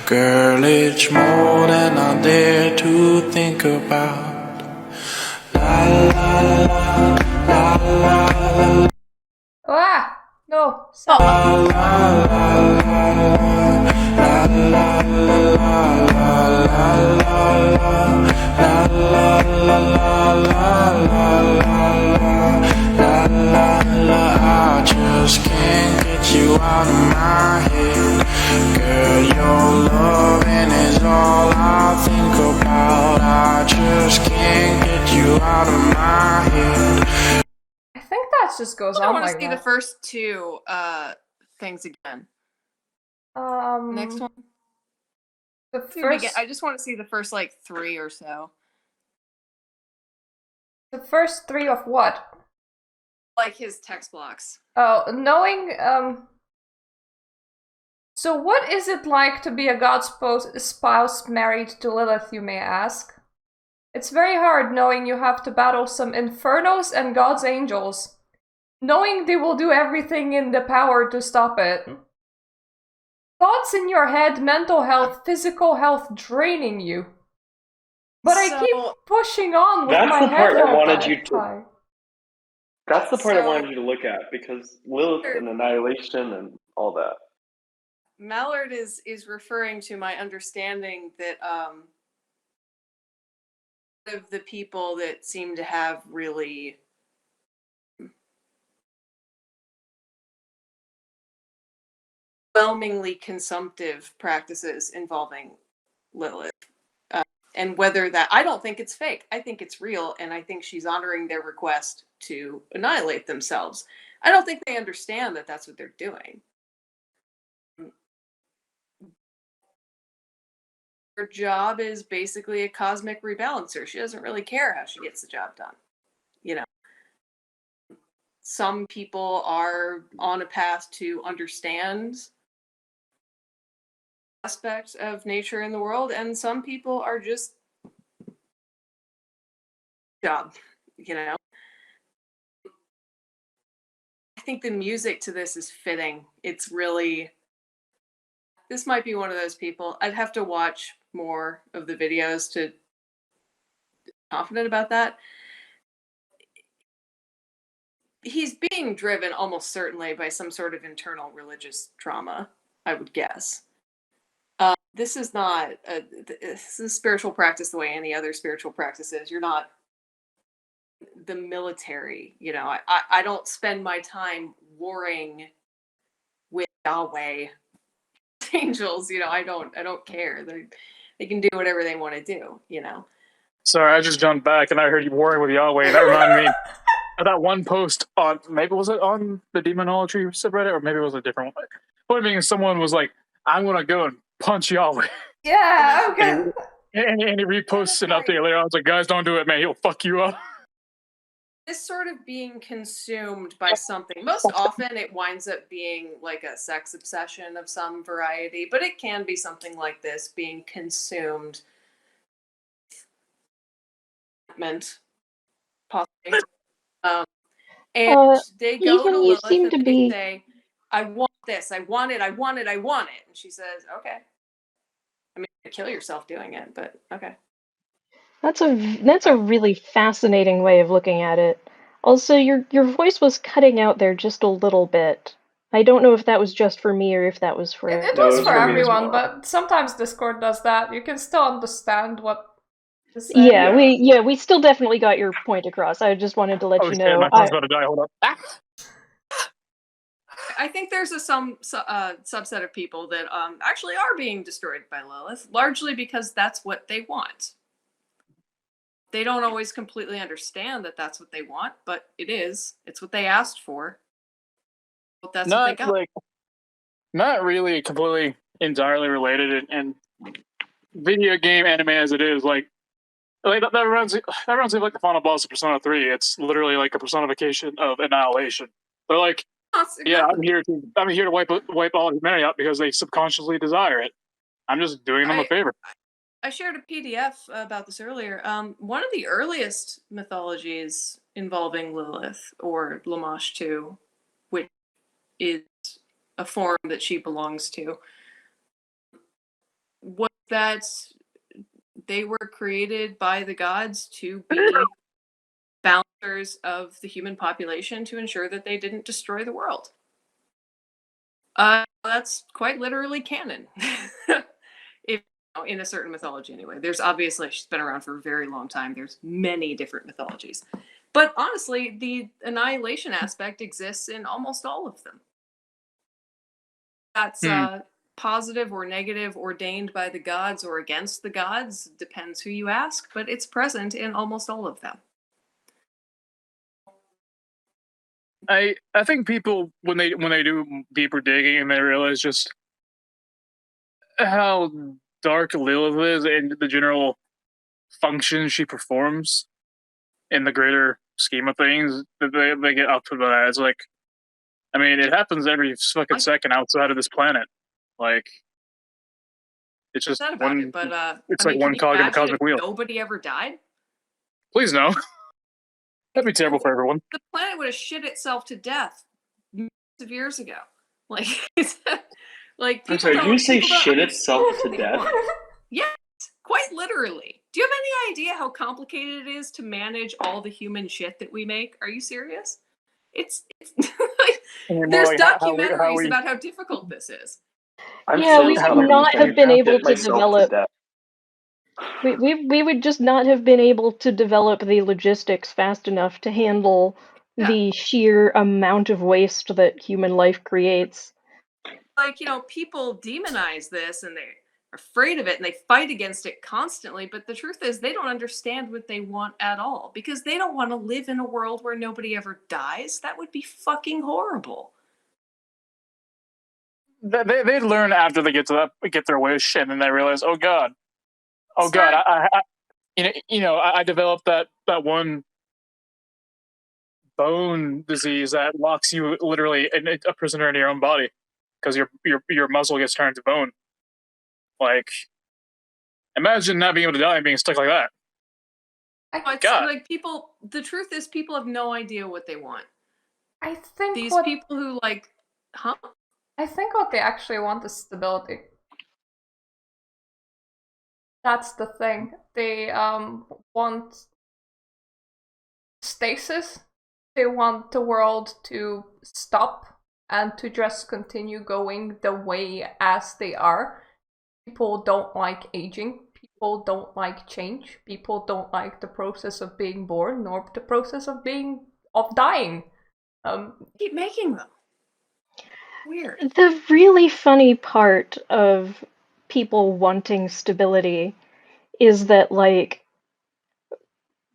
Girl, it's more than I dare to think about. La la la la la la. Ah! No, stop. La la la la la I just can't get you out of my head. Girl, your loving is all I think about. I just can't get you out of my head. I think that just goes on I want like to see that. the first 2 things again. Next one. The first. I just want to see the first 3 or so. The first 3 of what? Like his text blocks. Oh, knowing. So what is it like to be a god spouse married to Lilith, you may ask? It's very hard knowing you have to battle some infernos and God's angels. Knowing they will do everything in their power to stop it. Thoughts in your head, mental health, physical health draining you. But I keep pushing on with my head held high. That's the part I wanted you to look at, because Lilith and Annihilation and all that. Mallard is referring to my understanding that of the people that seem to have really overwhelmingly consumptive practices involving Lilith. And whether that, I don't think it's fake. I think it's real, and I think she's honoring their request to annihilate themselves. I don't think they understand that that's what they're doing. Her job is basically a cosmic rebalancer. She doesn't really care how she gets the job done. You know, some people are on a path to understand aspects of nature in the world, and some people are just job, you know. I think the music to this is fitting. It's really, this might be one of those people. I'd have to watch more of the videos to be confident about that. He's being driven almost certainly by some sort of internal religious trauma, I would guess. This is not this is a spiritual practice the way any other spiritual practice is. You're not the military, you know. I don't spend my time warring with Yahweh angels, you know. I don't care. They can do whatever they want to do, you know. Sorry, I just jumped back and I heard you warring with Yahweh, and that reminded me of that one post on, maybe was it on the Demonology subreddit, or maybe it was a different one. Point being, someone was like, I'm gonna go and punch Yahweh. Yeah, okay. And he reposts an update later. I was like, guys, don't do it, man. He'll fuck you up. This sort of being consumed by something. Most often it winds up being like a sex obsession of some variety, but it can be something like this, being consumed. Possibly. And they go to Lilith and they say, I want this, I want it, I want it, I want it. And she says, okay. I mean, kill yourself doing it, but okay. That's a really fascinating way of looking at it. Also, your voice was cutting out there just a little bit. I don't know if that was just for me or if that was for... It was for everyone, but sometimes Discord does that. You can still understand what to say. Yeah, we still definitely got your point across. I just wanted to let you know. My phone's about to die. Hold up. I think there's a subset of people that actually are being destroyed by Lilith, largely because that's what they want. They don't always completely understand that that's what they want, but it is. It's what they asked for. But that's what they got. Not really completely entirely related, and video game anime as it is, like that runs like the final boss of Persona 3. It's literally like a personification of annihilation. They're like, yeah, I'm here to wipe all humanity out because they subconsciously desire it. I'm just doing them a favor. I shared a PDF about this earlier. One of the earliest mythologies involving Lilith, or Lamashtu, which is a form that she belongs to, was that they were created by the gods to be balancers of the human population to ensure that they didn't destroy the world. That's quite literally canon. In a certain mythology anyway. There's obviously, she's been around for a very long time. There's many different mythologies. But honestly, the annihilation aspect exists in almost all of them. That's positive or negative, ordained by the gods or against the gods, depends who you ask, but it's present in almost all of them. I think people, when they do deeper digging and they realize just how dark Lilith is and the general function she performs in the greater scheme of things, that they get up to that. It's like, I mean, it happens every fucking second outside of this planet. Like, it's just one. It's like one cog in the cosmic wheel. Nobody ever died. Please no. That'd be terrible for everyone. The planet would have shit itself to death millions of years ago. Like, like. I'm sorry, you say shit itself to death? Yes, quite literally. Do you have any idea how complicated it is to manage all the human shit that we make? Are you serious? It's like, there's documentaries about how difficult this is. We would not have been able to develop. We would just not have been able to develop the logistics fast enough to handle the sheer amount of waste that human life creates. Like, you know, people demonize this and afraid of it and they fight against it constantly, but the truth is they don't understand what they want at all because they don't want to live in a world where nobody ever dies. That would be fucking horrible. They learn after they get their wish, and then they realize, oh god, I developed that one bone disease that locks you literally a prisoner in your own body because your muscle gets turned to bone. Like, imagine not being able to die and being stuck like that. It's like people. The truth is, people have no idea what they want. I think these people who I think what they actually want is stability. That's the thing. They want stasis. They want the world to stop and to just continue going the way as they are. People don't like aging. People don't like change. People don't like the process of being born nor the process of dying. Keep making them. Weird. The really funny part of people wanting stability is that, like,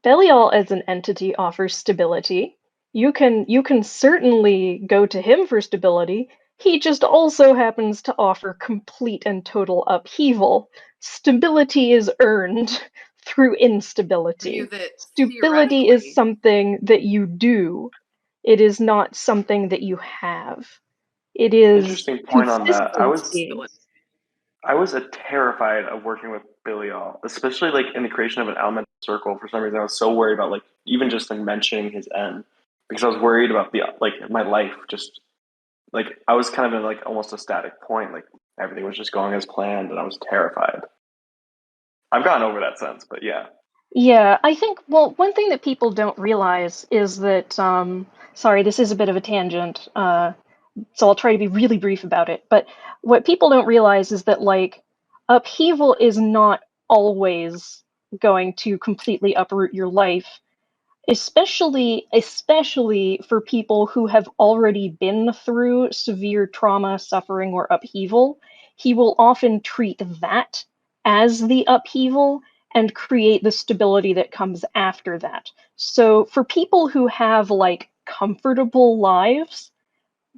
Belial as an entity offers stability. You can certainly go to him for stability. He just also happens to offer complete and total upheaval. Stability is earned through instability. Stability is something that you do. It is not something that you have. It is Interesting point on that. consistency. I was terrified of working with Belial, especially like in the creation of an elemental circle. For some reason, I was so worried about like even just like mentioning his end because I was worried about my life. Just like I was kind of in like almost a static point. Like everything was just going as planned, and I was terrified. I've gotten over that sense, but yeah. Yeah, I think, well, one thing that people don't realize is that, sorry, this is a bit of a tangent, so I'll try to be really brief about it, but what people don't realize is that, like, upheaval is not always going to completely uproot your life, especially for people who have already been through severe trauma, suffering, or upheaval. He will often treat that as the upheaval and create the stability that comes after that. So for people who have, like, comfortable lives,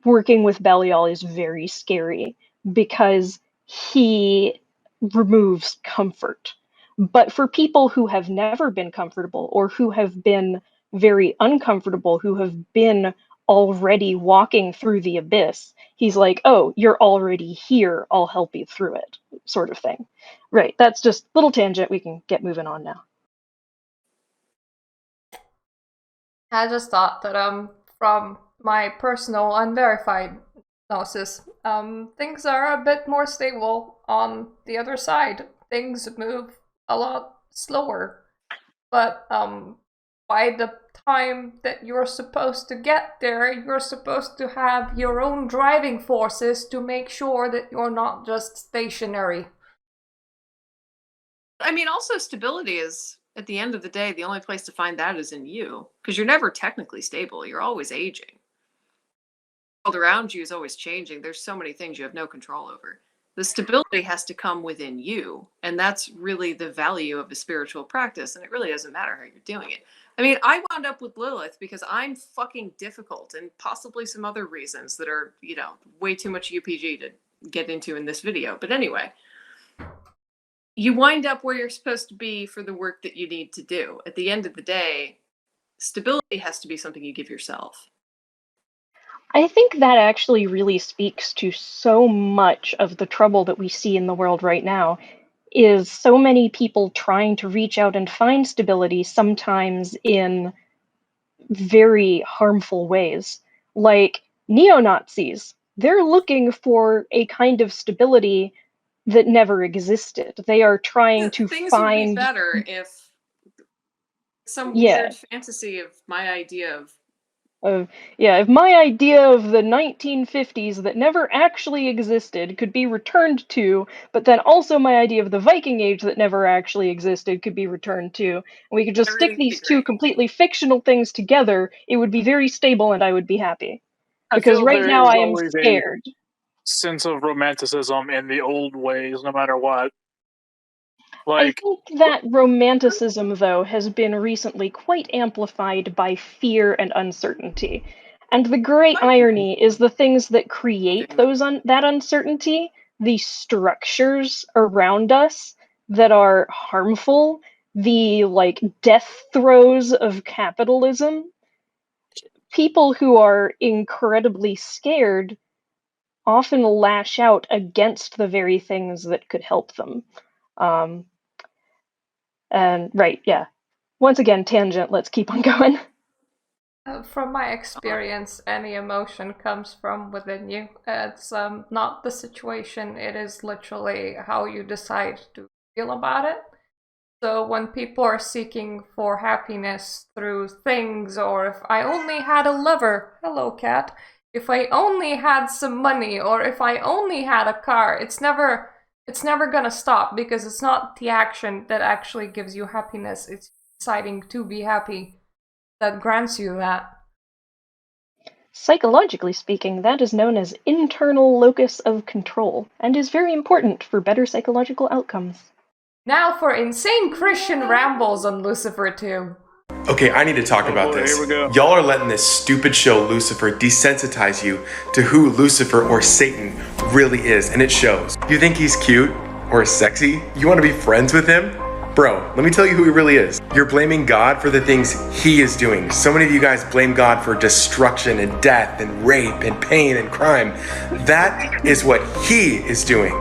working with Belial is very scary because he removes comfort. But for people who have never been comfortable or who have been very uncomfortable, who have been already walking through the abyss, he's like, oh, you're already here, I'll help you through it, sort of thing. Right, that's just a little tangent, we can get moving on now. I just thought that from my personal unverified analysis, things are a bit more stable on the other side. Things move a lot slower. But by the time that you're supposed to get there, you're supposed to have your own driving forces to make sure that you're not just stationary. I mean, also stability is, at the end of the day, the only place to find that is in you. Because you're never technically stable. You're always aging. The world around you is always changing. There's so many things you have no control over. The stability has to come within you. And that's really the value of a spiritual practice. And it really doesn't matter how you're doing it. I mean, I wound up with Lilith because I'm fucking difficult and possibly some other reasons that are, way too much UPG to get into in this video. But anyway, you wind up where you're supposed to be for the work that you need to do. At the end of the day, stability has to be something you give yourself. I think that actually really speaks to so much of the trouble that we see in the world right now, is so many people trying to reach out and find stability, sometimes in very harmful ways. Like neo-Nazis, they're looking for a kind of stability that never existed. They are trying to Things find... would be better if some weird fantasy of my idea of if my idea of the 1950s that never actually existed could be returned to, but then also my idea of the Viking Age that never actually existed could be returned to, and we could just stick these two completely fictional things together, it would be very stable and I would be happy. Because right now I am scared. sense of romanticism in the old ways, no matter what. I think that romanticism, though, has been recently quite amplified by fear and uncertainty. And the great irony is the things that create that uncertainty, the structures around us that are harmful, the death throes of capitalism. People who are incredibly scared often lash out against the very things that could help them. And right, yeah. Once again, tangent, let's keep on going. From my experience, any emotion comes from within you. It's not the situation, it is literally how you decide to feel about it. So when people are seeking for happiness through things, or if I only had a lover, hello cat, if I only had some money, or if I only had a car, it's never gonna stop, because it's not the action that actually gives you happiness, it's deciding to be happy that grants you that. Psychologically speaking, that is known as internal locus of control, and is very important for better psychological outcomes. Now for insane Christian rambles on Lucifer 2. Okay, I need to talk about this. Here we go. Y'all are letting this stupid show Lucifer desensitize you to who Lucifer or Satan really is, and it shows. You think he's cute or sexy? You want to be friends with him? Bro, let me tell you who he really is. You're blaming God for the things he is doing. So many of you guys blame God for destruction and death and rape and pain and crime. That is what he is doing,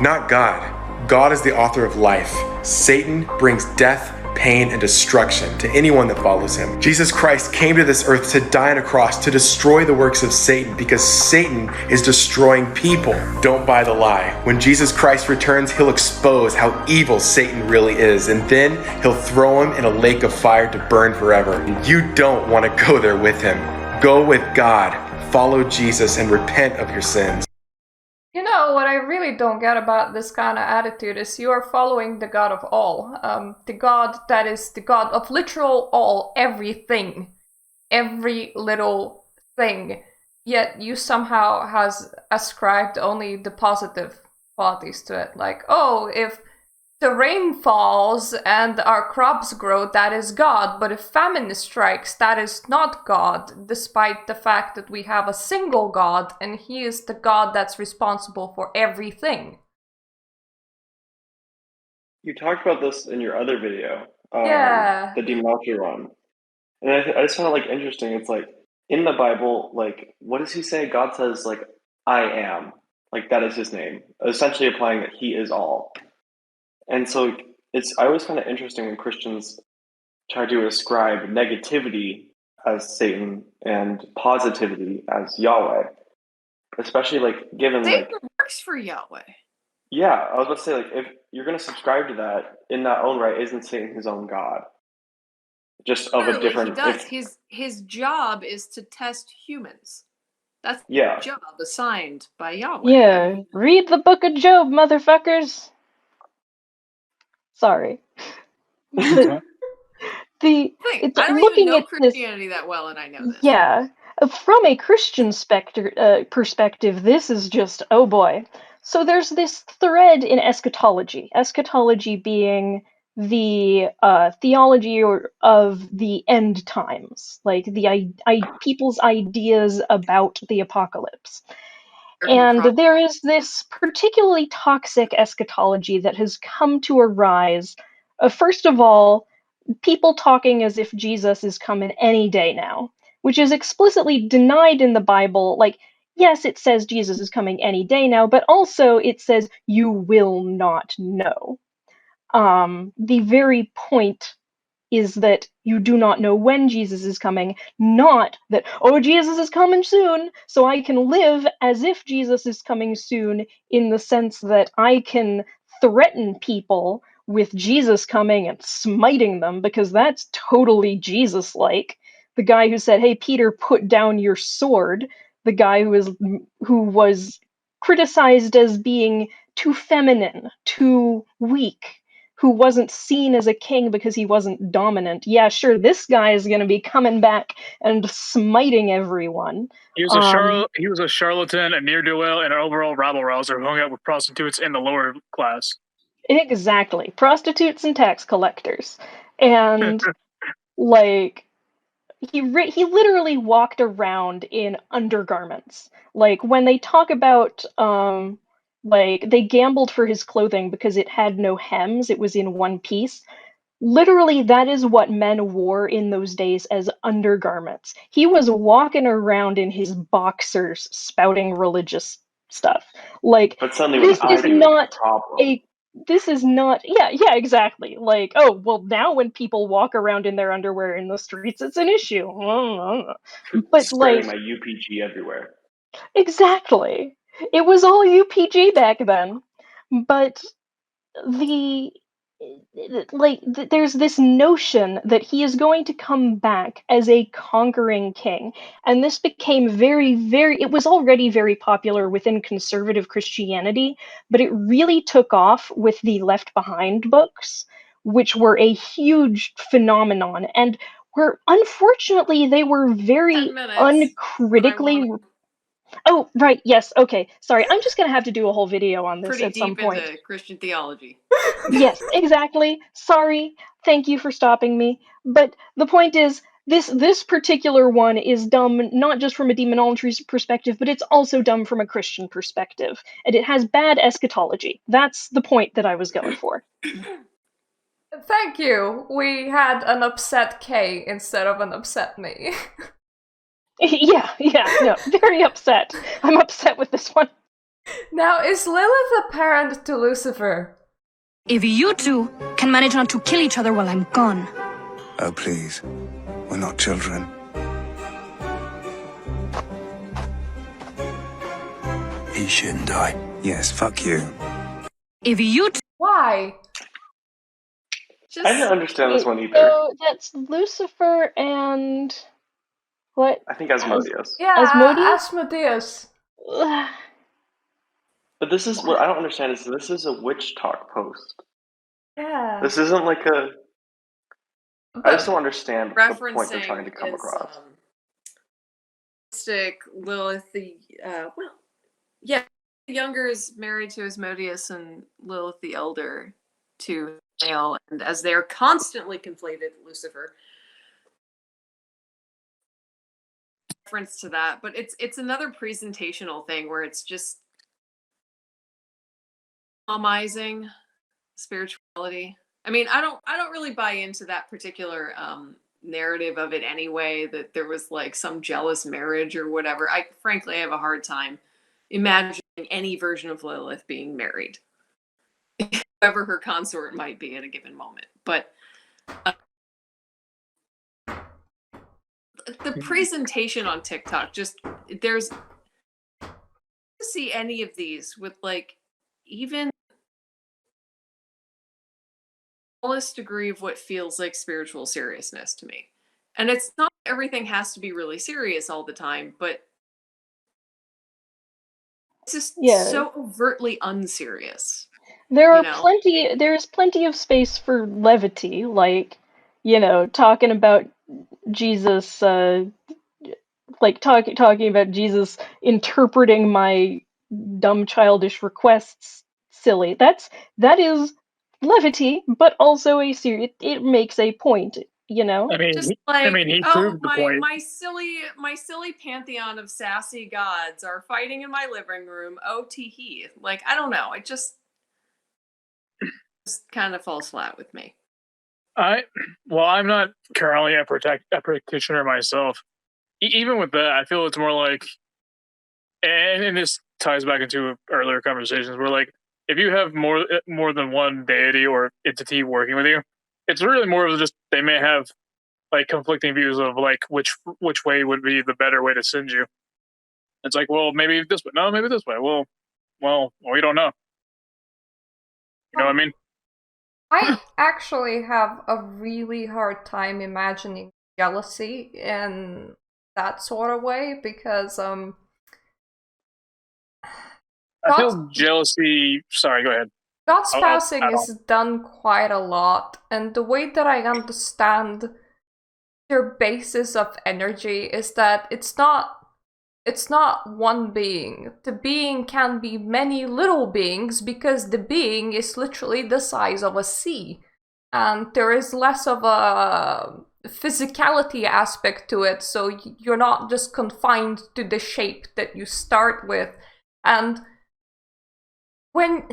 not God. God is the author of life. Satan brings death, pain, and destruction to anyone that follows him. Jesus Christ came to this earth to die on a cross to destroy the works of Satan, because Satan is destroying people. Don't buy the lie. When Jesus Christ returns, he'll expose how evil Satan really is, and then he'll throw him in a lake of fire to burn forever. You don't want to go there with him. Go with God, follow Jesus, and repent of your sins. You know, what I really don't get about this kind of attitude is you are following the God of all. The God that is the God of literal all, everything. Every little thing. Yet you somehow has ascribed only the positive qualities to it. Like, oh, if the rain falls and our crops grow, that is God. But if famine strikes, that is not God, despite the fact that we have a single God, and he is the God that's responsible for everything. You talked about this in your other video, Yeah. the Demonolator one. And I just found it interesting. It's in the Bible, what does he say? God says, I am. That is his name. Essentially implying that he is all. And so I always find it interesting when Christians try to ascribe negativity as Satan and positivity as Yahweh. Especially given Satan works for Yahweh. Yeah, I was about to say if you're going to subscribe to that in that own right, isn't Satan his own God? Just of Clearly, a different. He does. His job is to test humans. That's the job assigned by Yahweh. Yeah, read the book of Job, motherfuckers. Sorry. I don't even know Christianity that well, and I know this. Yeah, from a Christian perspective, this is just, oh boy. So there's this thread in eschatology. Eschatology being the theology of the end times, the people's ideas about the apocalypse. And there is this particularly toxic eschatology that has come to arise. First of all, people talking as if Jesus is coming any day now, which is explicitly denied in the Bible. Yes, it says Jesus is coming any day now, but also it says you will not know. The very point is that you do not know when Jesus is coming, not that, oh, Jesus is coming soon, so I can live as if Jesus is coming soon, in the sense that I can threaten people with Jesus coming and smiting them, because that's totally Jesus-like. The guy who said, hey, Peter, put down your sword, the guy who was criticized as being too feminine, too weak, who wasn't seen as a king because he wasn't dominant. Yeah, sure, this guy is going to be coming back and smiting everyone. He was a charlatan, a ne'er-do-well, and an overall rabble-rouser who hung out with prostitutes in the lower class. Exactly. Prostitutes and tax collectors. And, like, he literally walked around in undergarments. Like, when they talk about, like, they gambled for his clothing because it had no hems, it was in one piece. Literally, that is what men wore in those days as undergarments. He was walking around in his boxers spouting religious stuff. Like, But suddenly this when is I do, not it's a problem. this is not, yeah, exactly. Like, oh, well, now when people walk around in their underwear in the streets, it's an issue. But, Spreading like, my UPG everywhere. exactly. It was all UPG back then. But there's this notion that he is going to come back as a conquering king, and this became it was already very popular within conservative Christianity, but it really took off with the Left Behind books, which were a huge phenomenon, and unfortunately they were very uncritically. Oh, right, yes, okay, sorry, I'm just gonna have to do a whole video on this Pretty at some deep point. into Christian theology. Yes, exactly. Sorry. Thank you for stopping me. But the point is, this particular one is dumb not just from a demonology perspective, but it's also dumb from a Christian perspective. And it has bad eschatology. That's the point that I was going for. Thank you. We had an upset K instead of an upset me. Yeah, no, very upset. I'm upset with this one. Now, is Lilith a parent to Lucifer? If you two can manage not to kill each other while I'm gone. Oh, please. We're not children. He shouldn't die. Yes, fuck you. If you Why? I didn't understand this one either. So that's Lucifer and what? I think Asmodeus. Yeah, Asmodeus? Asmodeus. But this is what I don't understand is this is a Witchtok post. Yeah. This isn't like a. I just don't understand the point they're Referencing trying to come is, across. Lilith, the younger is married to Asmodeus and Lilith the elder to male, and as they are constantly conflated, Lucifer. Reference to that, but it's another presentational thing where it's just Islamizing spirituality. I mean, I don't really buy into that particular narrative of it anyway, that there was like some jealous marriage or whatever. I frankly have a hard time imagining any version of Lilith being married, whoever her consort might be at a given moment. But the presentation on TikTok, just there's to see any of these with like even smallest degree of what feels like spiritual seriousness to me. And it's not everything has to be really serious all the time, but it's just so overtly unserious. There's plenty of space for levity, like, talking about Jesus, talking about Jesus interpreting my dumb childish requests silly. That is levity, but also it makes a point, I mean, just he proved the point. my silly pantheon of sassy gods are fighting in my living room. Oh, tee-hee. Like, I don't know. It just kind of falls flat with me. I'm not currently a practitioner myself. Even with that, I feel it's more like, and this ties back into earlier conversations where, like, if you have more than one deity or entity working with you, it's really more of just they may have like conflicting views of like which way would be the better way to send you. It's like, well, maybe this way. No, maybe this way. Well, we don't know. You know what I mean? I actually have a really hard time imagining jealousy in that sort of way because I feel jealousy. Sorry, go ahead. God spousing is done quite a lot, and the way that I understand their basis of energy is that it's not one being. The being can be many little beings because the being is literally the size of a sea. And there is less of a physicality aspect to it, so you're not just confined to the shape that you start with. And when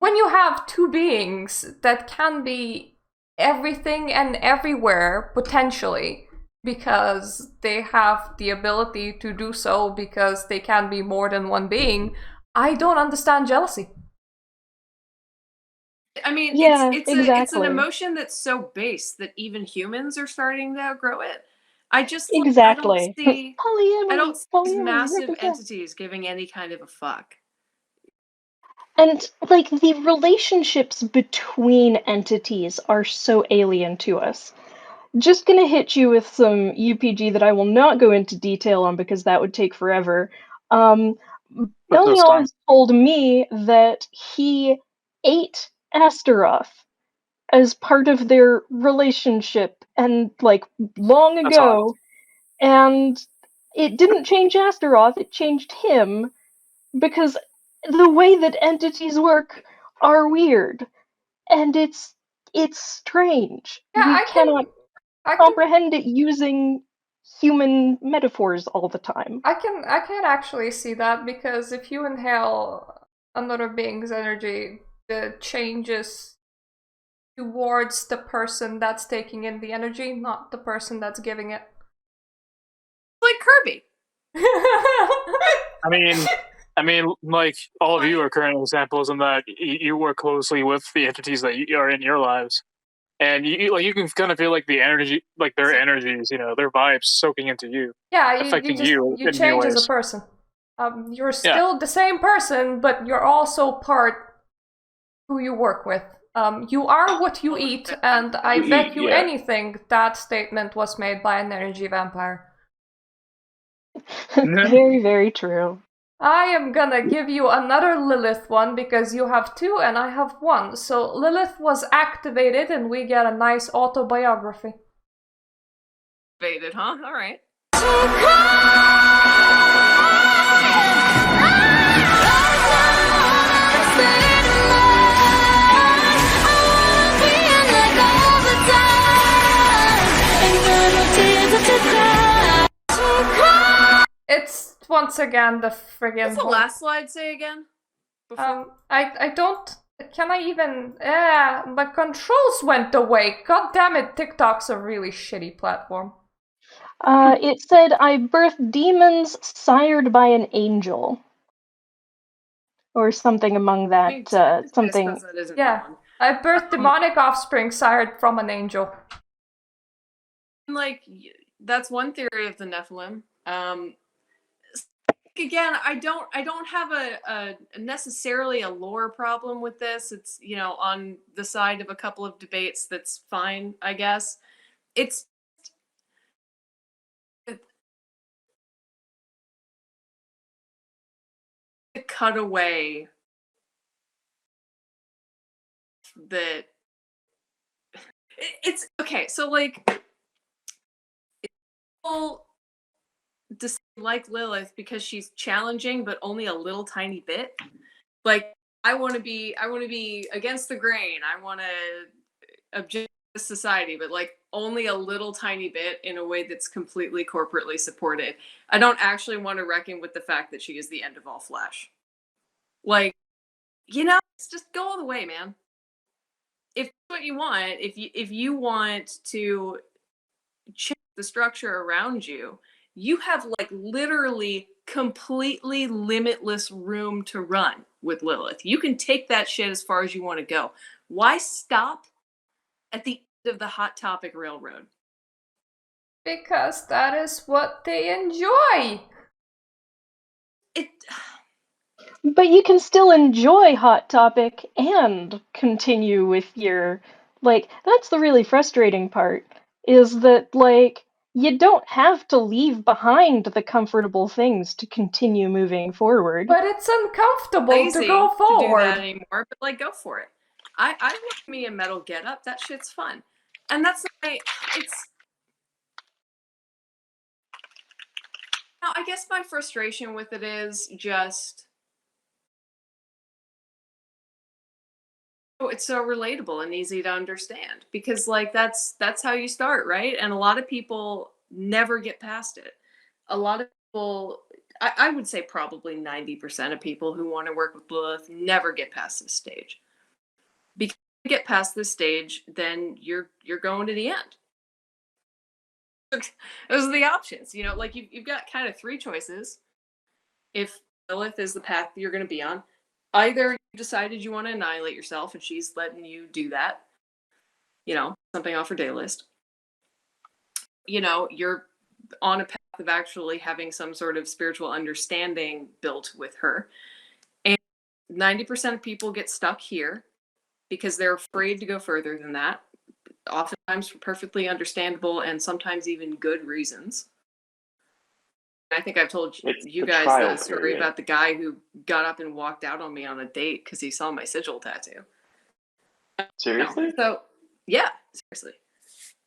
you have two beings that can be everything and everywhere, potentially, because they have the ability to do so because they can be more than one being, I don't understand jealousy. I mean, Yeah, it's exactly. an emotion that's so base that even humans are starting to outgrow it. I just Exactly. I don't see these Polyamory, massive represent. entities giving any kind of a fuck. And, like, the relationships between entities are so alien to us. Just gonna hit you with some UPG that I will not go into detail on because that would take forever. Belial has told me that he ate Astaroth as part of their relationship, and, like, long ago, and it didn't change Astaroth, it changed him, because the way that entities work are weird, and it's strange. Yeah, We cannot comprehend it using human metaphors all the time. I can actually see that, because if you inhale another being's energy, the changes towards the person that's taking in the energy, not the person that's giving it. Like Kirby. I mean, like, all of you are current examples in that you work closely with the entities that are in your lives, and you can kind of feel like the energy, like their energies, their vibes soaking into you, Yeah, affecting you in change new as a ways. person. You're still the same person, but you're also part who you work with. You are what you eat, and I bet you anything that statement was made by an energy vampire. Very, very true. I am gonna give you another Lilith one because you have two and I have one. So Lilith was activated and we get a nice autobiography. Activated, huh? All right. It's once again the friggin' What's the last slide say again? I don't. Can I even? My controls went away. God damn it! TikTok's a really shitty platform. It said, I birthed demons sired by an angel. Or something among that, something. Yeah, I birthed demonic offspring sired from an angel. Like, that's one theory of the Nephilim. Again, I don't have a necessarily a lore problem with this. It's, on the side of a couple of debates, that's fine, I guess. It's a cutaway that it's okay. So, like, people like Lilith because she's challenging, but only a little tiny bit. Like, I want to be against the grain. I want to object to society, but like only a little tiny bit in a way that's completely corporately supported. I don't actually want to reckon with the fact that she is the end of all flesh. Like, it's just go all the way, man. If that's what you want, if you want to change the structure around you, you have like literally completely limitless room to run with Lilith. You can take that shit as far as you want to go. Why stop at the end of the Hot Topic Railroad? Because that is what they enjoy. But you can still enjoy Hot Topic and continue with your, like, that's the really frustrating part, is that, like, you don't have to leave behind the comfortable things to continue moving forward. But it's uncomfortable Lazy to go to forward. do that anymore, but like, go for it. I love me a metal get up. That shit's fun, and that's my. It's. No, I guess my frustration with it is just. It's so relatable and easy to understand because, like, that's how you start, right? And a lot of people never get past it. A lot of people, I would say probably 90% of people who want to work with Lilith never get past this stage. Because if you get past this stage, then you're going to the end. Those are the options, you know. Like you've got kind of three choices. If Lilith is the path you're going to be on, either you decided you want to annihilate yourself and she's letting you do that, you know, something off her day list. You know, you're on a path of actually having some sort of spiritual understanding built with her. And 90% of people get stuck here because they're afraid to go further than that, oftentimes for perfectly understandable and sometimes even good reasons. I think I've told you guys the story about the guy who got up and walked out on me on a date because he saw my sigil tattoo. Seriously? So, yeah, seriously.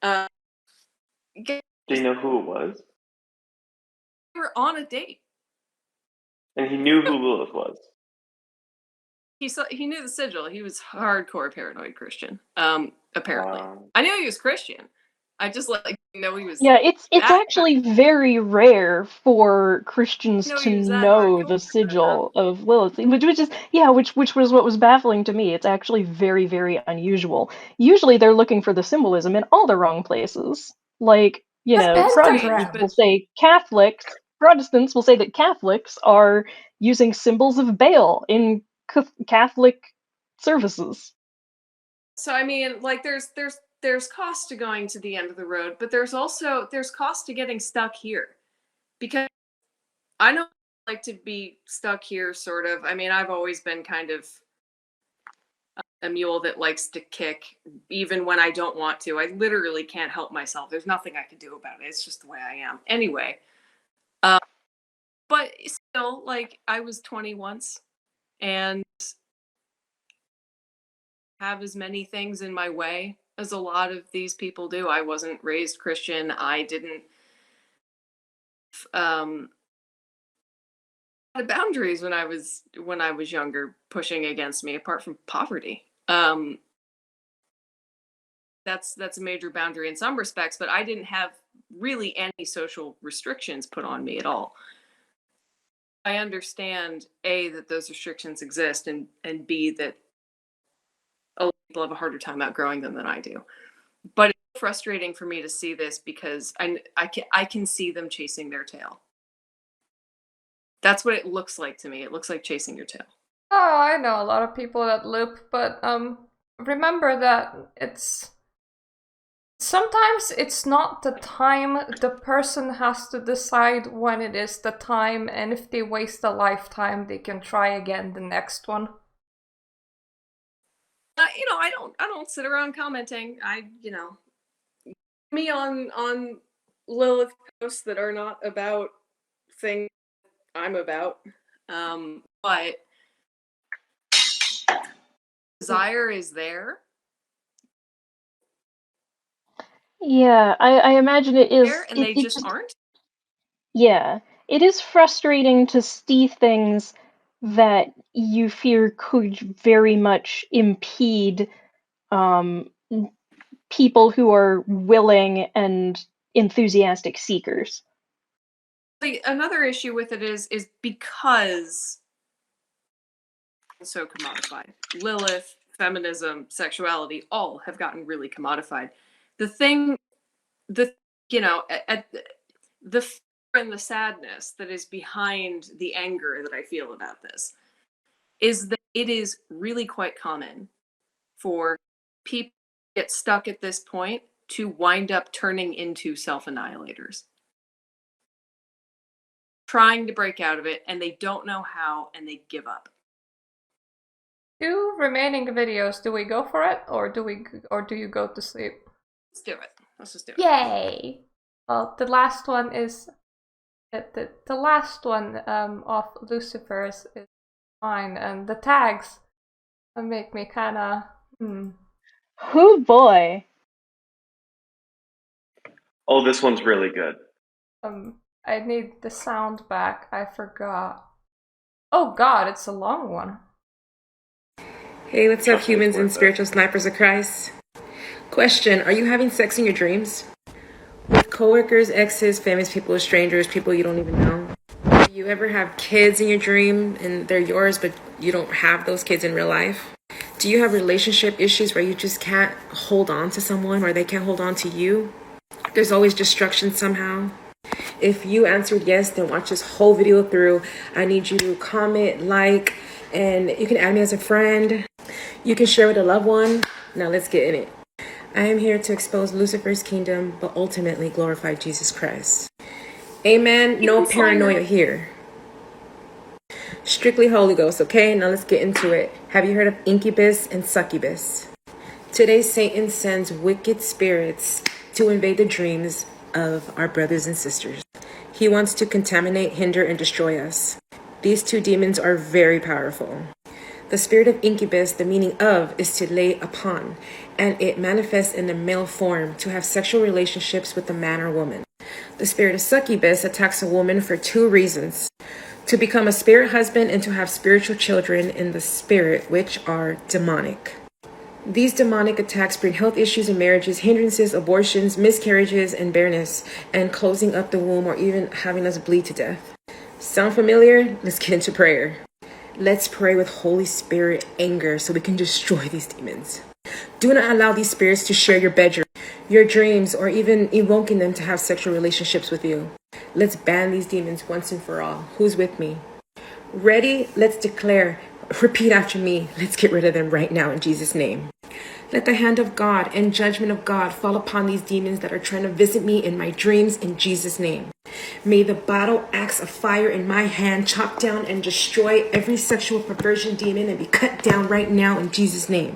Do you know who it was? We were on a date. And he knew who Lilith was. He knew the sigil. He was hardcore paranoid Christian. Apparently, I knew he was Christian. I just like know he was. Yeah, it's actually very rare for Christians to know the sigil of Lilith, which was what was baffling to me. It's actually very, very unusual. Usually, they're looking for the symbolism in all the wrong places. Like, you know, Protestants will say Protestants will say that Catholics are using symbols of Baal in Catholic services. So I mean, like, there's cost to going to the end of the road, but there's cost to getting stuck here, because I don't like to be stuck here. Sort of. I mean, I've always been kind of a mule that likes to kick, even when I don't want to. I literally can't help myself. There's nothing I can do about it. It's just the way I am. Anyway, but still, like, I was 20 once, and have as many things in my way as a lot of these people do. I wasn't raised Christian. I didn't boundaries when I was younger, pushing against me, apart from poverty. That's a major boundary in some respects, but I didn't have really any social restrictions put on me at all. I understand, A, that those restrictions exist, and B, that a lot of people have a harder time outgrowing them than I do. But it's frustrating for me to see this because I can see them chasing their tail. That's what it looks like to me. It looks like chasing your tail. Oh, I know a lot of people that loop, but remember that sometimes it's not the time. The person has to decide when it is the time, and if they waste a lifetime, they can try again the next one. You know, I don't sit around commenting. Me on Lilith posts that are not about things I'm about. But desire is there. Yeah, I imagine it is. And they just aren't. Yeah, it is frustrating to see things that you fear could very much impede people who are willing and enthusiastic seekers. Another issue with it is because it's so commodified. Lilith, feminism, sexuality, all have gotten really commodified. The fear and the sadness that is behind the anger that I feel about this is that it is really quite common for people to get stuck at this point to wind up turning into self-annihilators, trying to break out of it, and they don't know how, and they give up. 2 remaining videos. Do we go for it, or do you go to sleep? Let's do it. Let's just do it. Yay! Well, the last one is the last one of Lucifer's is mine, and the tags make me kind of. Oh boy. Oh, this one's really good. I need the sound back. I forgot. Oh God, it's a long one. Hey, what's up, humans and spiritual snipers of Christ? Question: are you having sex in your dreams? With coworkers, exes, famous people, strangers, people you don't even know? Do you ever have kids in your dream and they're yours, but you don't have those kids in real life? Do you have relationship issues where you just can't hold on to someone or they can't hold on to you? There's always destruction somehow. If you answered yes, then watch this whole video through. I need you to comment, like, and you can add me as a friend. You can share with a loved one. Now let's get in it. I am here to expose Lucifer's kingdom, but ultimately glorify Jesus Christ. Amen. No paranoia here. Strictly Holy Ghost, okay? Now let's get into it. Have you heard of incubus and succubus? Today, Satan sends wicked spirits to invade the dreams of our brothers and sisters. He wants to contaminate, hinder, and destroy us. These two demons are very powerful. The spirit of incubus, the meaning of, is to lay upon, and it manifests in the male form to have sexual relationships with a man or woman. The spirit of succubus attacks a woman for two reasons: to become a spirit husband and to have spiritual children in the spirit, which are demonic. These demonic attacks bring health issues in marriages, hindrances, abortions, miscarriages, and bareness, and closing up the womb or even having us bleed to death. Sound familiar? Let's get into prayer. Let's pray with Holy Spirit anger so we can destroy these demons. Do not allow these spirits to share your bedroom, your dreams, or even evoking them to have sexual relationships with you. Let's ban these demons once and for all. Who's with me? Ready? Let's declare. Repeat after me. Let's get rid of them right now in Jesus' name. Let the hand of God and judgment of God fall upon these demons that are trying to visit me in my dreams in Jesus' name. May the battle axe of fire in my hand chop down and destroy every sexual perversion demon and be cut down right now in Jesus' name.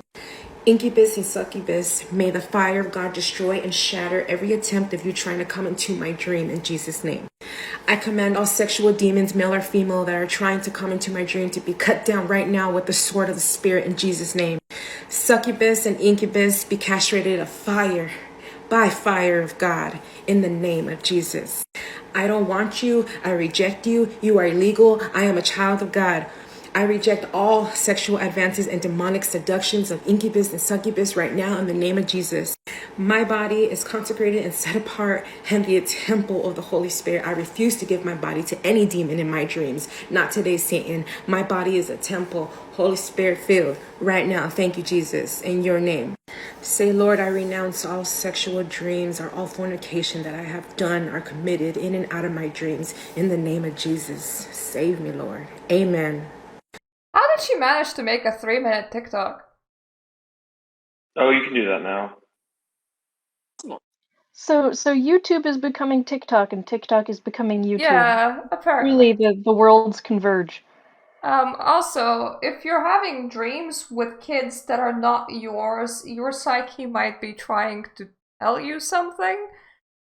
Incubus and succubus, may the fire of God destroy and shatter every attempt of you trying to come into my dream in Jesus' name. I command all sexual demons, male or female, that are trying to come into my dream to be cut down right now with the sword of the Spirit in Jesus' name. Succubus and incubus, be castrated of fire, by fire of God, in the name of Jesus. I don't want you. I reject you. You are illegal. I am a child of God. I reject all sexual advances and demonic seductions of incubus and succubus right now in the name of Jesus. My body is consecrated and set apart and be a temple of the Holy Spirit. I refuse to give my body to any demon in my dreams. Not today, Satan. My body is a temple, Holy Spirit filled right now. Thank you, Jesus, in your name. Say, Lord, I renounce all sexual dreams or all fornication that I have done or committed in and out of my dreams in the name of Jesus. Save me, Lord. Amen. How did she manage to make a 3-minute TikTok? Oh, you can do that now. So YouTube is becoming TikTok, and TikTok is becoming YouTube. Yeah, Really, apparently. the worlds converge. Also, if you're having dreams with kids that are not yours, your psyche might be trying to tell you something.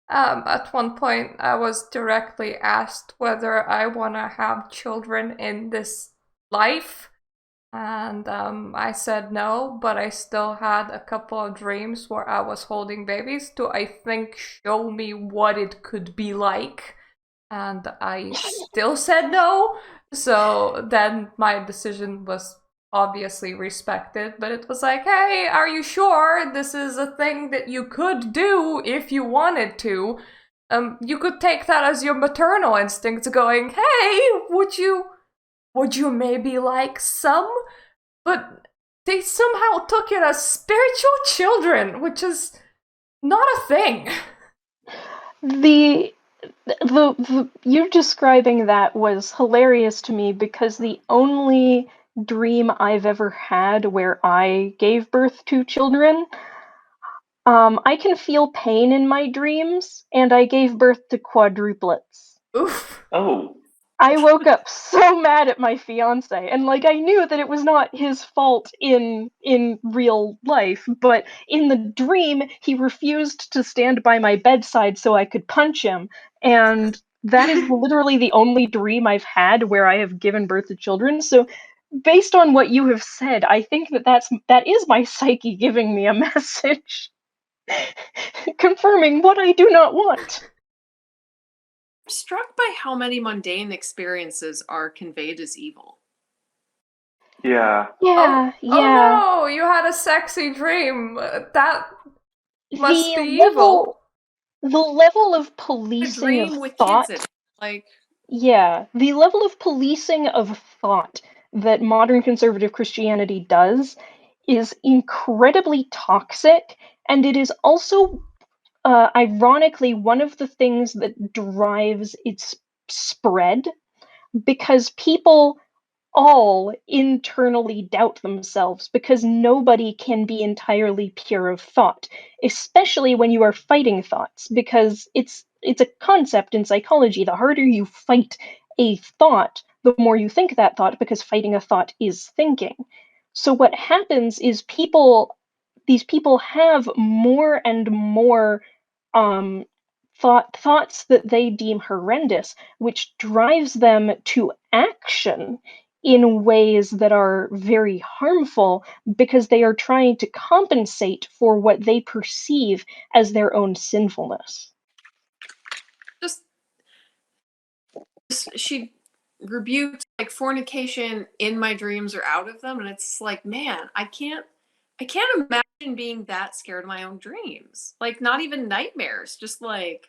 At one point, I was directly asked whether I want to have children in this life, and I said no, but I still had a couple of dreams where I was holding babies to, I think, show me what it could be like, and I still said no. So then my decision was obviously respected, but it was like, hey, are you sure this is a thing that you could do if you wanted to? You could take that as your maternal instincts going, hey, would you maybe like some? But they somehow took it as spiritual children, which is not a thing. The you describing that was hilarious to me, because the only dream I've ever had where I gave birth to children, I can feel pain in my dreams, and I gave birth to quadruplets. Oof. Oh. I woke up so mad at my fiance, and like I knew that it was not his fault in real life, but in the dream he refused to stand by my bedside so I could punch him, and that is literally the only dream I've had where I have given birth to children. So based on what you have said, I think that is my psyche giving me a message confirming what I do not want. I'm struck by how many mundane experiences are conveyed as evil. Yeah. Yeah, Oh no, you had a sexy dream. That must be evil. The level of A policing dream of with thought. kids in it. Like, Yeah, the level of policing of thought that modern conservative Christianity does is incredibly toxic, and it is also ironically one of the things that drives its spread, because people all internally doubt themselves, because nobody can be entirely pure of thought, especially when you are fighting thoughts, because it's a concept in psychology. The harder you fight a thought, the more you think that thought, because fighting a thought is thinking. So what happens is these people have more and more um, thoughts that they deem horrendous, which drives them to action in ways that are very harmful, because they are trying to compensate for what they perceive as their own sinfulness. just she rebuked like fornication in my dreams or out of them, and it's like, man, I can't imagine being that scared of my own dreams. Like, not even nightmares, just like.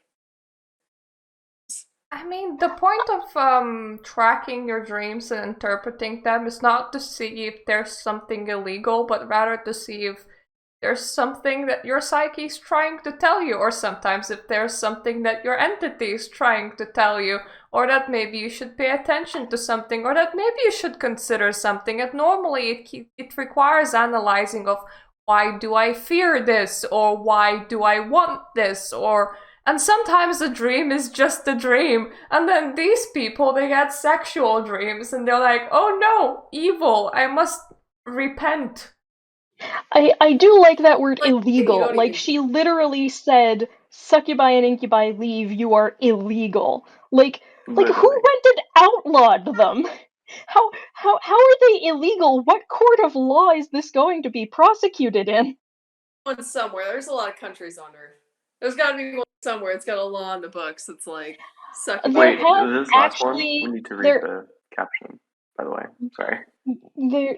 I mean, the point of tracking your dreams and interpreting them is not to see if there's something illegal, but rather to see if there's something that your psyche is trying to tell you, or sometimes if there's something that your entity is trying to tell you, or that maybe you should pay attention to something, or that maybe you should consider something. And normally it requires analyzing of, why do I fear this, or why do I want this, and sometimes a dream is just a dream. And then these people, they get sexual dreams and they're like, oh no, evil, I must repent. I do like that word Like, you illegal. don't Like, even- she literally said, succubi and incubi leave, you are illegal. Like who went and outlawed them? How are they illegal? What court of law is this going to be prosecuted in? One somewhere. There's a lot of countries on Earth. There's got to be one somewhere. It's got a law in the books. It's like sucking. Wait, have this last one, actually- we need to read there- the caption, by the way. Sorry.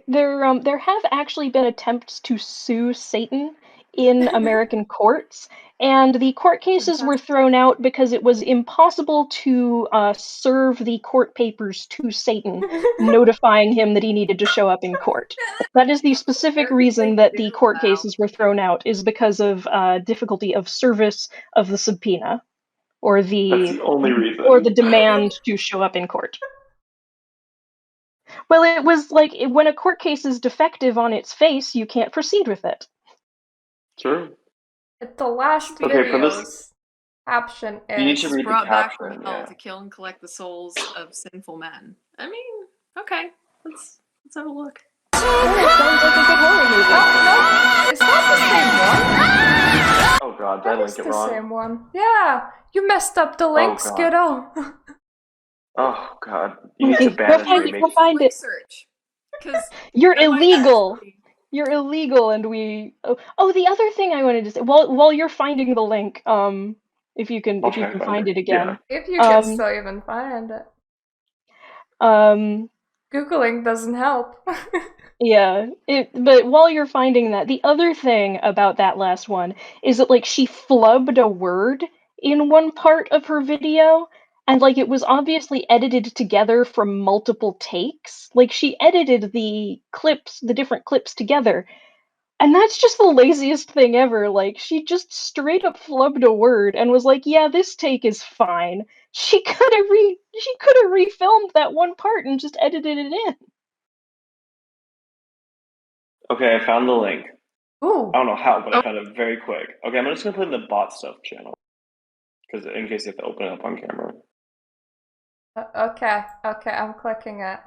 There have actually been attempts to sue Satan in American courts, and the court cases were thrown out because it was impossible to serve the court papers to Satan, notifying him that he needed to show up in court. That is the specific reason that the court cases were thrown out, is because of difficulty of service of the subpoena, or That's the only reason. or the demand to show up in court. Well, it was like, when a court case is defective on its face, you can't proceed with it. True. The last Okay, for video's this- caption You need to is read the brought back from caption, hell yeah. to kill and collect the souls of sinful men. I mean, okay, let's have a look. Sounds like a good horror movie. Oh, no, it's not the same one. Oh god, did I That is link it the wrong? same one. Yeah, you messed up the link, God. Skiddo. Oh god, you need to Go ban find it. it, go find it. Search. Because You're illegal. You're illegal, and we. Oh, the other thing I wanted to say. While you're finding the link, if you can find it again. If you can still even find it. Googling doesn't help. Yeah, but while you're finding that, the other thing about that last one is that, like, she flubbed a word in one part of her video, and, like, it was obviously edited together from multiple takes. Like, she edited the different clips together, and that's just the laziest thing ever. Like, she just straight up flubbed a word and was like, yeah, this take is fine. She could have refilmed that one part and just edited it in. Okay, I found the link. Ooh. I don't know how, but I found it very quick. Okay, I'm just gonna put it in the bot stuff channel, because in case you have to open it up on camera. Okay, I'm clicking it.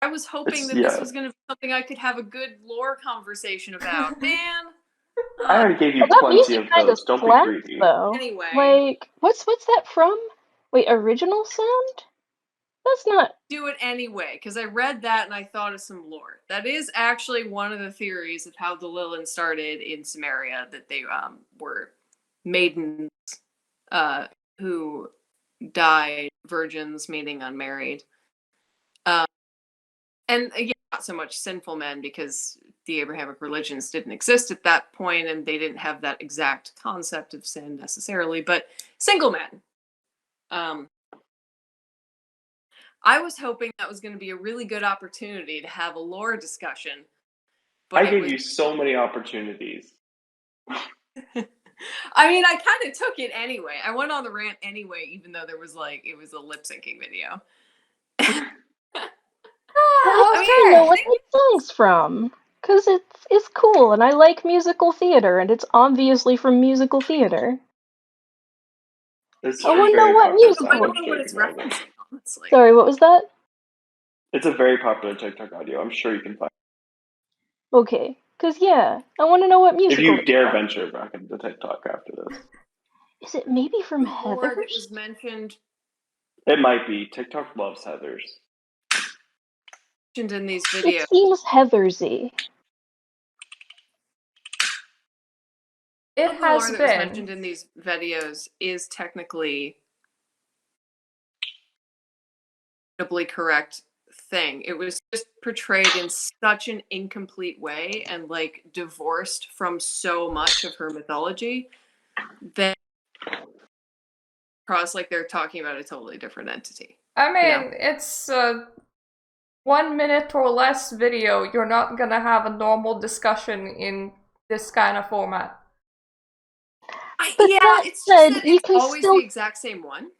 I was hoping that this was going to be something I could have a good lore conversation about. Man. I already gave you That plenty music of kind of those. Don't be slaps, greedy. though. Anyway. Like, what's that from? Wait, original sound? That's not... Do it anyway, because I read that and I thought of some lore. That is actually one of the theories of how the Lilith started in Samaria, that they were maidens who died, virgins meaning unmarried. And again, not so much sinful men, because the Abrahamic religions didn't exist at that point and they didn't have that exact concept of sin necessarily, but single men. I was hoping that was going to be a really good opportunity to have a lore discussion. But I gave you so many opportunities. I mean, I kind of took it anyway. I went on the rant anyway, even though there was it was a lip syncing video. I don't know what that song's from, because it's cool, and I like musical theater, and it's obviously from musical theater. It's I want to know what musical. I don't know what it's referencing, honestly. Sorry, what was that? It's a very popular TikTok audio. I'm sure you can find it. Okay, because yeah, I want to know what musical. If you dare venture back into TikTok after this. Is it maybe from Heathers? That Heathers? was mentioned. It might be. TikTok loves Heathers. In these videos. It seems Heathersy. It has the lore that was mentioned in these videos is technically correct thing. It was just portrayed in such an incomplete way and divorced from so much of her mythology that across they're talking about a totally different entity. I mean, it's a 1 minute or less video. You're not gonna have a normal discussion in this kind of format. It's just that it's always the exact same one,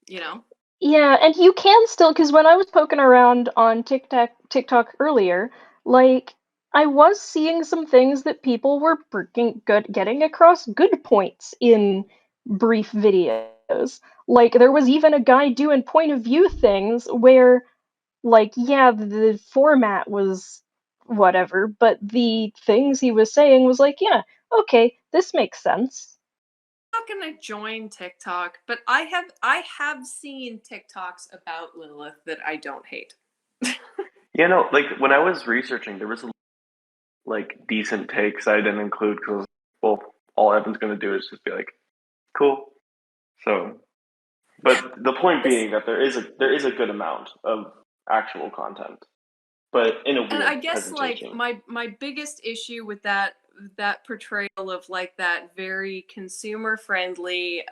you know? Yeah, and you can still, because when I was poking around on TikTok earlier, I was seeing some things that people were getting across good points in brief videos. There was even a guy doing point of view things where, the format was whatever, but the things he was saying was yeah, okay, this makes sense. I'm not gonna join TikTok, but I have seen TikToks about Lilith that I don't hate. When I was researching, there was decent takes I didn't include because all Evan's gonna do is just be cool. So, but the point being that there is a good amount of actual content, but in a weird presentation. And I guess my biggest issue with that portrayal of that very consumer friendly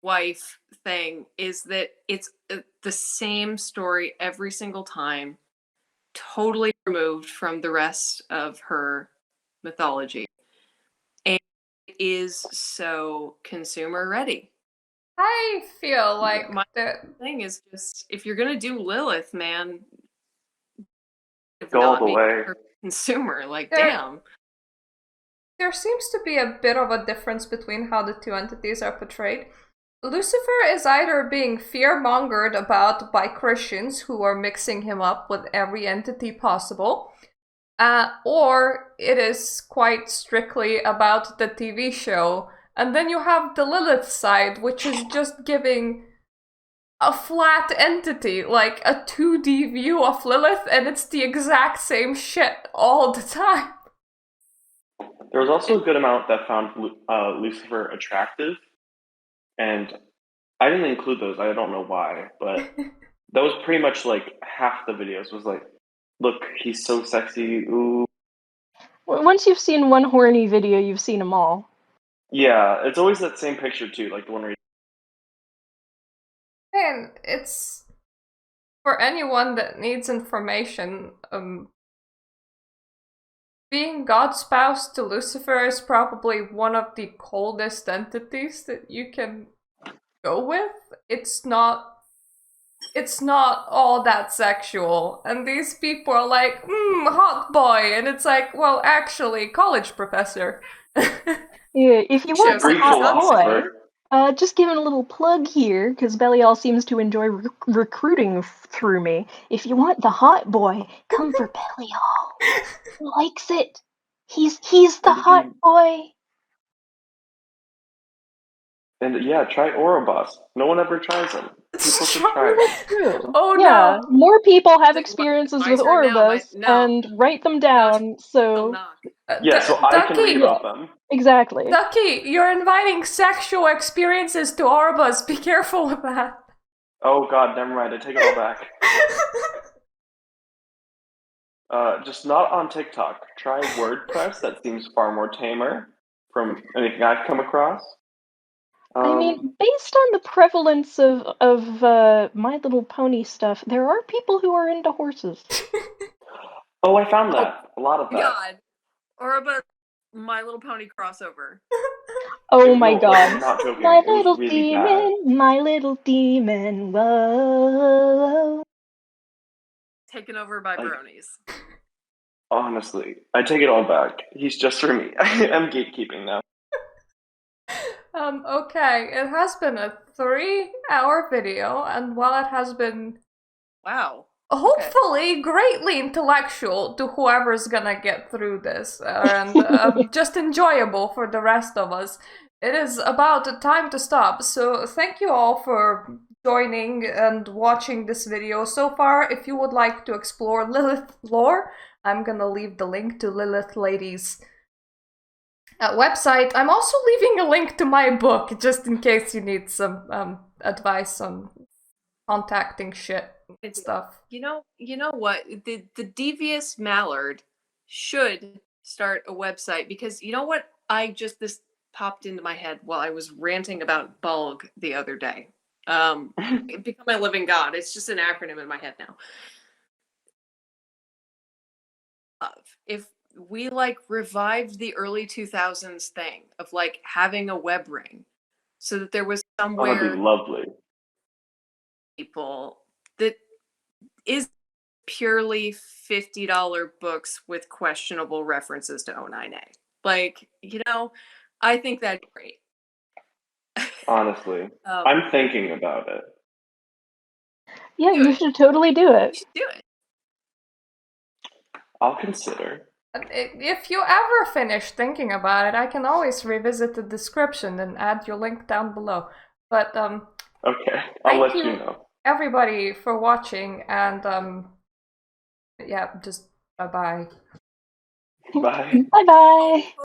wife thing is that it's the same story every single time, totally removed from the rest of her mythology, and it is so consumer ready. I feel like my thing is just, if you're gonna do Lilith, man, go all the way. Consumer, damn. There seems to be a bit of a difference between how the two entities are portrayed. Lucifer is either being fear-mongered about by Christians who are mixing him up with every entity possible, or it is quite strictly about the TV show. And then you have the Lilith side, which is just giving a flat entity, like a 2D view of Lilith, and it's the exact same shit all the time. There was also a good amount that found Lucifer attractive, and I didn't include those. I don't know why, but that was pretty much half the videos was look, he's so sexy, ooh. Once you've seen one horny video, you've seen them all. Yeah, it's always that same picture too, the one where And it's for anyone that needs information, being God's spouse to Lucifer is probably one of the coldest entities that you can go with. It's not all that sexual. And these people are like, hot boy. And it's like, well, actually, college professor. Yeah, if you want the Greek hot boy, philosopher. just giving a little plug here, because Belial seems to enjoy recruiting through me. If you want the hot boy, come for Belial. He likes it. He's the hot boy. And yeah, try Ouroboros. No one ever tries them. People should try it. True. Oh Yeah, no! more people have experiences my with turn now, Ouroboros no. and write them down, so... Yeah, so I can read about them. Exactly. Ducky, you're inviting sexual experiences to Ouroboros. Be careful with that. Oh god, never mind. I take it all back. Just not on TikTok. Try WordPress. That seems far more tamer from anything I've come across. I mean, based on the prevalence of My Little Pony stuff, there are people who are into horses. Oh, I found that. A lot of that. God. Or about My Little Pony crossover. Oh my No, god. I'm not joking. My It was little really demon, my little demon, whoa. Taken over by bronies. Honestly, I take it all back. He's just for me. I'm gatekeeping now. Okay, it has been a 3-hour video, and while it has been hopefully greatly intellectual to whoever's gonna get through this, and just enjoyable for the rest of us, it is about time to stop. So thank you all for joining and watching this video so far. If you would like to explore Lilith lore, I'm gonna leave the link to Lilith Lady's website. I'm also leaving a link to my book, just in case you need some advice on contacting shit and stuff. You know what? The devious Mallard should start a website, because you know what? This popped into my head while I was ranting about Bulg the other day. Become my living god. It's just an acronym in my head now. If we revived the early 2000s thing of having a web ring, so that there was somewhere That'd be lovely. People that is purely $50 books with questionable references to 09A. I think that'd be great. Honestly, I'm thinking about it. Yeah, you should totally do it. You should do it. I'll consider. If you ever finish thinking about it, I can always revisit the description and add your link down below. But okay, I'll let you know. Everybody for watching, and yeah, just bye-bye. Bye. Bye-bye.